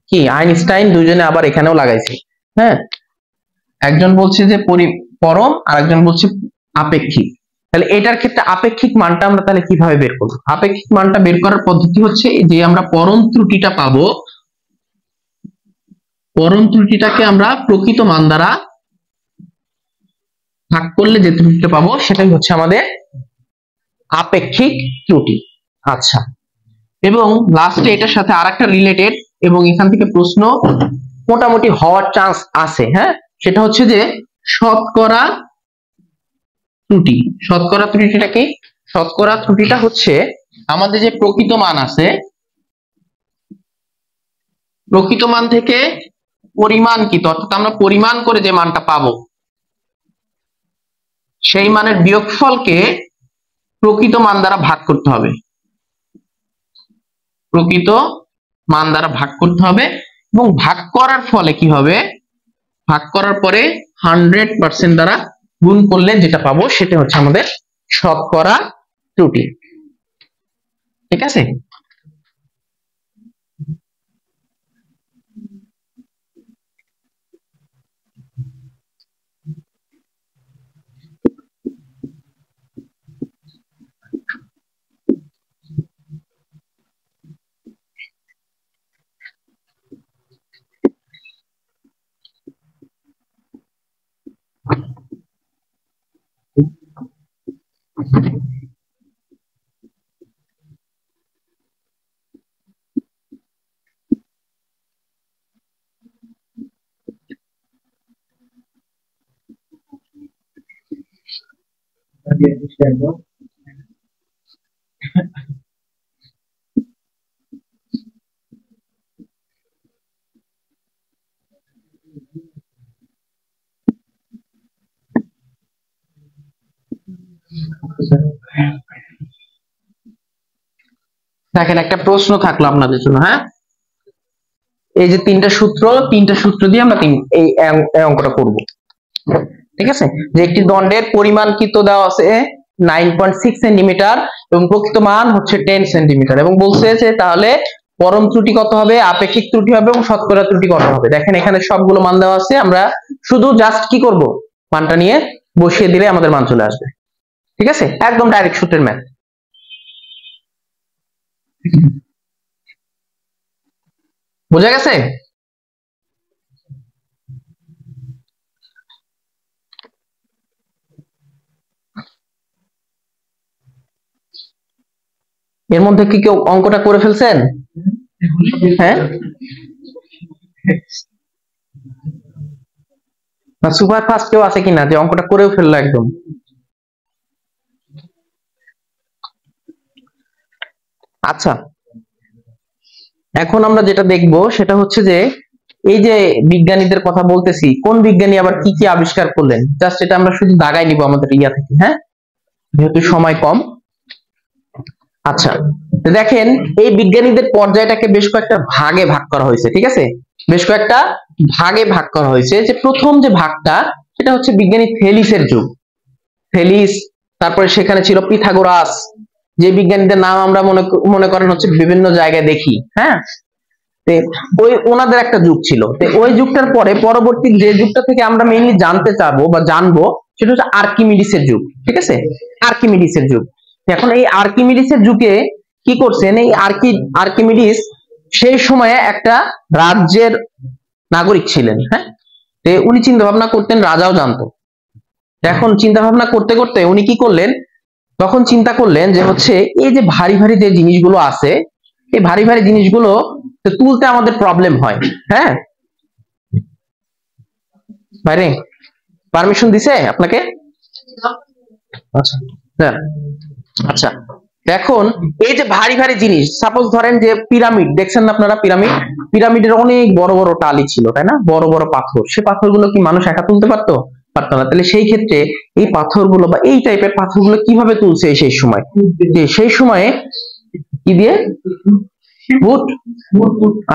কি আইনস্টাইন দুইজনে আবার এখানেও লাগাইছে। হ্যাঁ, একজন বলছে যে পরম, আর একজন বলছে আপেক্ষিক। তাহলে এটার ক্ষেত্রে আপেক্ষিক মানটা আমরা তাহলে কিভাবে বের করবো? আপেক্ষিক মানটা বের করার পদ্ধতি হচ্ছে যে আমরা পরম ত্রুটিটা পাবো, পরম ত্রুটিটাকে আমরা প্রকৃত মান দ্বারা ভাগ করলে যে ত্রুটিটা পাবো সেটাই হচ্ছে আমাদের আপেক্ষিক ত্রুটি। আচ্ছা, এবং লাস্টে এটার সাথে আরেকটা রিলেটেড এবং এখান থেকে প্রশ্ন মোটামুটি হওয়ার চান্স আছে। হ্যাঁ, সেটা হচ্ছে যে শতকরা ত্রুটি। শতকরা ত্রুটিটা কি, শতকরা ত্রুটিটা হচ্ছে আমাদের যে প্রকৃত মান আছে, প্রকৃত মান থেকে পরিমাণকৃত, অর্থাৎ আমরা পরিমাণ করে যে মানটা পাবো সেই মানের বিয়োগফলকে প্রকৃত মান দ্বারা ভাগ করতে হবে, প্রকৃত মান দ্বারা ভাগ করতে হবে। এবং ভাগ করার ফলে কি হবে, ভাগ করার পরে 100% দ্বারা গুণ করলে যেটা পাবো সেটা হচ্ছে আমাদের শতকরা ত্রুটি। ঠিক আছে, দেখেন একটা প্রশ্ন থাকলো আপনাদের জন্য। হ্যাঁ, এই যে তিনটা সূত্র দিয়ে আমরা এই অঙ্কটা করব। ঠিক আছে, যে একটি দণ্ডের পরিমাণকৃত দেওয়া আছে 9.6 সেন্টিমিটার এবং প্রকৃত মান হচ্ছে 10 সেন্টিমিটার, এবং বলছে যে তাহলে পরম ত্রুটি কত হবে, আপেক্ষিক ত্রুটি হবে এবং শতকরা ত্রুটি কত হবে। দেখেন এখানে সবগুলো মান দেওয়া আছে, আমরা শুধু জাস্ট কি করব, মানটা নিয়ে বসিয়ে দিলে আমাদের মান চলে আসবে। ঠিক আছে, একদম ডাইরেক্ট সূত্রের ম্যাথ। বোঝা গেছে? এর মধ্যে কি কেউ অঙ্কটা করে ফেলছেন? হ্যাঁ, না সুপার ফাস্ট কেউ আছে কিনা যে অঙ্কটা করেও ফেললো একদম? আচ্ছা, এখন আমরা যেটা দেখব সেটা হচ্ছে যে এই যে বিজ্ঞানীদের কথা বলতেছি, কোন বিজ্ঞানী আবার কি কি আবিষ্কার করলেন, জাস্ট এটা আমরা শুধু দাগাই নিব আমাদের ইয়া থেকে, হ্যাঁ, যেহেতু সময় কম। আচ্ছা, তো দেখেন এই বিজ্ঞানীদের পর্যায়টাকে বেশ কয়েকটা ভাগে ভাগ করা হয়েছে, ঠিক আছে, বেশ কয়েকটা ভাগে ভাগ করা হয়েছে। যে প্রথম যে ভাগটা সেটা হচ্ছে বিজ্ঞানী থেলিসের যুগ, থেলিস, তারপরে সেখানে ছিল পিথাগোরাস, যে বিজ্ঞানীদের নাম আমরা মনে করেন হচ্ছে বিভিন্ন জায়গায় দেখি, হ্যাঁ, ওই ওনাদের একটা যুগ ছিল। ওই যুগটার পরে পরবর্তী যে যুগটা থেকে আমরা মেইনলি জানতে চাবো বা জানবো সেটা হচ্ছে আর্কিমিডিসের যুগ, ঠিক আছে, আর্কিমিডিসের যুগ। এখন এই আর্কিমিডিসের যুগে কি করছেন, এই আর্কিমিডিস সেই সময়ে একটা রাজ্যের নাগরিক ছিলেন, হ্যাঁ, উনি চিন্তা ভাবনা করতেন, রাজাও জানতো। এখন চিন্তা ভাবনা করতে করতে উনি কি করলেন, তখন চিন্তা করলেন যে হচ্ছে এই যে ভারী ভারী যে জিনিসগুলো আছে, এই ভারী ভারী জিনিসগুলো তুলতে আমাদের প্রবলেম হয়, হ্যাঁ, বাইরে পারমিশন দিছে আপনাকে? আচ্ছা, হ্যাঁ, আচ্ছা, এখন এই যে ভারী ভারী জিনিস, সাপোজ ধরেন যে পিরামিড দেখছেন না আপনারা, পিরামিডের অনেক বড় বড় টালি ছিল, তাই না, বড় বড় পাথর, সে পাথরগুলো কি মানুষ একা তুলতে পারতো? পারতো না। তাহলে সেই ক্ষেত্রে এই পাথরগুলো বা এই টাইপের পাথরগুলো কিভাবে তুলছে সেই সময়? যে সেই সময়ে কি দিয়ে? উট।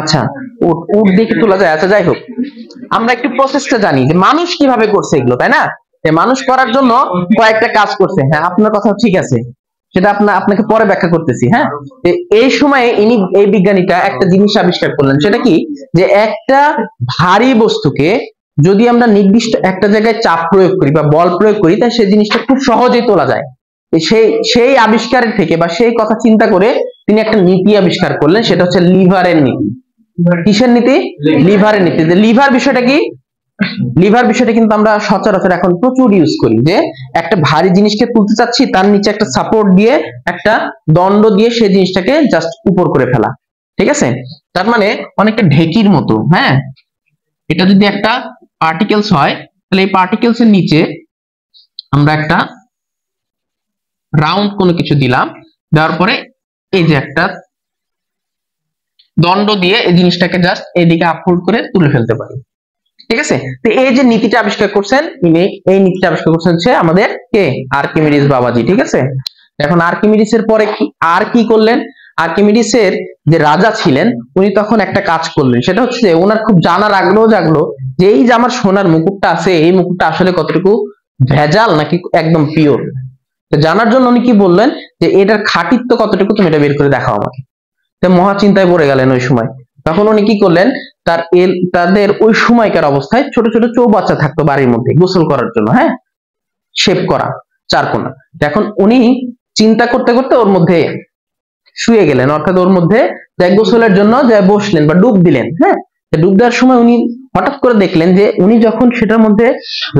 আচ্ছা, উট উট দেখে তোলা যায়। আচ্ছা, যাই হোক, আমরা একটু প্রসেসটা জানি যে মানুষ কিভাবে করছে এগুলো, তাই না? মানুষ করার জন্য কয়েকটা কাজ করছে, হ্যাঁ, আপনার কথা ঠিক আছে, সেটা আপনাকে পরে ব্যাখ্যা করতেছি, হ্যাঁ। এই সময়ে ইনি এই বিজ্ঞানীটা একটা জিনিস আবিষ্কার করলেন, সেটা কি, যে একটা ভারী বস্তুকে যদি আমরা নির্দিষ্ট একটা জায়গায় চাপ প্রয়োগ করি বা বল প্রয়োগ করি, তাহলে সেই জিনিসটা খুব সহজেই তোলা যায়। সেই আবিষ্কারের থেকে বা সেই কথা চিন্তা করে তিনি একটা নীতি আবিষ্কার করলেন, সেটা হচ্ছে লিভারের নীতি। কিসের নীতি? লিভারের নীতি। যে লিভার বিষয়টা কি, লিভার বিষয়টা কিন্তু আমরা সচরাচর এখন প্রচুর ইউজ করি, যে একটা ভারী জিনিসকে তুলতে চাচ্ছি, তার নিচে একটা সাপোর্ট দিয়ে, একটা দণ্ড দিয়ে সেই জিনিসটাকে জাস্ট উপর করে ফেলা, ঠিক আছে, তার মানে অনেকটা ঢেকির মতো, হ্যাঁ। এটা যদি একটা পার্টিকেলস হয়, তাহলে এই পার্টিকেলস এর নিচে আমরা একটা রাউন্ড কোনো কিছু দিলাম, দেওয়ার পরে এই যে একটা দণ্ড দিয়ে এই জিনিসটাকে জাস্ট এদিকে আপফোল্ড করে তুলে ফেলতে পারি, ঠিক আছে। তো এই যে নীতিটা আবিষ্কার করছেন ইনি, এই নীতিটা আবিষ্কার করছেন হচ্ছে আমাদের কে, আর্কিমিডিস বাবাজি, ঠিক আছে। এখন আর্কিমিডিসের পরে আর কি করলেন, আর্কিমিডিসের যে রাজা ছিলেন উনি তখন একটা কাজ করলেন, সেটা হচ্ছে ওনার খুব জানার আগ্রহ জাগলো যে এই যে আমার সোনার মুকুটটা আছে, এই মুকুটটা আসলে কতটুকু ভেজাল নাকি একদম পিওর। জানার জন্য উনি কি বললেন, যে এটার খাঁটিত্ব কতটুকু তুমি এটা বের করে দেখাও আমাকে। মহা চিন্তায় পড়ে গেলেন ওই সময়। তখন উনি কি করলেন, তাদের ওই সময়কার অবস্থায় ছোট ছোট চৌবাচ্চা থাকতো বাড়ির মধ্যে গোসল করার জন্য, হ্যাঁ, শেপ করা চারকোনা। এখন উনি চিন্তা করতে করতে ওর মধ্যে শুয়ে গেলেন, অর্থাৎ ওর মধ্যে গোসলের জন্য বসলেন বা ডুব দিলেন, হ্যাঁ। ডুব দেওয়ার সময় উনি হঠাৎ করে দেখলেন যে উনি যখন সেটার মধ্যে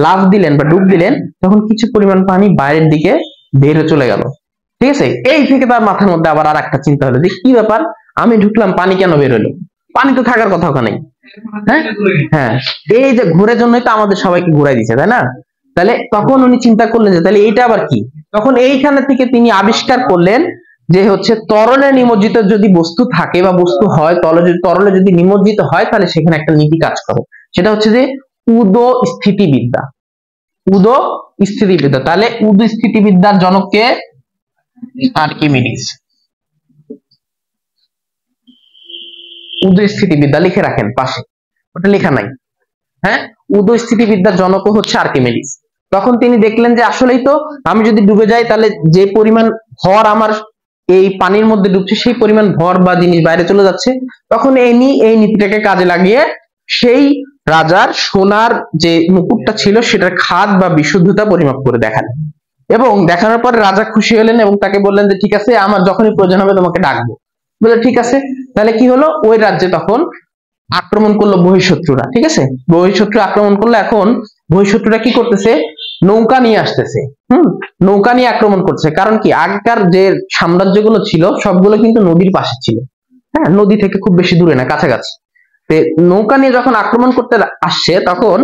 লাফ দিলেন বা ডুব দিলেন, তখন কিছু পরিমাণ পানি বাইরের দিকে বের হয়ে চলে গেল, ঠিক আছে। এই থেকে তার মাথার মধ্যে আবার আর একটা চিন্তা হলো যে কি ব্যাপার, আমি ঢুকলাম, পানি কেন বের হলো? পানি তো থাকার কথা ওখানে, হ্যাঁ, হ্যাঁ, এই যে ঘুরের জন্যই তো আমাদের সবাইকে ঘুরাই দিচ্ছে, তাই না? তাহলে তখন উনি চিন্তা করলেন যে তাহলে এইটা আবার কি, তখন এইখানে থেকে তিনি আবিষ্কার করলেন যে হচ্ছে তরলে নিমজ্জিত যদি বস্তু থাকে বা বস্তু হয়, তরলে যদি নিমজ্জিত হয়, তাহলে সেখানে একটা নীতি কাজ করে, সেটা হচ্ছে যে উদো স্থিতিবিদ্যা। উদো স্থিতিবিদ্যা, তাহলে উদো স্থিতিবিদ্যার জনককে আর্কিমিডিস। উদয় স্থিতিবিদ্যা লিখে রাখেন পাশে, ওটা লেখা নাই, হ্যাঁ। উদয় স্থিতিবিদ্যার জনক হচ্ছে আর্কিমিডিস। তখন তিনি দেখলেন যে আসলেই তো আমি যদি ডুবে যাই, তাহলে যে পরিমাণ ভর আমার এই পানির মধ্যে ডুবছে, সেই পরিমাণ ভর বা জিনিস বাইরে চলে যাচ্ছে। তখন এই নীতিটাকে কাজে লাগিয়ে সেই রাজার সোনার যে মুকুটটা ছিল সেটার খাদ বা বিশুদ্ধতা পরিমাপ করে দেখালেন, এবং দেখানোর পরে রাজা খুশি হলেন এবং তাকে বললেন যে ঠিক আছে, আমার যখনই প্রয়োজন হবে তোমাকে ডাকবো। বলে ঠিক আছে। তাহলে কি হলো, ওই রাজ্যে তখন আক্রমণ করলো বহিঃশত্রুরা, ঠিক আছে। বহিঃশত্রু আক্রমণ করলো। এখন বহিঃশত্রুরা কি করতেছে, নৌকা নিয়ে আসতেছে, নৌকা নিয়ে আক্রমণ করছে। কারণ কি, আগেকার যে সাম্রাজ্যগুলো ছিল সবগুলো কিন্তু নদীর পাশে ছিল, হ্যাঁ, নদী থেকে খুব বেশি দূরে না, কাছাকাছি। নৌকা নিয়ে যখন আক্রমণ করতে আসছে, তখন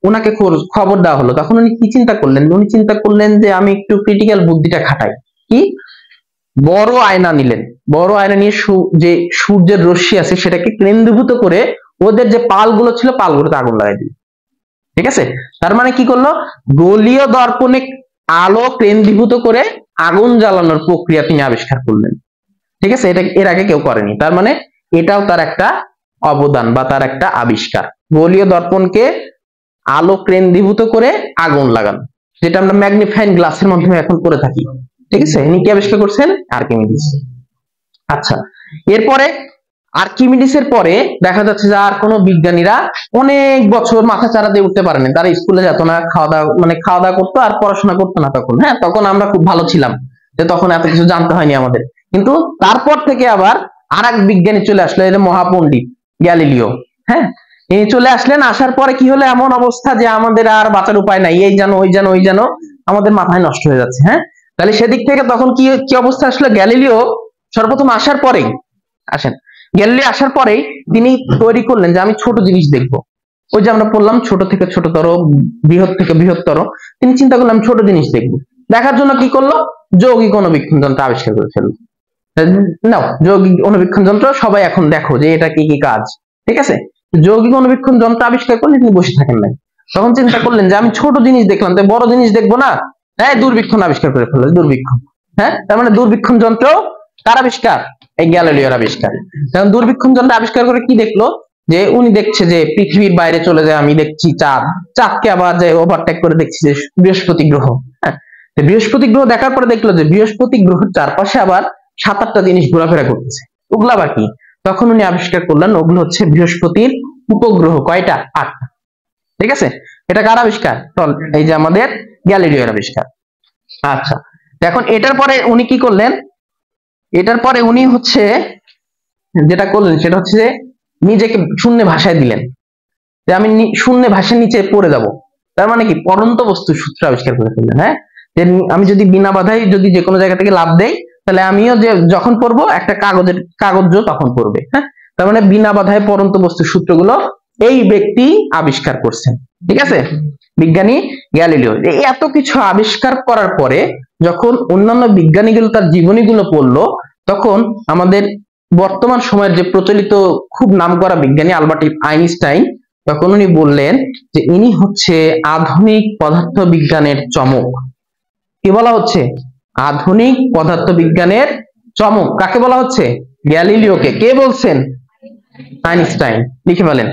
ওনাকে খবর দেওয়া হলো। তখন উনি কি চিন্তা করলেন, উনি চিন্তা করলেন যে আমি একটু ক্রিটিক্যাল বুদ্ধিটা খাটাই। কি, বড় আয়না নিলেন, বড় আয়না নিয়ে যে সূর্যের রশ্মি আছে সেটাকে কেন্দ্রীভূত করে ওদের যে পালগুলো ছিল পালগুলোতে আগুন লাগাই দিল। ঠিক আছে, তার মানে কি করলো, গোলীয় দর্পণে আলো কেন্দ্রীভূত করে আগুন জ্বালানোর প্রক্রিয়া তিনি আবিষ্কার করলেন। ঠিক আছে, এটা এর আগে কেউ করেনি, তার মানে এটাও তার একটা অবদান বা তার একটা আবিষ্কার, গোলীয় দর্পণকে আলো কেন্দ্রীভূত করে আগুন লাগানো, যেটা আমরা ম্যাগনিফাইং গ্লাসের মাধ্যমে এখন করে থাকি। ঠিক আছে, ইনি কি আবিষ্কার করছেন? আর্কিমিডিস। আচ্ছা, এরপরে আর্কিমিডিসের পরে দেখা যাচ্ছে যে আর কোনো বিজ্ঞানীরা অনেক বছর মাথা চারা দিয়ে উঠতে পারেনি, তারা স্কুলে যেত না, খাওয়া দাওয়া করতো আর পড়াশোনা করতো না তখন। হ্যাঁ, তখন আমরা খুব ভালো ছিলাম, যে তখন এত কিছু জানতে হয়নি আমাদের। কিন্তু তারপর থেকে আবার আর এক বিজ্ঞানী চলে আসলো, এই যে মহাপণ্ডিত গ্যালিলিও। হ্যাঁ, এই চলে আসলেন, আসার পরে কি হলো, এমন অবস্থা যে আমাদের আর বাঁচার উপায় নাই, এই জানো ওই জানো ওই জানো, আমাদের মাথায় নষ্ট হয়ে যাচ্ছে। হ্যাঁ, তাহলে সেদিক থেকে তখন কি কি অবস্থা আসলো, গ্যালিলিও সর্বপ্রথম আসার পরেই গ্যালিলিও আসার পরেই তিনি তৈরি করলেন যে আমি ছোট জিনিস দেখবো। ওই যে আমরা বললাম ছোট থেকে ছোটতর, বৃহৎ থেকে বৃহত্তর, তিনি চিন্তা করলাম ছোট জিনিস দেখবো। দেখার জন্য কি করলো, যৌগিক অণুবীক্ষণ যন্ত্র আবিষ্কার করে ফেললো। নাও, যৌগিক অণুবীক্ষণ যন্ত্র সবাই এখন দেখো যে এটা কি কি কাজ। ঠিক আছে, যৌগিক অণুবীক্ষণ যন্ত্র আবিষ্কার করলে তিনি বসে থাকেন নাই, তখন চিন্তা করলেন যে আমি ছোট জিনিস দেখলাম, তো বড় জিনিস দেখবো না, হ্যাঁ দূরবীক্ষণ আবিষ্কার করে ফেললো, দূরবীক্ষণ। হ্যাঁ, তার মানে দূরবীক্ষণ যন্ত্র কার আবিষ্কার? এই গ্যালিলিওর আবিষ্কার। কারণ দূরবীক্ষণ যন্ত্র আবিষ্কার করে কি দেখলো, যে উনি দেখছে যে পৃথিবীর বাইরে চলে যায় আমি দেখছি চাঁদ, চাঁদকে আবার যে ওভারটেক করে দেখছি যে বৃহস্পতি গ্রহ। হ্যাঁ, বৃহস্পতি গ্রহ দেখার পরে দেখলো যে বৃহস্পতি গ্রহের চারপাশে আবার 7-8টা জিনিস ঘোরাফেরা করতেছে, ওগুলো আবার কি? তখন উনি আবিষ্কার করলেন ওগুলো হচ্ছে বৃহস্পতির উপগ্রহ। কয়টা? 8টা। ঠিক আছে, এটা কার আবিষ্কার? এই যে আমাদের গ্যালিলিওর আবিষ্কার। আচ্ছা, এখন এটার পরে উনি কি করলেন, এটার পরে উনি হচ্ছে যেটা করলেন সেটা হচ্ছে যে নিজেকে শূন্যে ভাষায় দিলেন, যে আমি শূন্যে ভাষার নিচে পড়ে যাব। তার মানে কি, পড়ন্ত বস্তুর সূত্র আবিষ্কার করে ফেললেন। হ্যাঁ, যে আমি যদি বিনা বাধায় যদি যে কোনো জায়গা থেকে লাভ দেই, তাহলে আমিও যে যখন পড়বো একটা কাগজ তখন পড়বে। হ্যাঁ, তার মানে বিনা বাধায় পড়ন্ত বস্তুর সূত্রগুলো এই ব্যক্তি আবিষ্কার করছেন। ঠিক আছে, বিজ্ঞানী গ্যালিলিও। এত কিছু আবিষ্কার করার পরে যখন অন্যান্য বিজ্ঞানীগুলো তার জীবনীগুলো পড়লো, তখন আমাদের বর্তমান সময়ের যে প্রচলিত খুব নামকরা বিজ্ঞানী আলবার্ট আইনস্টাইন, তখন উনি বললেন যে ইনি হচ্ছে আধুনিক পদার্থ বিজ্ঞানের চমক। কি বলা হচ্ছে? আধুনিক পদার্থ বিজ্ঞানের চমক। কাকে বলা হচ্ছে? গ্যালিলিওকে। কে বলছেন? আইনস্টাইন। লিখে ফেলেন।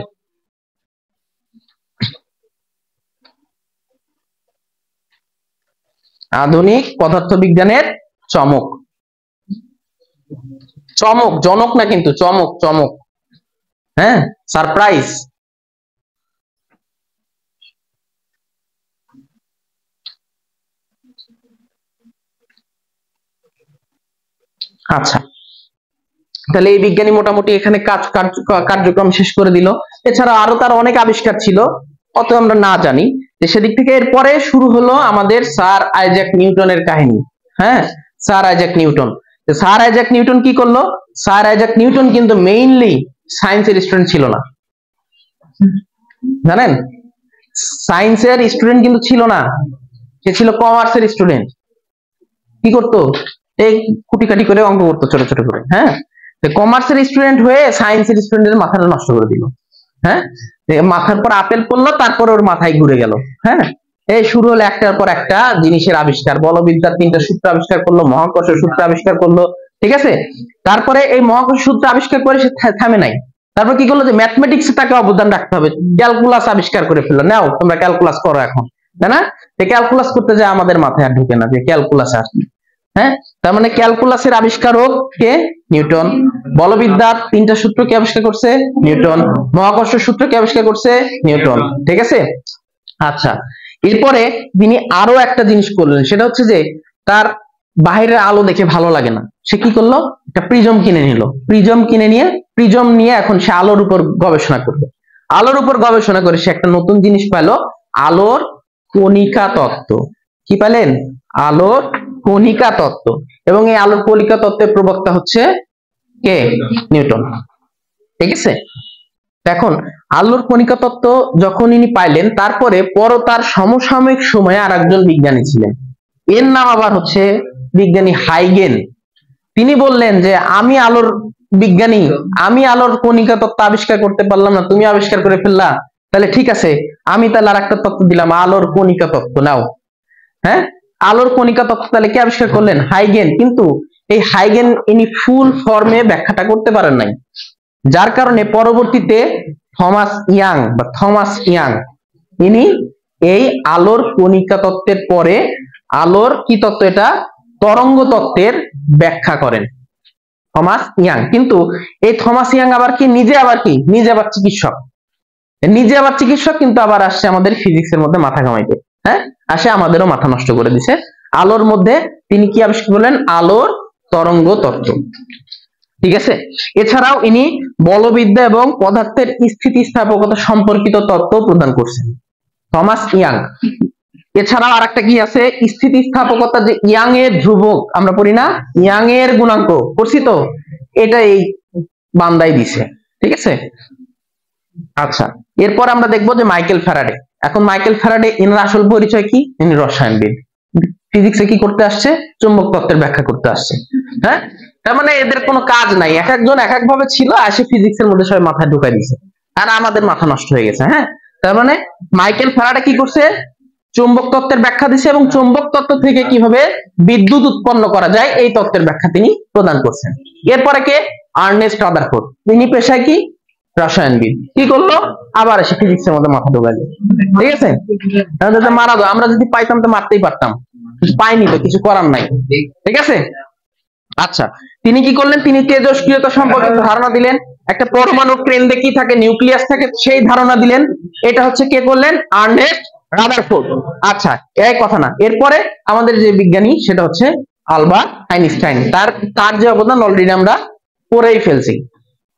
আধুনিক পদার্থ বিজ্ঞানের চমক। চমক, জনক না কিন্তু, চমক চমক। হ্যাঁ, সারপ্রাইজ। আচ্ছা, তাহলে এই বিজ্ঞানী মোটামুটি এখানে কার্যক্রম শেষ করে দিল। এছাড়া আরো তার অনেক আবিষ্কার ছিল, অত আমরা না জানি। সেদিক থেকে এরপরে শুরু হলো আমাদের স্যার আইজ্যাক নিউটনের কাহিনী। হ্যাঁ, sir Isaac Newton. Sir Isaac Newton কি করলো? স্যার আইজ্যাক নিউটন কিন্তু মেইনলি সায়েন্সের স্টুডেন্ট ছিল না, জানেন? সায়েন্সের স্টুডেন্ট কিন্তু ছিল না, সে ছিল কমার্সের স্টুডেন্ট। কি করতো? এই কুটিকাটি করে অঙ্ক করতো ছোট ছোট করে। হ্যাঁ, কমার্সের স্টুডেন্ট হয়ে সায়েন্সের স্টুডেন্টের মাথাটা নষ্ট করে দিল। হ্যাঁ, মাথার পর আপেল পড়লো, তারপর ওর মাথায় ঘুরে গেল। হ্যাঁ, এই শুরু হলো একটার পর একটা জিনিসের আবিষ্কার। বলবিদ্যার 3টা সূত্র আবিষ্কার করলো, মহাকর্ষ সূত্র আবিষ্কার করলো। ঠিক আছে, তারপরে এই মহাকর্ষ সূত্র আবিষ্কার করে সে থামে নাই। তারপর কি করলো, যে ম্যাথমেটিক্সে তাকে অবদান রাখতে হবে, ক্যালকুলাস আবিষ্কার করে ফেললো। নাও তোমরা ক্যালকুলাস করো এখন, তাই না? ক্যালকুলাস করতে যায় আমাদের মাথায় আর ঢুকে না যে ক্যালকুলাস আর কি। হ্যাঁ, তার মানে ক্যালকুলাসের আবিষ্কারক কে? নিউটন। বলবিদ্যার 3টা সূত্র কে আবিষ্কার করছে? নিউটন। মহাকর্ষ সূত্র কে আবিষ্কার করছে? নিউটন। ঠিক আছে, আচ্ছা, এরপরে তিনি আরো একটা জিনিস করলেন, সেটা হচ্ছে যে তার বাইরের আলো দেখে ভালো লাগে না, সে কি করলো, একটা প্রিজম কিনে নিল। প্রিজম নিয়ে এখন সে আলোর উপর গবেষণা করবে। আলোর উপর গবেষণা করে সে একটা নতুন জিনিস পেলো, আলোর কণিকা তত্ত্ব। কি পেলেন? আলোর কণিকা তত্ত্ব। এবং এই আলোর কণিকা তত্ত্বের প্রবক্তা হচ্ছে কে? নিউটন। ঠিক আছে, এখন আলোর কণিকা তত্ত্ব যখন ইনি পাইলেন, তারপরে তার সমসাময়িক সময়ে আর একজন বিজ্ঞানী ছিলেন, এর নাম আবার হচ্ছে বিজ্ঞানী হাইগেন। তিনি বললেন যে আমি আলোর বিজ্ঞানী, আমি আলোর কণিকা তত্ত্ব আবিষ্কার করতে পারলাম না, তুমি আবিষ্কার করে ফেললা, তাহলে ঠিক আছে, আমি তাহলে আর একটা তত্ত্ব দিলাম, আলোর কণিকা তত্ত্ব নাও। হ্যাঁ, আলোর কণিকা তত্ত্ব তাহলে কে আবিষ্কার করলেন? হাইগেন। কিন্তু এই হাইগেন ইনি ফুল ফর্মে ব্যাখ্যাটা করতে পারেন নাই, যার কারণে পরবর্তীতে থমাস ইয়াং ইনি এই আলোর কণিকা তত্ত্বের পরে আলোর কি তত্ত্ব, এটা তরঙ্গ তত্ত্বের ব্যাখ্যা করেন থমাস ইয়াং। কিন্তু এই থমাস ইয়াং আবার নিজে আবার চিকিৎসক, কিন্তু আবার আসছে আমাদের ফিজিক্সের মধ্যে মাথা ঘামাইতে। হ্যাঁ, আসে আমাদেরও মাথা নষ্ট করে দিছে। আলোর মধ্যে তিনি কি আবিষ্কার করলেন? আলোর তরঙ্গ তত্ত্ব। ঠিক আছে, এছাড়াও ইনি বলবিদ্যা এবং পদার্থের স্থিতিস্থাপকতা সম্পর্কিত তত্ত্ব প্রদান করছেন থমাস ইয়াং। এছাড়াও আরেকটা কি আছে, স্থিতিস্থাপকতা, যে ইয়াং এর ধ্রুবক আমরা পড়ি না, ইয়াং এর গুণাঙ্ক পড়ছি তো, এটা এই বান্দাই দিছে। ঠিক আছে, আচ্ছা, এরপর আমরা দেখবো যে মাইকেল ফ্যারাডে। এখন মাইকেল ফ্যারাডে এনার আসল পরিচয় কি? ইনি রসায়নবিদ। ফিজিক্সে কি করতে আসছে? চুম্বক তত্ত্বের ব্যাখ্যা করতে আসছে। হ্যাঁ, তার মানে এদের কোনো কাজ নাই, এক একজন এক এক ভাবে ছিল, আসে ফিজিক্সের মধ্যে সবাই মাথায় ঢুকাই দিছে, আর আমাদের মাথা নষ্ট হয়ে গেছে। হ্যাঁ, তার মানে মাইকেল ফ্যারাডে কি করছে? চুম্বক তত্ত্বের ব্যাখ্যা দিছে এবং চুম্বক তত্ত্ব থেকে কিভাবে বিদ্যুৎ উৎপন্ন করা যায় এই তত্ত্বের ব্যাখ্যা তিনি প্রদান করছেন। এরপরে কে? Ernst Rutherford. তিনি পেশায় কি? রসায়নবিদ। কি করলো? আবার এসে ফিজিক্সের মধ্যে মাথা ঢুকাই দিল। ঠিক আছে, মারা দাও, আমরা যদি পাইতাম তো মারতেই পারতাম, পাইনি তো কিছু করার নাই। ঠিক আছে, আচ্ছা, তিনি কি করলেন? তিনি তেজস্ক্রিয়তা সম্পর্কিত ধারণা দিলেন। একটা পরমাণুর কেন্দ্রে কি থাকে? নিউক্লিয়াস থাকে, সেই ধারণা দিলেন। এটা হচ্ছে কে করলেন? Ernst Rutherford. আচ্ছা, এই কথা না, এরপরে আমাদের যে বিজ্ঞানী সেটা হচ্ছে আলবার্ট আইনস্টাইন। তার যে অবদান অলরেডি আমরা পড়েই ফেলছি।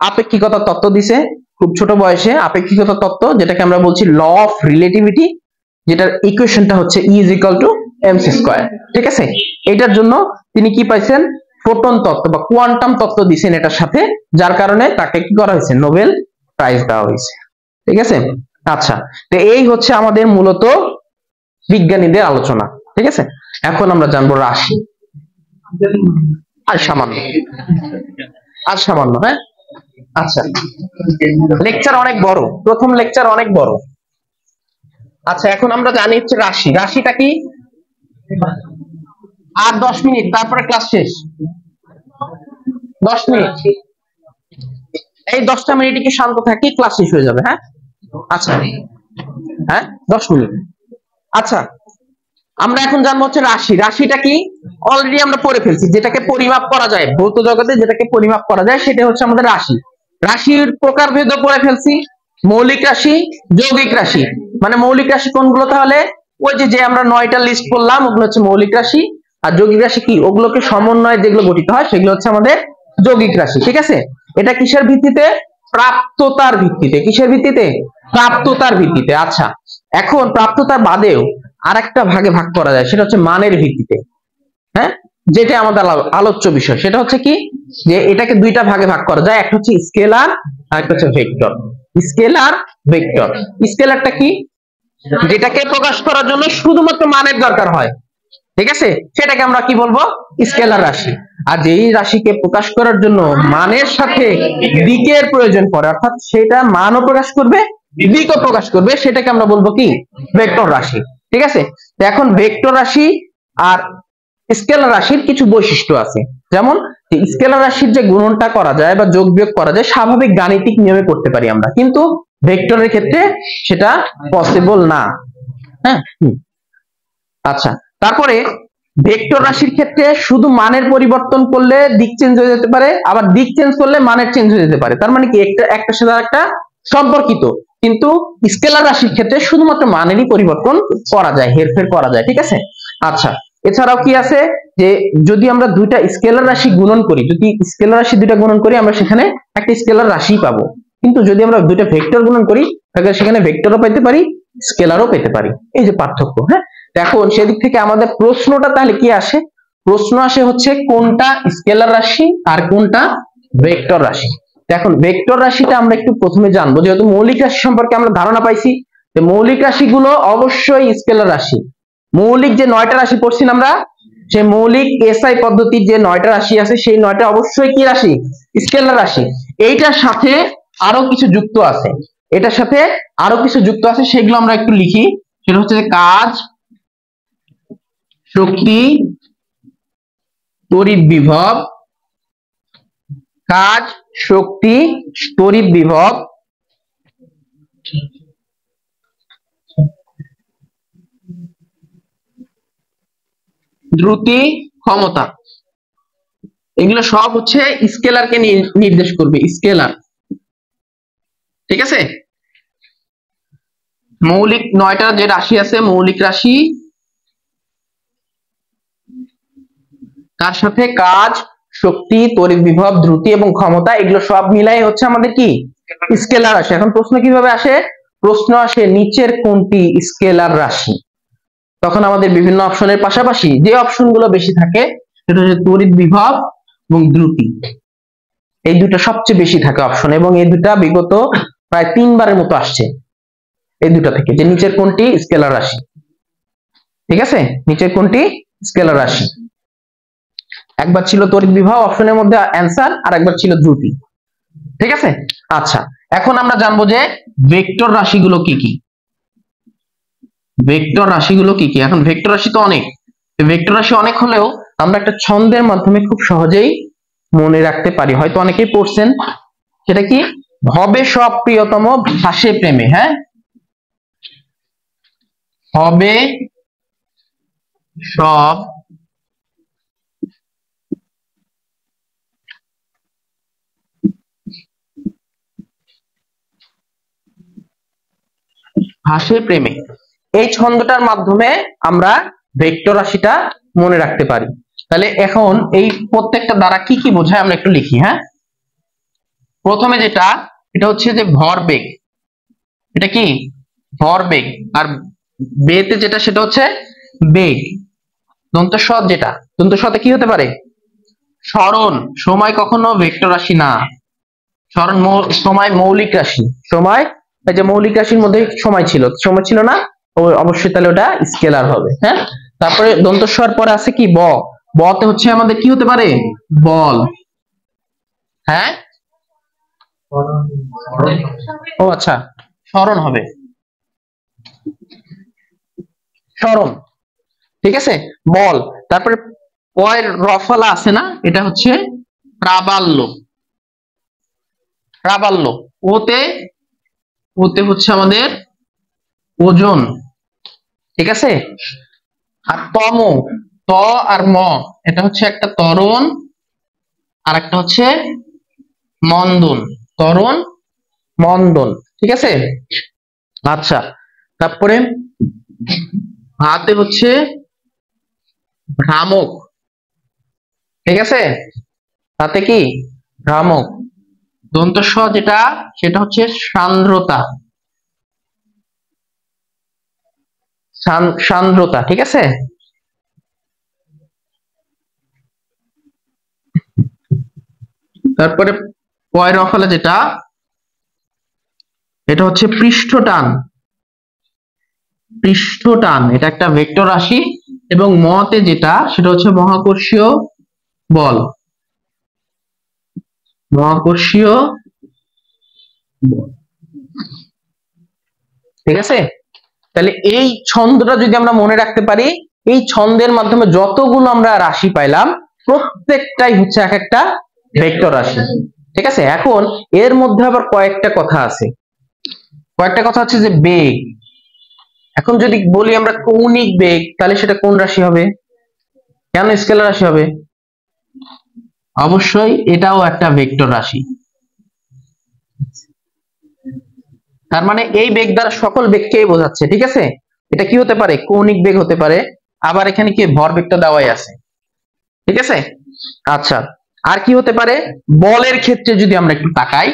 আপেক্ষিকতা তত্ত্ব দিছে খুব ছোট বয়সে, আপেক্ষিকতা তত্ত্ব, যেটাকে আমরা বলছি ল অফ রিলেটিভিটি, যেটার ইকুয়েশনটা হচ্ছে E = mc²। ঠিক আছে, এটার জন্য তিনি কি পাইছেন? ফোটন তত্ত্ব বা কোয়ান্টাম তত্ত্ব দিছেন এটার সাথে, যার কারণে তাকে কি করা হয়েছে? নোবেল প্রাইজ দেওয়া হয়েছে। ঠিক আছে, আচ্ছা, তো এই হচ্ছে আমাদের মূলত বিজ্ঞানীদের আলোচনা। ঠিক আছে, এখন আমরা জানবো রাশি। আর সামান্য, হ্যাঁ, আচ্ছা, লেকচার অনেক বড়, প্রথম লেকচার অনেক বড়। আচ্ছা, এখন আমরা জানি হচ্ছে রাশি। রাশিটা কি? আর 10 মিনিট, তারপরে ক্লাস শেষ। 10 মিনিট, এই 10টা মিনিটে কি শান্ত থাকি, ক্লাস শেষ হয়ে যাবে। হ্যাঁ, আচ্ছা, হ্যাঁ, 10 মিনিট। আচ্ছা, আমরা এখন জানবো হচ্ছে রাশি। রাশিটা কি? অলরেডি আমরা পড়ে ফেলছি, যেটাকে পরিমাপ করা যায়, ভৌত জগতে যেটাকে পরিমাপ করা যায় সেটা হচ্ছে আমাদের রাশি। রাশির প্রকারভেদ পড়ে ফেলছি, মৌলিক রাশি, যৌগিক রাশি। মানে মৌলিক রাশি কোনগুলো? তাহলে ওই যে আমরা 9টা লিস্ট করলাম, ওগুলো হচ্ছে মৌলিক রাশি। আর যৌগিক রাশি কি? ওগুলোকে সমন্বয়ে যেগুলো গঠিত হয় সেগুলো হচ্ছে আমাদের যৌগিক রাশি। ঠিক আছে, এটা কিসের ভিত্তিতে? প্রাপ্ততার ভিত্তিতে। কিসের ভিত্তিতে? প্রাপ্ততার ভিত্তিতে। আচ্ছা, এখন প্রাপ্ততার বাদেও আরেকটা ভাগে ভাগ করা যায়, সেটা হচ্ছে মানের ভিত্তিতে। হ্যাঁ, যেটা আমাদের আলোচ্য বিষয়, সেটা হচ্ছে কি, যে এটাকে দুইটা ভাগে ভাগ করা যায়, একটা হচ্ছে স্কেলার আর একটা হচ্ছে ভেক্টর। Scalar, vector. স্কেলারটা কি? যেটাকে প্রকাশ করার জন্য শুধুমাত্র মানের দরকার হয়। ঠিক আছে, সেটাকে আমরা কি বলবো? স্কেলার রাশি। আর যেই রাশিকে প্রকাশ করার জন্য মানের সাথে দিকের প্রয়োজন পড়ে, অর্থাৎ সেটা মানও প্রকাশ করবে, দিকও প্রকাশ করবে, সেটাকে আমরা বলবো কি? ভেক্টর রাশি। ঠিক আছে, এখন ভেক্টর রাশি আর স্কেলার রাশির কিছু বৈশিষ্ট্য আছে। যেমন স্কেলার রাশির যে গুণনটা করা যায় বা যোগ বিয়োগ করা যায় স্বাভাবিক গাণিতিক নিয়মে করতে পারি আমরা, কিন্তু ভেক্টরের ক্ষেত্রে সেটা পসিবল না। হ্যাঁ, আচ্ছা, তারপরে ভেক্টর রাশির ক্ষেত্রে শুধু মানের পরিবর্তন করলে দিক চেঞ্জ হয়ে যেতে পারে, আবার দিক চেঞ্জ করলে মানের চেঞ্জ হয়ে যেতে পারে। তার মানে কি, একটার সাথে একটা সম্পর্কিত। কিন্তু স্কেলার রাশির ক্ষেত্রে শুধুমাত্র মানেরই পরিবর্তন করা যায়, হেরফের করা যায়। ঠিক আছে, আচ্ছা, এছাড়াও কি আছে, যে যদি আমরা দুইটা স্কেলার রাশি গুণন করি, যদি স্কেলার রাশি দুইটা গুণন করি, আমরা সেখানে একটা স্কেলার রাশি পাবো। কিন্তু যদি আমরা দুইটা ভেক্টর গুণন করি, তাহলে সেখানে ভেক্টরও পেতে পারি, স্কেলারও পেতে পারি। এই যে পার্থক্য। হ্যাঁ, এখন সেদিক থেকে আমাদের প্রশ্নটা তাহলে কি আসে? প্রশ্ন আসে হচ্ছে কোনটা স্কেলার রাশি আর কোনটা ভেক্টর রাশি। এখন ভেক্টর রাশিটা আমরা একটু প্রথমে জানবো, যেহেতু মৌলিক রাশি সম্পর্কে আমরা ধারণা পাইছি, যে মৌলিক রাশিগুলো অবশ্যই স্কেলার রাশি। মৌলিক যে 9টা রাশি পড়ছি আমরা, সে মৌলিক এসআই পদ্ধতির যে 9টা রাশি আছে সেই 9টা অবশ্যই কি রাশি? স্কেলার রাশি। এইটার সাথে আরো কিছু যুক্ত আছে, এটার সাথে আরো কিছু যুক্ত আছে, সেগুলো আমরা একটু লিখি। সেটা হচ্ছে যে কাজ, শক্তি, তড়িৎ বিভব, কাজ, শক্তি, তড়িৎ বিভব, দ্রুতি, ক্ষমতা। এগুলো সব হচ্ছে স্কেলারকে নির্দেশ করবে, স্কেলার। ঠিক আছে, মৌলিক 9টা যে রাশি আছে, মৌলিক রাশি, তার সাথে কাজ, শক্তি, তড়িৎ বিভব, দ্রুতি এবং ক্ষমতা, এগুলো সব মিলাই হচ্ছে আমাদের কি? স্কেলার রাশি। এখন প্রশ্ন কিভাবে আসে? প্রশ্ন আসে নিচের কোনটি স্কেলার রাশি? তখন আমাদের বিভিন্ন অপশনের পাশাপাশি যে অপশনগুলো বেশি থাকে সেটা হচ্ছে তড়িৎ বিভব এবং দ্রুতি। এই দুটো সবচেয়ে বেশি থাকে অপশন, এবং এই দুটা বিগত প্রায় 3বারের মতো আসছে এই দুটো থেকে, যে নিচের কোনটি স্কেলার রাশি। ঠিক আছে, নিচের কোনটি স্কেলার রাশি। একবার ছিল তড়িৎ বিভব অপশনের মধ্যে অ্যান্সার, আর একবার ছিল দ্রুতি। ঠিক আছে, আচ্ছা এখন আমরা জানবো যে ভেক্টর রাশিগুলো কি কি। ভেক্টর রাশিগুলো কি কি? এখন ভেক্টর রাশি তো অনেক, ভেক্টর রাশি অনেক হলেও আমরা একটা ছন্দের মাধ্যমে খুব সহজেই মনে রাখতে পারি, হয়তো অনেকেই পড়ছেন। সেটা কি? হবে সব প্রিয়তম ভাসে প্রেমে। হ্যাঁ, হবে সব ভাসে প্রেমে, এই ছন্দটার মাধ্যমে আমরা ভেক্টর রাশিটা মনে রাখতে পারি। তাহলে এখন এই প্রত্যেকটা দ্বারা কি কি বোঝায় আমরা একটু লিখি। হ্যাঁ, প্রথমে যেটা, এটা হচ্ছে যে ভরবেগ। এটা কি? ভরবেগ। আর বেতে যেটা সেটা হচ্ছে বেগ। দন্তস্ব যেটা, দন্তস্বতে কি হতে পারে? সরণ। সময় কখনো ভেক্টর রাশি না, সরণ সময় মৌলিক রাশি। সময়, এই যে মৌলিক রাশির মধ্যে সময় ছিল, সময় ছিল না, অবশ্যই তাহলে ওটা স্কেলার হবে। হ্যাঁ, তারপরে দন্তস্বর পরে আছে কি? ব। বতে হচ্ছে আমাদের কি হতে পারে? বল। হ্যাঁ, ও আচ্ছা, সরণ হবে, সরণ। ঠিক আছে, বল। তারপরে পয়ের রফলা আছে না, এটা হচ্ছে প্রাবাল্য। প্রাবাল্য। ওতে, ওতে হচ্ছে আমাদের ওজন। ঠিক আছে, আর তম, ত আর ম, এটা হচ্ছে একটা ত্বরণ আর একটা হচ্ছে মন্দন। ত্বরণ, মন্দন। ঠিক আছে, আচ্ছা। তারপরে হাতে হচ্ছে ভ্রামক। ঠিক আছে, হাতে কি? ভ্রামক। দন্তস্ব যেটা, সেটা হচ্ছে সান্দ্রতা। সান্দ্রতা। ঠিক আছে, তারপরে পয়ের রফলা যেটা, এটা হচ্ছে পৃষ্ঠটান। পৃষ্ঠটান, এটা একটা ভেক্টর রাশি। এবং মতে যেটা, সেটা হচ্ছে মহাকর্ষীয় বল। মহাকর্ষীয় বল। ঠিক আছে, তাহলে এই ছন্দটা যদি আমরা মনে রাখতে পারি, এই ছন্দের মাধ্যমে যতগুলো আমরা রাশি পাইলাম প্রত্যেকটাই হচ্ছে এক একটা ভেক্টর রাশি। ঠিক আছে, এখন এর মধ্যে আবার কয়েকটা কথা আছে। কয়েকটা কথা হচ্ছে যে বেগ। এখন যদি বলি আমরা কৌণিক বেগ, তাহলে সেটা কোন রাশি হবে? কেন স্কেলার রাশি হবে? অবশ্যই এটাও একটা ভেক্টর রাশি। তার মানে এই বেগ দ্বারা সকল বেগকেই বোঝাচ্ছে। ঠিক আছে, এটা কি হতে পারে? কৌণিক বেগ হতে পারে। আবার এখানে কি ভরবেগটা দেওয়াই আছে। ঠিক আছে, আচ্ছা। আর কি হতে পারে? বলের ক্ষেত্রে যদি আমরা একটু তাকাই,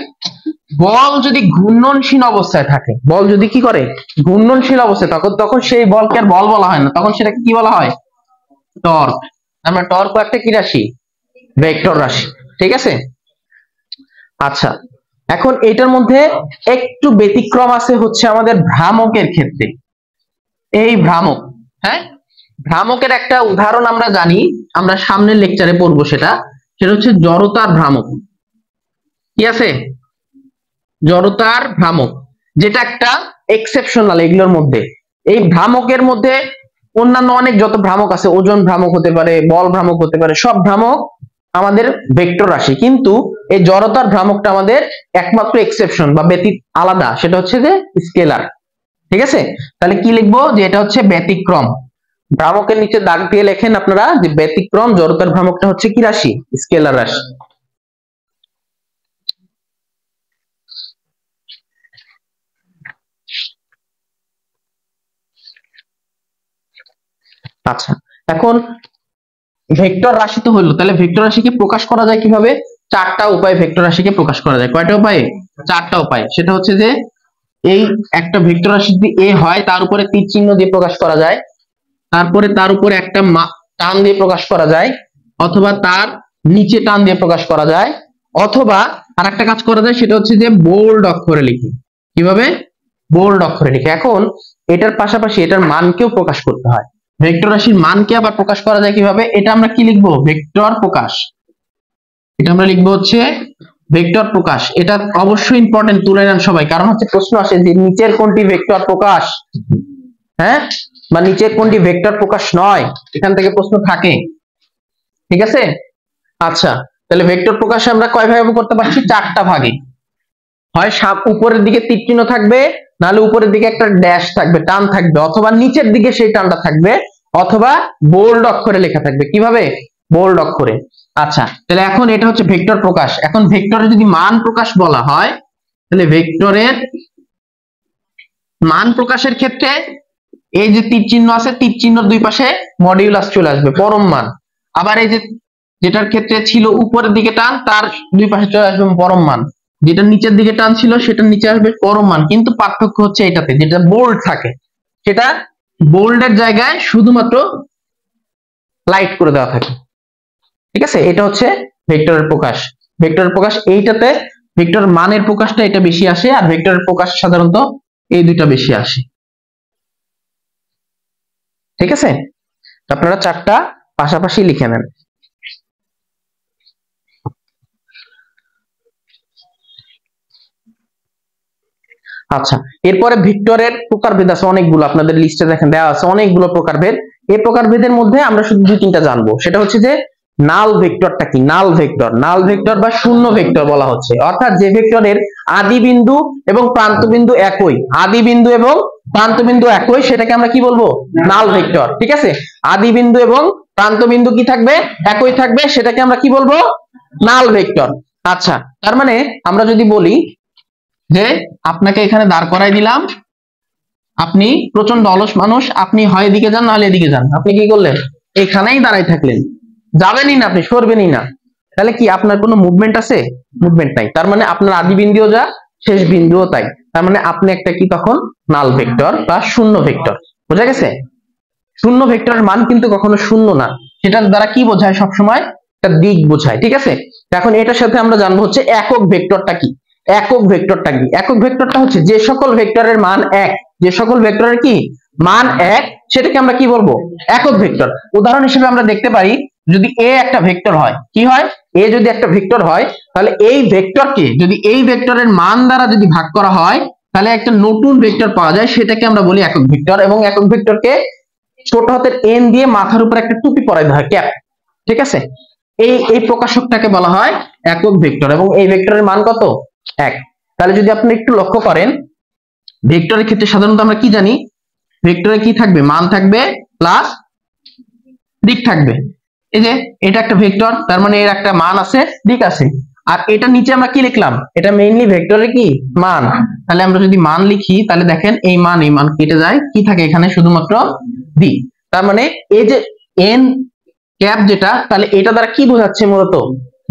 বল যদি ঘূর্ণনশীল অবস্থায় থাকে, বল যদি কি করে? ঘূর্ণনশীল অবস্থায়, তখন সেই বলকে আর বল বলা হয় না, তখন সেটাকে কি বলা হয়? টর্ক। আমরা টর্ক একটা কি রাশি? ভেক্টর রাশি। ঠিক আছে, আচ্ছা। এখন এটার মধ্যে একটু ব্যতিক্রম আছে হচ্ছে আমাদের ভ্রামকের ক্ষেত্রে। এই ভ্রামক, হ্যাঁ, ভ্রামকের একটা উদাহরণ আমরা জানি, আমরা সামনের লেকচারে পড়বো, সেটা সেটা হচ্ছে জড়তার ভ্রামক। কি আছে? জড়তার ভ্রামক, যেটা একটা এক্সেপশনাল এগুলোর মধ্যে। এই ভ্রামকের মধ্যে অন্যান্য অনেক যত ভ্রামক আছে, ওজন ভ্রামক হতে পারে, বল ভ্রামক হতে পারে, সব ভ্রামক আমাদের ভেক্টর রাশি, কিন্তু এই জড়তার ভ্রামকটা আমাদের একমাত্র এক্সেপশন বা ব্যতীত আলাদা, সেটা হচ্ছে যে স্কেলার। ঠিক আছে, তাহলে কি লিখবো, যে এটা হচ্ছে ব্যতিক্রম। ভ্রামকের নিচে দাগ দিয়ে লেখেন আপনারা যে ব্যতিক্রম জড়তার ভ্রামকটা হচ্ছে কি রাশি? স্কেলার রাশি। আচ্ছা, এখন ভেক্টর রাশি তো হলো, তাহলে ভেক্টর রাশিকে প্রকাশ করা যায় কিভাবে? চারটা উপায় ভেক্টর রাশিকে প্রকাশ করা যায়। কয়টা উপায়ে? চারটা উপায়। সেটা হচ্ছে যে এই একটা ভেক্টর রাশি যদি এ হয়, তার উপরে তীর চিহ্ন দিয়ে প্রকাশ করা যায়, তারপরে তার উপরে একটা টান দিয়ে প্রকাশ করা যায়, অথবা তার নিচে টান দিয়ে প্রকাশ করা যায়, অথবা আর একটা কাজ করা যায়, সেটা হচ্ছে যে বোল্ড অক্ষরে লিখি। কিভাবে? বোল্ড অক্ষরে লিখি। এখন এটার পাশাপাশি এটার মানকেও প্রকাশ করতে হয়। ভেক্টর রাশির মানকে আবার প্রকাশ করা যায় কিভাবে? এটা আমরা কি লিখবো? ভেক্টর প্রকাশ। এটা আমরা লিখবো হচ্ছে ভেক্টর প্রকাশ। এটা অবশ্যই ইম্পর্টেন্ট, তুলে নেন সবাই, কারণ হচ্ছে প্রশ্ন আসে যে নিচের কোনটি ভেক্টর প্রকাশ, হ্যাঁ, বা নিচের কোনটি ভেক্টর প্রকাশ নয়, এখান থেকে প্রশ্ন থাকে। ঠিক আছে, আচ্ছা, তাহলে ভেক্টর প্রকাশ আমরা কয় ভাবে করতে পারছি? চারটা ভাগে। হয় উপরের দিকে তীর চিহ্ন থাকবে, নাহলে উপরের দিকে একটা ড্যাশ থাকবে, টান থাকবে, অথবা নিচের দিকে সেই টানটা থাকবে, অথবা বোল্ড অক্ষরে লেখা থাকবে। কিভাবে? বোল্ড অক্ষরে। আচ্ছা, তাহলে এখন এটা হচ্ছে ভেক্টর প্রকাশ। এখন ভেক্টরের যদি মান প্রকাশ বলা হয়, তাহলে ভেক্টরের মান প্রকাশের ক্ষেত্রে এই যে তীর চিহ্ন আছে, তীর চিহ্নের দুই পাশে মডিউলাস চলে আসবে, পরম মান। আবার এই যে যেটার ক্ষেত্রে ছিল উপরের দিকে টান, তার দুই পাশে চলে আসবে পরম মান। যেটা নিচের দিকে টান ছিল, সেটার নিচে আসবে পরম মান। কিন্তু পার্থক্য হচ্ছে এটাতে, যেটা বোল্ড থাকে, সেটা বোল্ডের জায়গায় শুধুমাত্র লাইট করে দেওয়া থাকে। ঠিক আছে, এটা হচ্ছে ভেক্টরের প্রকাশ। ভেক্টরের প্রকাশ এইটাতে, ভেক্টর মানের প্রকাশটা এটা বেশি আসে, আর ভেক্টরের প্রকাশ সাধারণত এই দুইটা বেশি আসে। ঠিক আছে, আপনারা চারটা পাশাপাশি লিখে নেন। আচ্ছা, এরপরে ভেক্টরের প্রকারভেদ আছে অনেকগুলো, আপনাদের লিস্টে দেখেন দেওয়া আছে অনেকগুলো প্রকারভেদ। এই প্রকারভেদের মধ্যে আমরা শুধু দুই তিনটা জানবো। সেটা হচ্ছে যে নাল ভেক্টরটা কি? নাল ভেক্টর, নাল ভেক্টর বা শূন্য ভেক্টর বলা হচ্ছে, অর্থাৎ যে ভেক্টরের আদি বিন্দু এবং প্রান্ত বিন্দু একই, আদি বিন্দু এবং প্রান্ত বিন্দু একই, সেটাকে আমরা কি বলবো? নাল ভেক্টর। ঠিক আছে, আদি বিন্দু এবং প্রান্ত বিন্দু কি থাকবে? একই থাকবে, সেটাকে আমরা কি বলবো? নাল ভেক্টর। আচ্ছা, তার মানে আমরা যদি বলি যে আপনাকে এখানে দাঁড় করাই দিলাম, আপনি প্রচন্ড অলস মানুষ, আপনি হয় এদিকে যান নাহলে এদিকে যান, আপনি কি করলেন? এখানেই দাঁড়াই থাকলেন, যাবেনই না, আপনি সরবেনই না, তাহলে কি আপনার কোনো মুভমেন্ট আছে? মুভমেন্ট নাই। তার মানে আপনার আদি বিন্দুও যা, শেষ বিন্দুও তাই। তার মানে আপনি একটা কি তখন? নাল ভেক্টর বা শূন্য ভেক্টর। বোঝা গেছে? শূন্য ভেক্টরের মান কিন্তু কখনো শূন্য না, সেটার দ্বারা কি বোঝায়? সবসময় একটা দিক বোঝায়। ঠিক আছে, এখন এটার সাথে আমরা জানবো হচ্ছে একক ভেক্টরটা কি। একক ভেক্টরটা কি? একক ভেক্টরটা হচ্ছে যে সকল ভেক্টরের মান এক, যে সকল ভেক্টরের কি মান এক, সেটাকে আমরা কি বলবো? একক ভেক্টর। উদাহরণ হিসেবে আমরা দেখতে পারি, যদি এ একটা ভেক্টর হয়, কি হয়? এ যদি একটা ভেক্টর হয়, তাহলে এই ভেক্টরকে যদি এই ভেক্টরের মান দ্বারা যদি ভাগ করা হয়, তাহলে একটা নতুন ভেক্টর পাওয়া যায়, সেটাকে আমরা বলি একক ভেক্টর। এবং একক ভেক্টরকে ছোট হাতের এন দিয়ে মাথার উপর একটা টুপি পরাই দেওয়া হয়, ক্যাপ। ঠিক আছে, এই এই প্রকাশকটাকে বলা হয় একক ভেক্টর, এবং এই ভেক্টরের মান কত? এক। তাহলে যদি আপনি একটু লক্ষ্য করেন, ভেক্টরের ক্ষেত্রে সাধারণত আমরা কি জানি? ভেক্টরে কি থাকবে? মান থাকবে প্লাস দিক থাকবে। এই যে এটা একটা ভেক্টর, তার মানে এর একটা মান আছে, দিক আছে। আর এটা নিচে আমরা কি লিখলাম? এটা মেইনলি ভেক্টরের কি মান। তাহলে আমরা যদি মান লিখি, তাহলে দেখেন এই মান কেটে যায়, কি থাকে এখানে? শুধুমাত্র দিক। তার মানে এই যে এন ক্যাপ যেটা, তাহলে এটা দ্বারা কি বোঝাচ্ছে? মূলত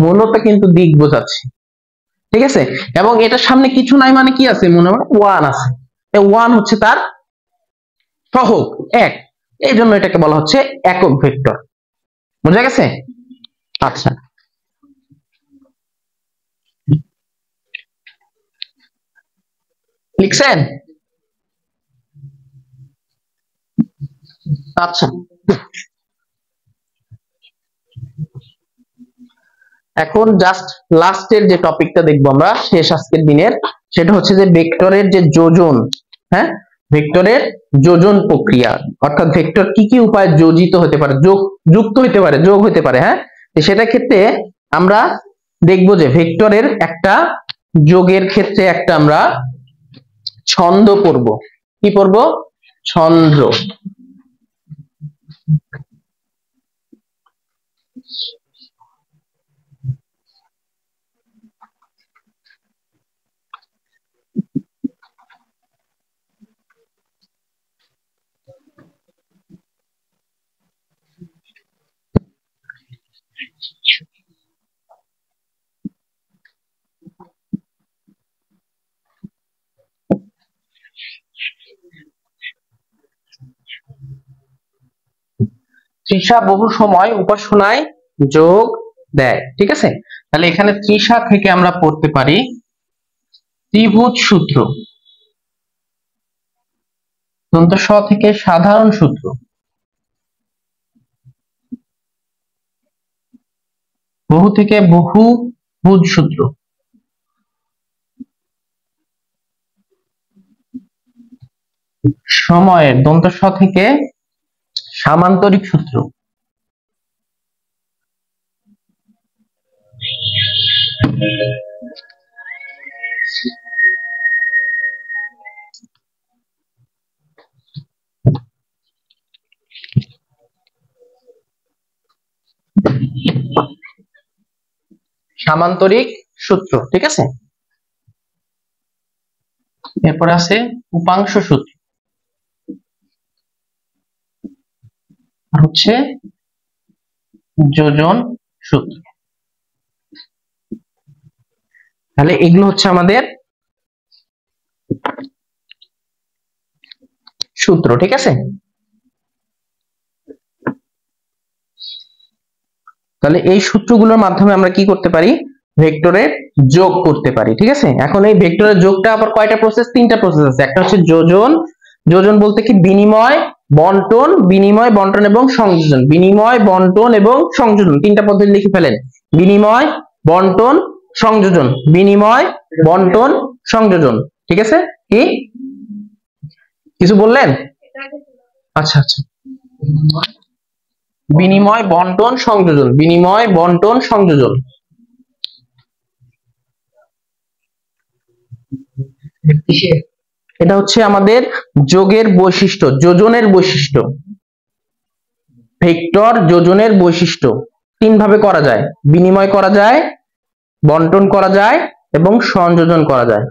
মূলত কিন্তু দিক বোঝাচ্ছে। ঠিক আছে, এবং এটার সামনে কিছু নাই মানে কি আছে? মনে হয় ওয়ান আছে, ওয়ান হচ্ছে তার সহগ, এক। এই জন্য এটাকে বলা হচ্ছে একক ভেক্টর। বোঝা গেছে? আচ্ছা, লিখছেন? আচ্ছা, এখন জাস্ট লাস্টের যে টপিকটা দেখবো আমরা শেষ আজকের দিনের, সেটা হচ্ছে যে ভেক্টরের যে যোজন। হ্যাঁ, ভেক্টরের যোজন প্রক্রিয়া, অর্থাৎ ভেক্টর কি কি উপায়ে যোজিত হতে পারে, যুক্ত হতে পারে, যোগ হতে পারে। হ্যাঁ, সেটা ক্ষেত্রে আমরা দেখবো যে ভেক্টরের একটা যোগের ক্ষেত্রে একটা আমরা ছন্দ পড়ব। কি পড়ব? ছন্দ। তৃষা বহু সময় উপাসনায় যোগ দেয়। ঠিক আছে, তাহলে এখানে তৃষা থেকে আমরা পড়তে পারি ত্রিভুজ সূত্র, দন্ত স থেকে সাধারণ সূত্র, বহু থেকে বহুভুজ সূত্র, সময়ের দন্ত স থেকে সামান্তরিক সূত্র, সামান্তরিক সূত্র। ঠিক আছে, এরপর আছে উপাংশ সূত্র, আর হচ্ছে যোজন সূত্র। তাহলে এগুলো হচ্ছে আমাদের সূত্র। ঠিক আছে, তাহলে এই সূত্রগুলোর মাধ্যমে আমরা কি করতে পারি? ভেক্টরের যোগ করতে পারি। ঠিক আছে, এখন এই ভেক্টরের যোগটা আবার কয়টা প্রসেস? তিনটা প্রসেস আছে। একটা হচ্ছে যোজন। যোজন বলতে কি? বিনিময়, বন্টন, বিনিময়, বন্টন এবং সংযোজন। বিনিময়, বন্টন এবং সংযোজন, তিনটা পদ্ধতি লিখে ফেলেন। বিনিময়, বন্টন, সংযোজন। বিনিময়, বন্টন, সংযোজন। ঠিক আছে, কি কিছু বললেন? আচ্ছা আচ্ছা, বিনিময়, বন্টন, সংযোজন। বিনিময়, বন্টন, সংযোজন। এটা হচ্ছে আমাদের যোগের বৈশিষ্ট্য, যোজনের বৈশিষ্ট্য। ভেক্টর যোজনের বৈশিষ্ট্য তিন ভাবে করা যায়: বিনিময় করা যায়, বন্টন করা যায় এবং সংযোজন করা যায়।